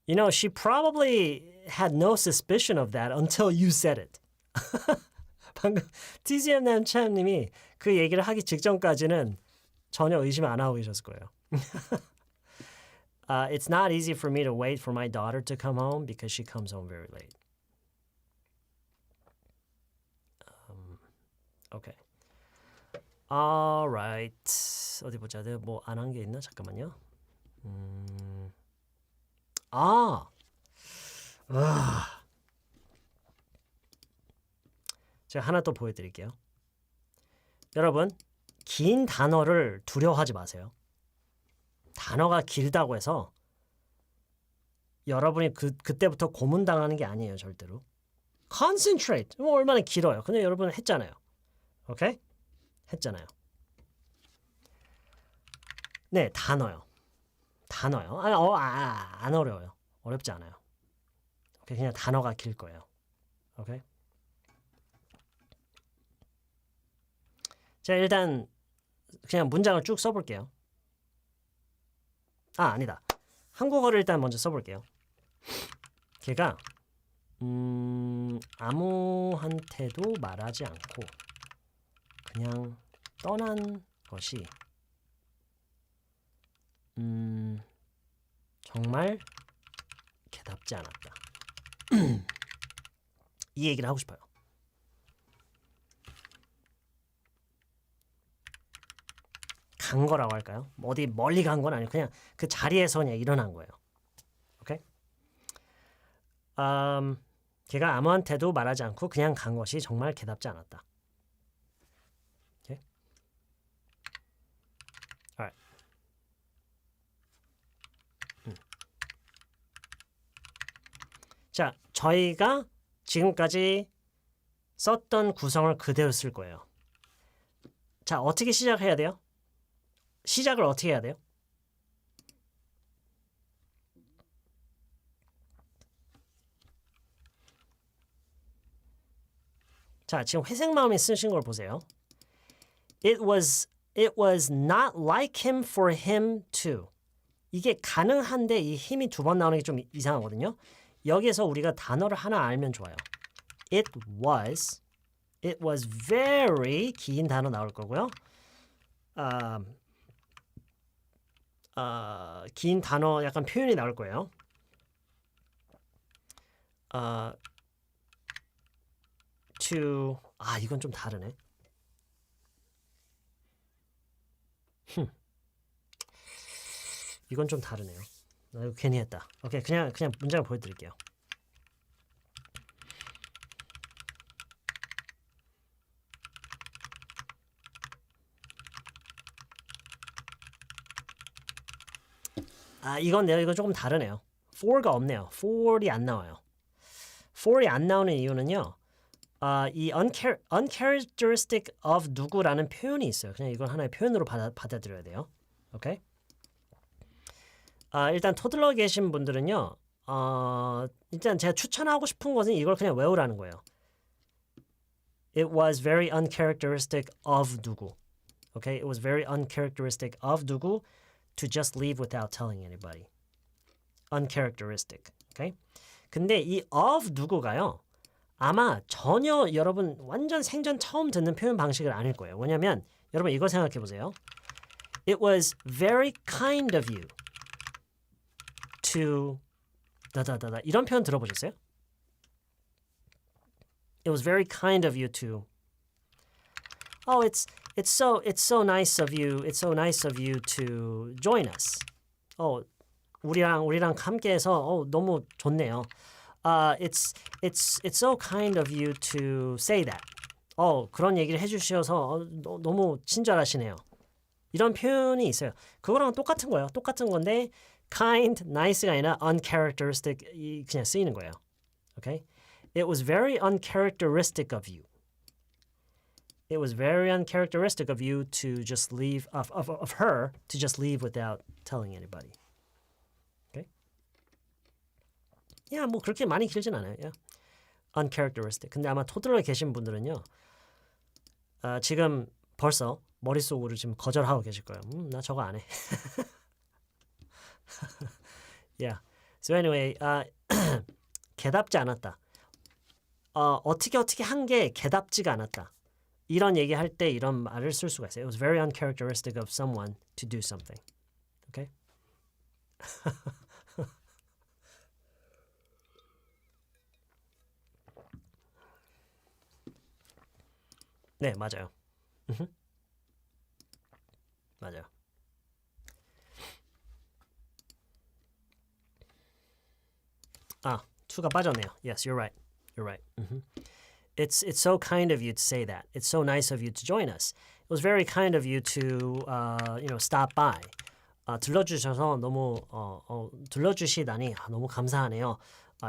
You know, she probably had no suspicion of that until you said it. 방금 TGM 남차님이 그 얘기를 하기 직전까지는 전혀 의심 안 하고 계셨을 거예요. It's not easy for me to wait for my daughter to come home because she comes home very late. Okay. Alright. 어디 보자. 내가 뭐 안 한 게 있나? 잠깐만요. 제가 하나 또 보여드릴게요. 여러분, 긴 단어를 두려워하지 마세요. 단어가 길다고 해서 여러분이 그때부터 고문당하는 게 아니에요, 절대로. Concentrate. 뭐 얼마나 길어요. 근데 여러분 했잖아요. 오케이? 했잖아요. 네, 단어요. 단어요. 안 어려워요. 어렵지 않아요. 오케이, 그냥 단어가 길 거예요. 오케이? 자, 일단 그냥 문장을 쭉 써볼게요. 아니다. 한국어를 일단 먼저 써볼게요. 걔가 아무한테도 말하지 않고 그냥 떠난 것이 정말 개답지 않았다. 이 얘기를 하고 싶어요. 간 거라고 할까요? 어디 멀리 간 건 아니고 그냥 그 자리에서 그냥 일어난 거예요. 오케이? 걔가 아무한테도 말하지 않고 그냥 간 것이 정말 개답지 않았다. 오케이? Alright. 자, 저희가 지금까지 썼던 구성을 그대로 쓸 거예요. 자, 어떻게 시작해야 돼요? 시작을 어떻게 해야 돼요? 자, 지금 회색 마음이 쓰신 걸 보세요. It was not like him for him to. 이게 가능한데 이 힘이 두 번 나오는 게 좀 이상하거든요. 여기에서 우리가 단어를 하나 알면 좋아요. It was very 긴 단어 나올 거고요. 긴 단어 약간 표현이 나올 거예요. to 이건 좀 다르네. 이건 좀 다르네요. 이거 괜히 했다. 오케이, 그냥 문장을 보여드릴게요. 이건 조금 다르네요. for가 없네요. for이 안 나와요. for이 안 나오는 이유는요. 이 uncharacteristic of 누구라는 표현이 있어요. 그냥 이건 하나의 표현으로 받아들여야 돼요. 오케이? 일단 토들러 계신 분들은요. 일단 제가 추천하고 싶은 것은 이걸 그냥 외우라는 거예요. It was very uncharacteristic of 누구. Okay? It was very uncharacteristic of 누구 to just leave without telling anybody. uncharacteristic. Okay? 근데 이 of 누구가요. 아마 전혀 여러분 완전 생전 처음 듣는 표현 방식은 아닐 거예요. 왜냐면 여러분 이거 생각해 보세요. It was very kind of you to 다다다다 이런 표현 들어보셨어요? It was very kind of you to it's so nice of you. It's so nice of you to join us. 우리랑 함께해서 너무 좋네요. It's so kind of you to say that. 그런 얘기를 해주셔서 너무 친절하시네요. 이런 표현이 있어요. 그거랑 똑같은 거예요. 똑같은 건데 kind, nice가 아니라 uncharacteristic 그냥 쓰이는 거예요. Okay? It was very uncharacteristic of you. It was very uncharacteristic of you to just leave of her to just leave without telling anybody. 뭐 그렇게 많이 길진 않아요. uncharacteristic. 근데 아마 토들러 계신 분들은요. 지금 벌써 머릿속으로 지금 거절하고 계실 거예요. 나 저거 안 해. Yeah. So anyway, 개답지 않았다. 어떻게 한 게 개답지가 않았다. 이런 얘기할 때 이런 말을 쓸 수가 있어요. It was very uncharacteristic of someone to do something. Okay? 네, 맞아요. 맞아요. to가 빠졌네요. Yes, you're right. You're right. It's so kind of you to say that. It's so nice of you to join us. It was very kind of you to stop by. 들러주셔서 너무 들러주시다니 너무 감사하네요.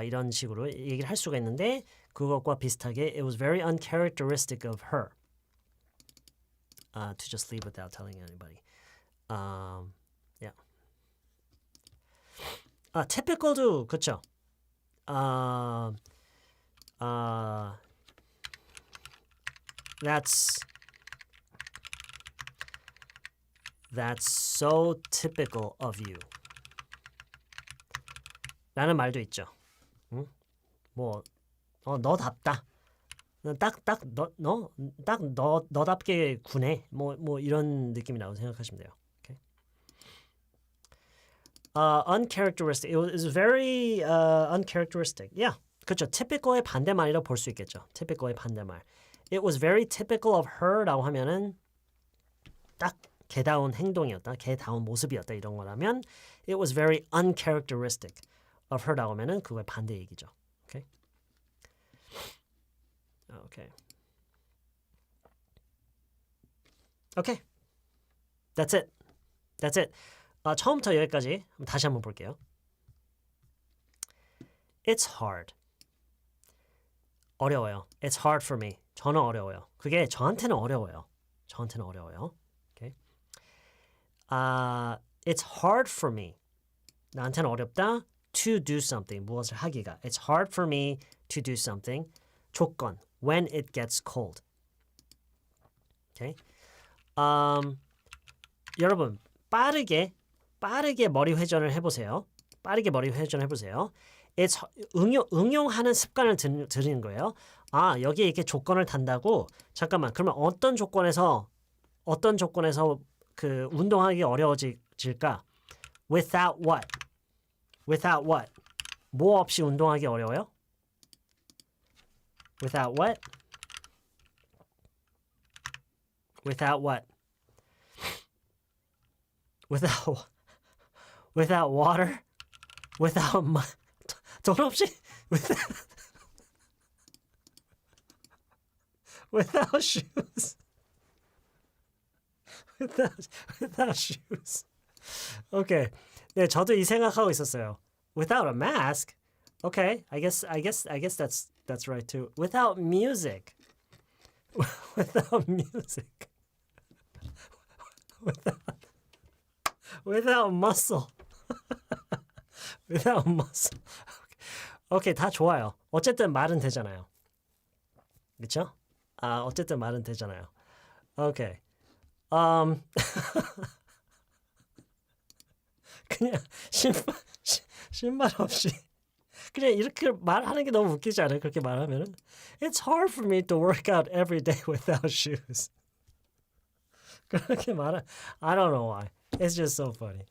이런 식으로 얘기를 할 수가 있는데 그것과 비슷하게 it was very uncharacteristic of her to just leave without telling anybody. Yeah. typical도 그렇죠. That's so typical of you. 라는 말도 있죠. 응? 너답다. 너답게 구네. 뭐 이런 느낌이 나고 생각하시면 돼요. Okay? uncharacteristic. It was very uncharacteristic. Yeah. 그렇죠. typical의 반대말이라고 볼 수 있겠죠. typical의 반대말. It was very typical of her라고 하면은 딱 개다운 행동이었다. 개다운 모습이었다. 이런 거라면 it was very uncharacteristic of her라고 하면은 그거의 반대 얘기죠. Okay? Okay. Okay. That's it. That's it. 처음부터 여기까지 다시 한번 볼게요. It's hard. 어려워요. It's hard for me. 저는 어려워요. 그게 저한테는 어려워요. 저한테는 어려워요. Okay? It's hard for me. 나한테는 어렵다. To do something. 무엇을 하기가. It's hard for me to do something. 조건. When it gets cold. Okay? 여러분 빠르게 머리 회전을 해보세요. 빠르게 머리 회전을 해보세요. It's 응용하는 습관을 들이는 거예요. 아 여기에 이렇게 조건을 단다고? 잠깐만 그러면 어떤 조건에서 그 운동하기 어려워질까? Without what? Without what? 뭐 없이 운동하기 어려워요? Without what? Without what? Without water? Without 돈 없이? Without shoes? Without shoes. Okay. 네, 저도 이 생각하고 있었어요. Without a mask? Okay, I guess that's right too. Without music. Without music. Without muscle. Without muscle. Okay, 다 좋아요. 어쨌든 말은 되잖아요. 그렇죠? 어쨌든 말은 되잖아요. Okay. 그냥 신발 없이 그냥 이렇게 말하는 게 너무 웃기지 않아요? 그렇게 말하면은 It's hard for me to work out every day without shoes. 그렇게 말하 I don't know why. It's just so funny.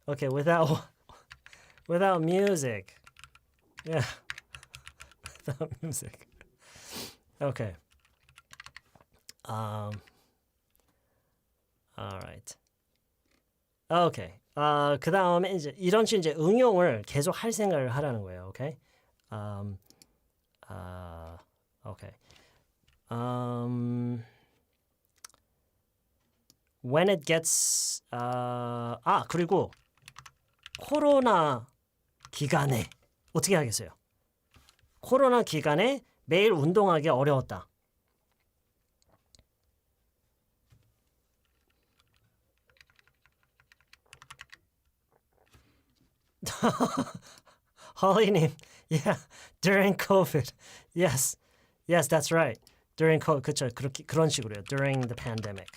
Okay, without music. Yeah. Without music. Okay. All right. Okay. 그 다음에 이제 이런 식으로 이제 응용을 계속 할 생각을 하라는 거예요. Okay. Okay. When it gets 그리고 코로나 기간에 어떻게 하겠어요? 코로나 기간에 매일 운동하기 어려웠다. Holly님, yeah, during COVID. Yes, that's right. During COVID, 그쵸, 그런 식으로요. During the pandemic.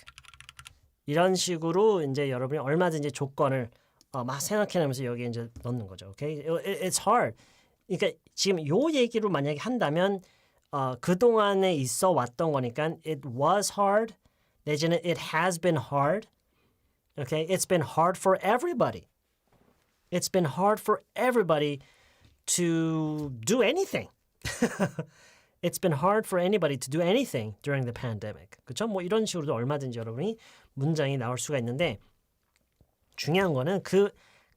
이런 식으로 이제 여러분이 얼마든지 조건을 막 생각해내면서 여기에 이제 넣는 거죠. Okay, it's hard. 그러니까 지금 요 얘기로 만약에 한다면 그 동안에 있어 왔던 거니까 it was hard 내지는 it has been hard. Okay, it's been hard for everybody. It's been hard for everybody to do anything. It's been hard for anybody to do anything during the pandemic. 그렇죠? 뭐 이런 식으로도 얼마든지 여러분이 문장이 나올 수가 있는데 중요한 거는 그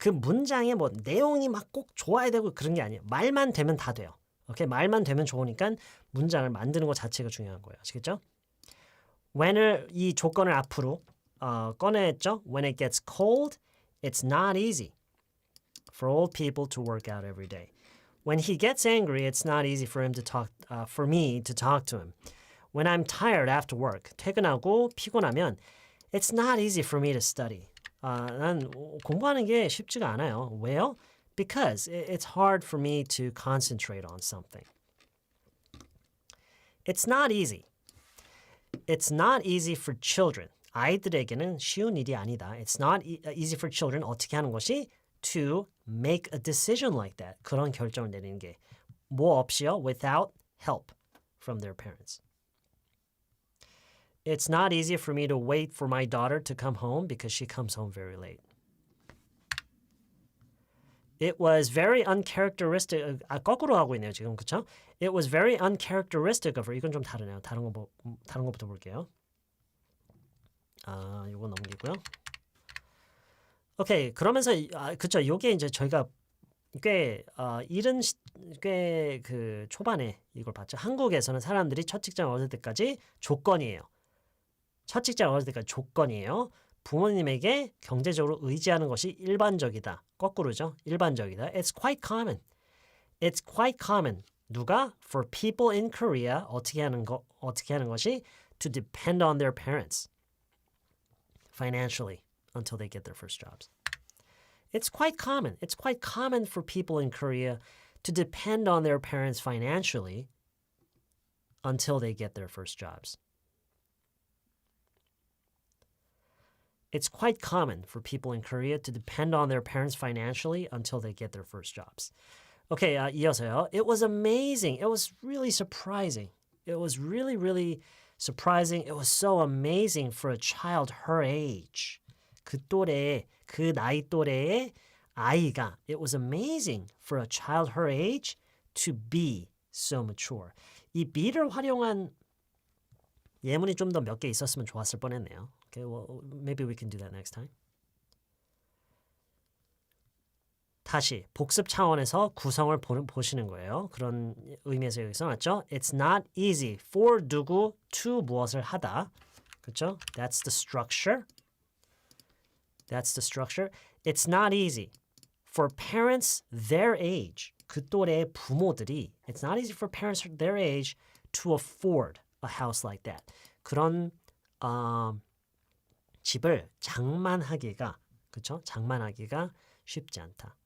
문장의 뭐 내용이 막 꼭 좋아야 되고 그런 게 아니에요. 말만 되면 다 돼요. 오케이? 말만 되면 좋으니까 문장을 만드는 것 자체가 중요한 거예요. 아시겠죠? when을 이 조건을 앞으로 꺼냈죠. When it gets cold, it's not easy for old people to work out every day. When he gets angry, it's not easy for him to talk. For me to talk to him. When I'm tired after work, 퇴근하고 피곤하면, it's not easy for me to study. 난 공부하는 게 쉽지가 않아요. 왜요? Because it's hard for me to concentrate on something. It's not easy. It's not easy for children. 아이들에게는 쉬운 일이 아니다. It's not easy for children. 어떻게 하는 것이? To make a decision like that. 그런 결정을 내리는 게 뭐 없이요? Without help from their parents. It's not easy for me to wait for my daughter to come home because she comes home very late. It was very uncharacteristic. 거꾸로 하고 있네요 지금 그렇죠? It was very uncharacteristic of her. 이건 좀 다르네요. 다른 거부터 볼게요. 이거 넘기고요. 오케이 그러면서 그쵸 요게 이제 저희가 꽤 그 초반에 이걸 봤죠. 한국에서는 사람들이 첫 직장 얻을 때까지 조건이에요. 첫 직장 얻을 때까지 조건이에요. 부모님에게 경제적으로 의지하는 것이 일반적이다. 거꾸로죠. 일반적이다. It's quite common. It's quite common. 누가? For people in Korea 어떻게 하는 것이 to depend on their parents. financially until they get their first jobs. It's quite common. It's quite common for people in Korea to depend on their parents financially until they get their first jobs. It's quite common for people in Korea to depend on their parents financially until they get their first jobs. Okay, 이어서요. It was amazing. It was really surprising. It was really, really surprising. It was so amazing for a child her age. 그 또래, 그 나이 또래의 아이가. It was amazing for a child her age to be so mature. 이 be를 활용한 예문이 좀 더 몇 개 있었으면 좋았을 뻔했네요. Okay, well, maybe we can do that next time. 다시 복습 차원에서 구성을 보시는 거예요. 그런 의미에서 여기 써놨죠. It's not easy for 누구 to 무엇을 하다. 그렇죠? That's the structure. That's the structure. It's not easy for parents their age. 그 또래의 부모들이 It's not easy for parents their age to afford a house like that. 그런 집을 장만하기가 그렇죠? 장만하기가 쉽지 않다.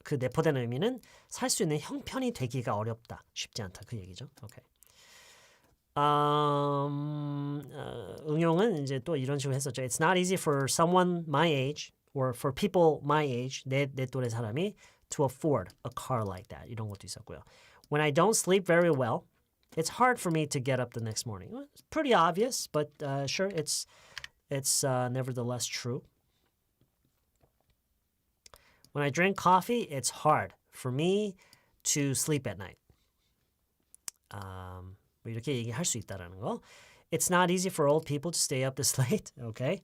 그 내포된 의미는 살 수 있는 형편이 되기가 어렵다. 쉽지 않다. 그 얘기죠. 오케이. 응용은 이제 또 이런 식으로 했었죠. It's not easy for someone my age or for people my age, 내 또래 사람이 to afford a car like that. 이런 것도 있었고요. When I don't sleep very well, it's hard for me to get up the next morning. Well, it's pretty obvious, but sure, it's nevertheless true. When I drink coffee, it's hard for me to sleep at night. 뭐 이렇게 얘기할 수 있다라는 거. It's not easy for old people to stay up this late. Okay.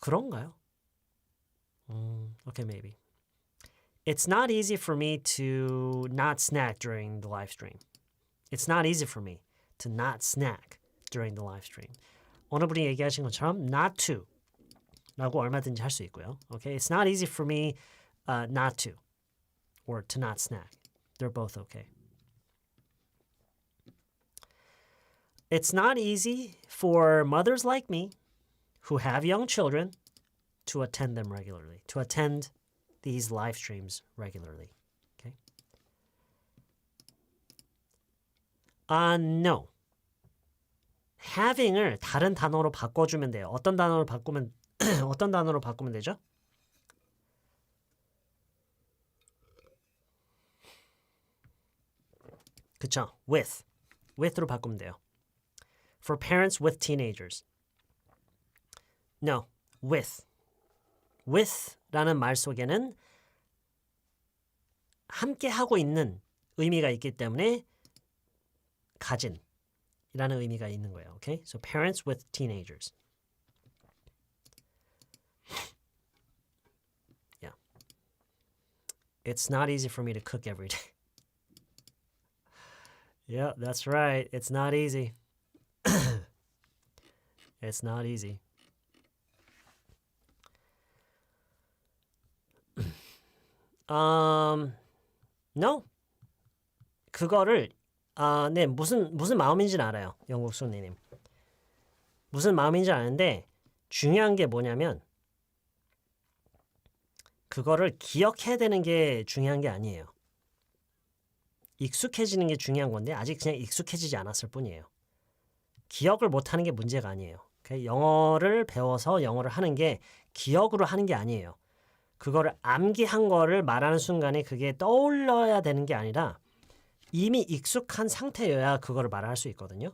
그런가요? Okay, maybe. It's not easy for me to not snack during the live stream. It's not easy for me to not snack during the live stream. 어느 분이 얘기하신 것처럼 not to 라고 얼마든지 할 수 있고요. Okay, it's not easy for me not to or to not snack. They're both okay. It's not easy for mothers like me who have young children to attend them regularly, to attend these live streams regularly. Okay? No. having을 다른 단어로 바꿔주면 돼요. 어떤 단어로 바꾸면 되죠? 그쵸? with로 바꾸면 돼요. For parents with teenagers. No, with라는 말 속에는 함께 하고 있는 의미가 있기 때문에 가진이라는 의미가 있는 거예요. Okay? So parents with teenagers. Yeah. It's not easy for me to cook every day. Yeah, that's right. It's not easy. It's not easy. No. 그거를 네, 무슨 마음인지는 알아요. 영국 순이님. 무슨 마음인지 아는데 중요한 게 뭐냐면 그거를 기억해야 되는 게 중요한 게 아니에요. 익숙해지는 게 중요한 건데 아직 그냥 익숙해지지 않았을 뿐이에요. 기억을 못하는 게 문제가 아니에요. 영어를 배워서 영어를 하는 게 기억으로 하는 게 아니에요. 그거를 암기한 거를 말하는 순간에 그게 떠올려야 되는 게 아니라 이미 익숙한 상태여야 그거를 말할 수 있거든요.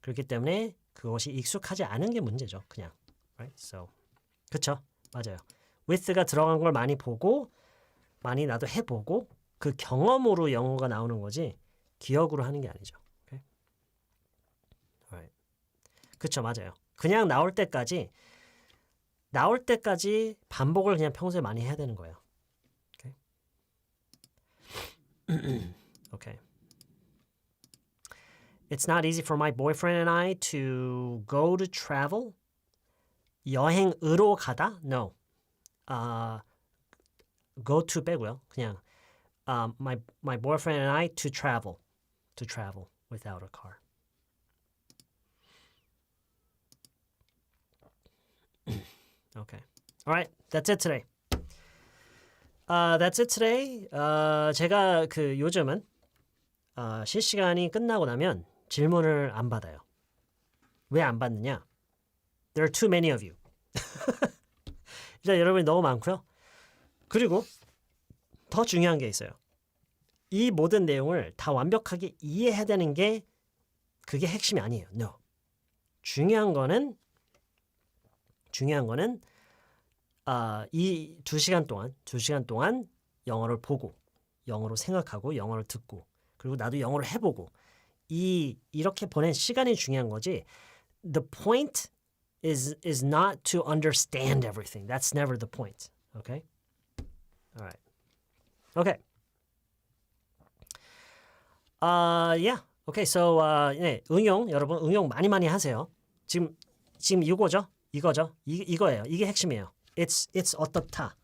그렇기 때문에 그것이 익숙하지 않은 게 문제죠. 그냥. Right? So, 그쵸? 맞아요. with가 들어간 걸 많이 보고 많이 나도 해보고 그 경험으로 영어가 나오는 거지 기억으로 하는 게 아니죠. Okay? Alright. 그쵸? 맞아요. 그냥 나올 때까지 반복을 그냥 평소에 많이 해야 되는 거예요. Okay? Okay. It's not easy for my boyfriend and I to go to travel. 여행으로 가다? No. Go to 빼고요. 그냥 my boyfriend and I to travel without a car. Okay. All right. That's it today. That's it today. 제가 요즘은 실시간이 끝나고 나면 질문을 안 받아요. 왜 안 받느냐? There are too many of you. 일단 여러분이 너무 많고요. 그리고 더 중요한 게 있어요. 이 모든 내용을 다 완벽하게 이해해야 되는 게 그게 핵심이 아니에요. No. 중요한 거는 이 2시간 동안 영어를 보고 영어로 생각하고 영어를 듣고 그리고 나도 영어를 해보고 이렇게 보낸 시간이 중요한 거지. The point is not to understand everything. That's never the point. Okay? All right. Okay. Yeah. Okay. So 네, 여러분 응용 많이 하세요. 지금 이거죠? 이거예요. 이게 핵심이에요. It's 어떻다.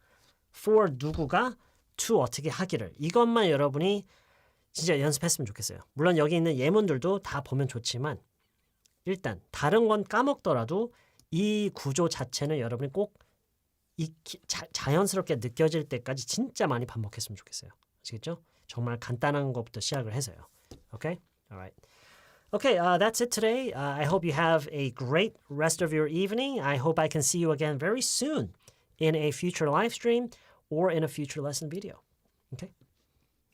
For 누구가 to 어떻게 하기를. 이것만 여러분이 진짜 연습했으면 좋겠어요. 물론 여기 있는 예문들도 다 보면 좋지만 일단 다른 건 까먹더라도 이 구조 자체는 여러분이 꼭 자연스럽게 느껴질 때까지 진짜 많이 반복했으면 좋겠어요. 아시겠죠? 정말 간단한 것부터 시작을 해서요. Okay? All right. Okay, that's it today. I hope you have a great rest of your evening. I hope I can see you again very soon in a future live stream or in a future lesson video. Okay?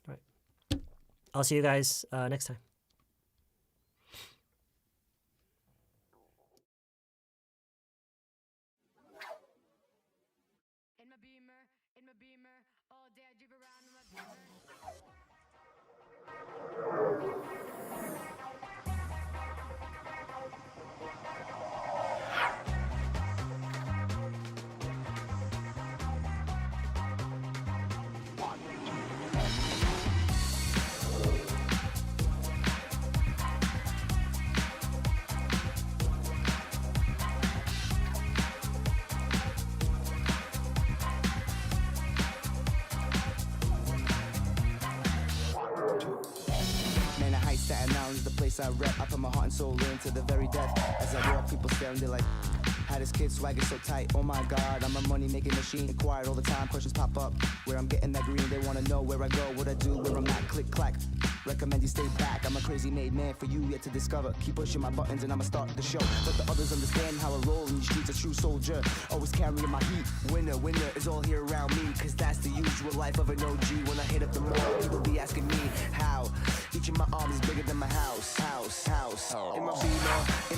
All right. I'll see you guys next time. In my beamer, all day I drive around in my beamer. Man, I hate Staten Island is the place I rep. I put my heart and soul into the very death. As I walk, people staring, they're like, how this kid swagger so tight? Oh my God, I'm a money-making machine. Quiet all the time, questions pop up. Where I'm getting that green, they wanna know where I go, what I do, where I'm at. Click, clack. Recommend you stay back. I'm a crazy made man for you yet to discover. Keep pushing my buttons and I'ma start the show. Let the others understand how I roll in the streets. A true soldier, always carrying my heat. Winner is all here around me. Cause that's the usual life of an OG. When I hit up the mall, people be asking me how. Each of my arms is bigger than my house. In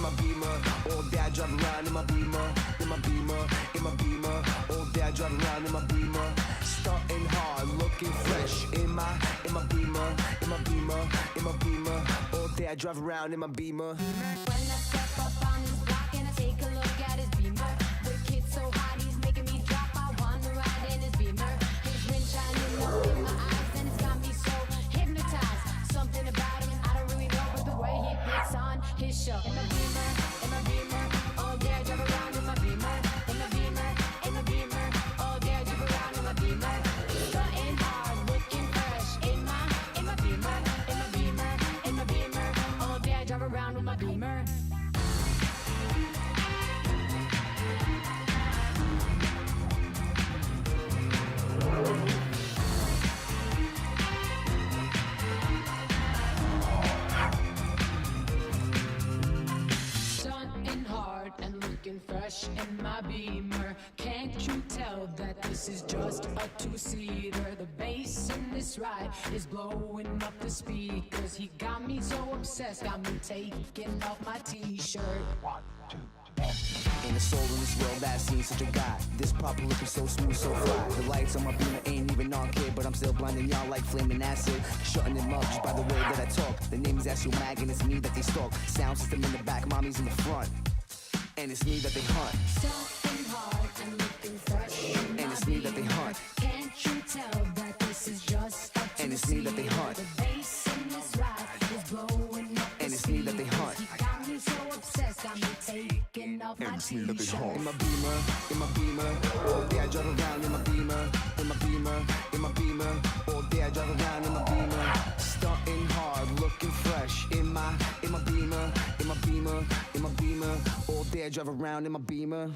my beamer, all day I drive around in my beamer. All day I drive around in my beamer. Starting hard, looking fresh. In my beamer. All day I drive around in my beamer. When I step up on his block and I take a look at his beamer, the kid's so hot he's making me drop. I wanna ride in his beamer. His wind shining up in my eyes and it's got me so hypnotized. Something about him I don't really know, but the way he puts on his show. In my beamer, all day I drive around in my beamer. In my beamer, all day I drive around in my beamer. Starting hard, looking fresh. In my beamer. All day I drive around with my beamer. Stunting hard and looking fresh in my beamer. Can't you tell that this is just a two-seater? The bass in this ride is blowing up the speakers. He got me so obsessed, got me taking off my t-shirt. Ain't a soul in this world that's seen such a guy. This proper looking so smooth, so fly. The lights on my beamer ain't even on, kid, but I'm still blinding y'all like flaming acid. Shutting them up just by the way that I talk. The name is Astro Mag and it's me that they stalk. Sound system in the back, mommy's in the front. And it's me that they hunt. Stunting hard and looking fresh. And it's me that they hunt. Can't you tell that this is just a And it's me that they hunt. The bass in this ride is blowing up. And it's me that they hunt. He got me so obsessed, got me taking off my t-shirt. In my beamer, all day I drive around in my beamer. All day I drive around in my beamer. Starting hard, looking fresh. In my beamer. All day I drive around in my beamer.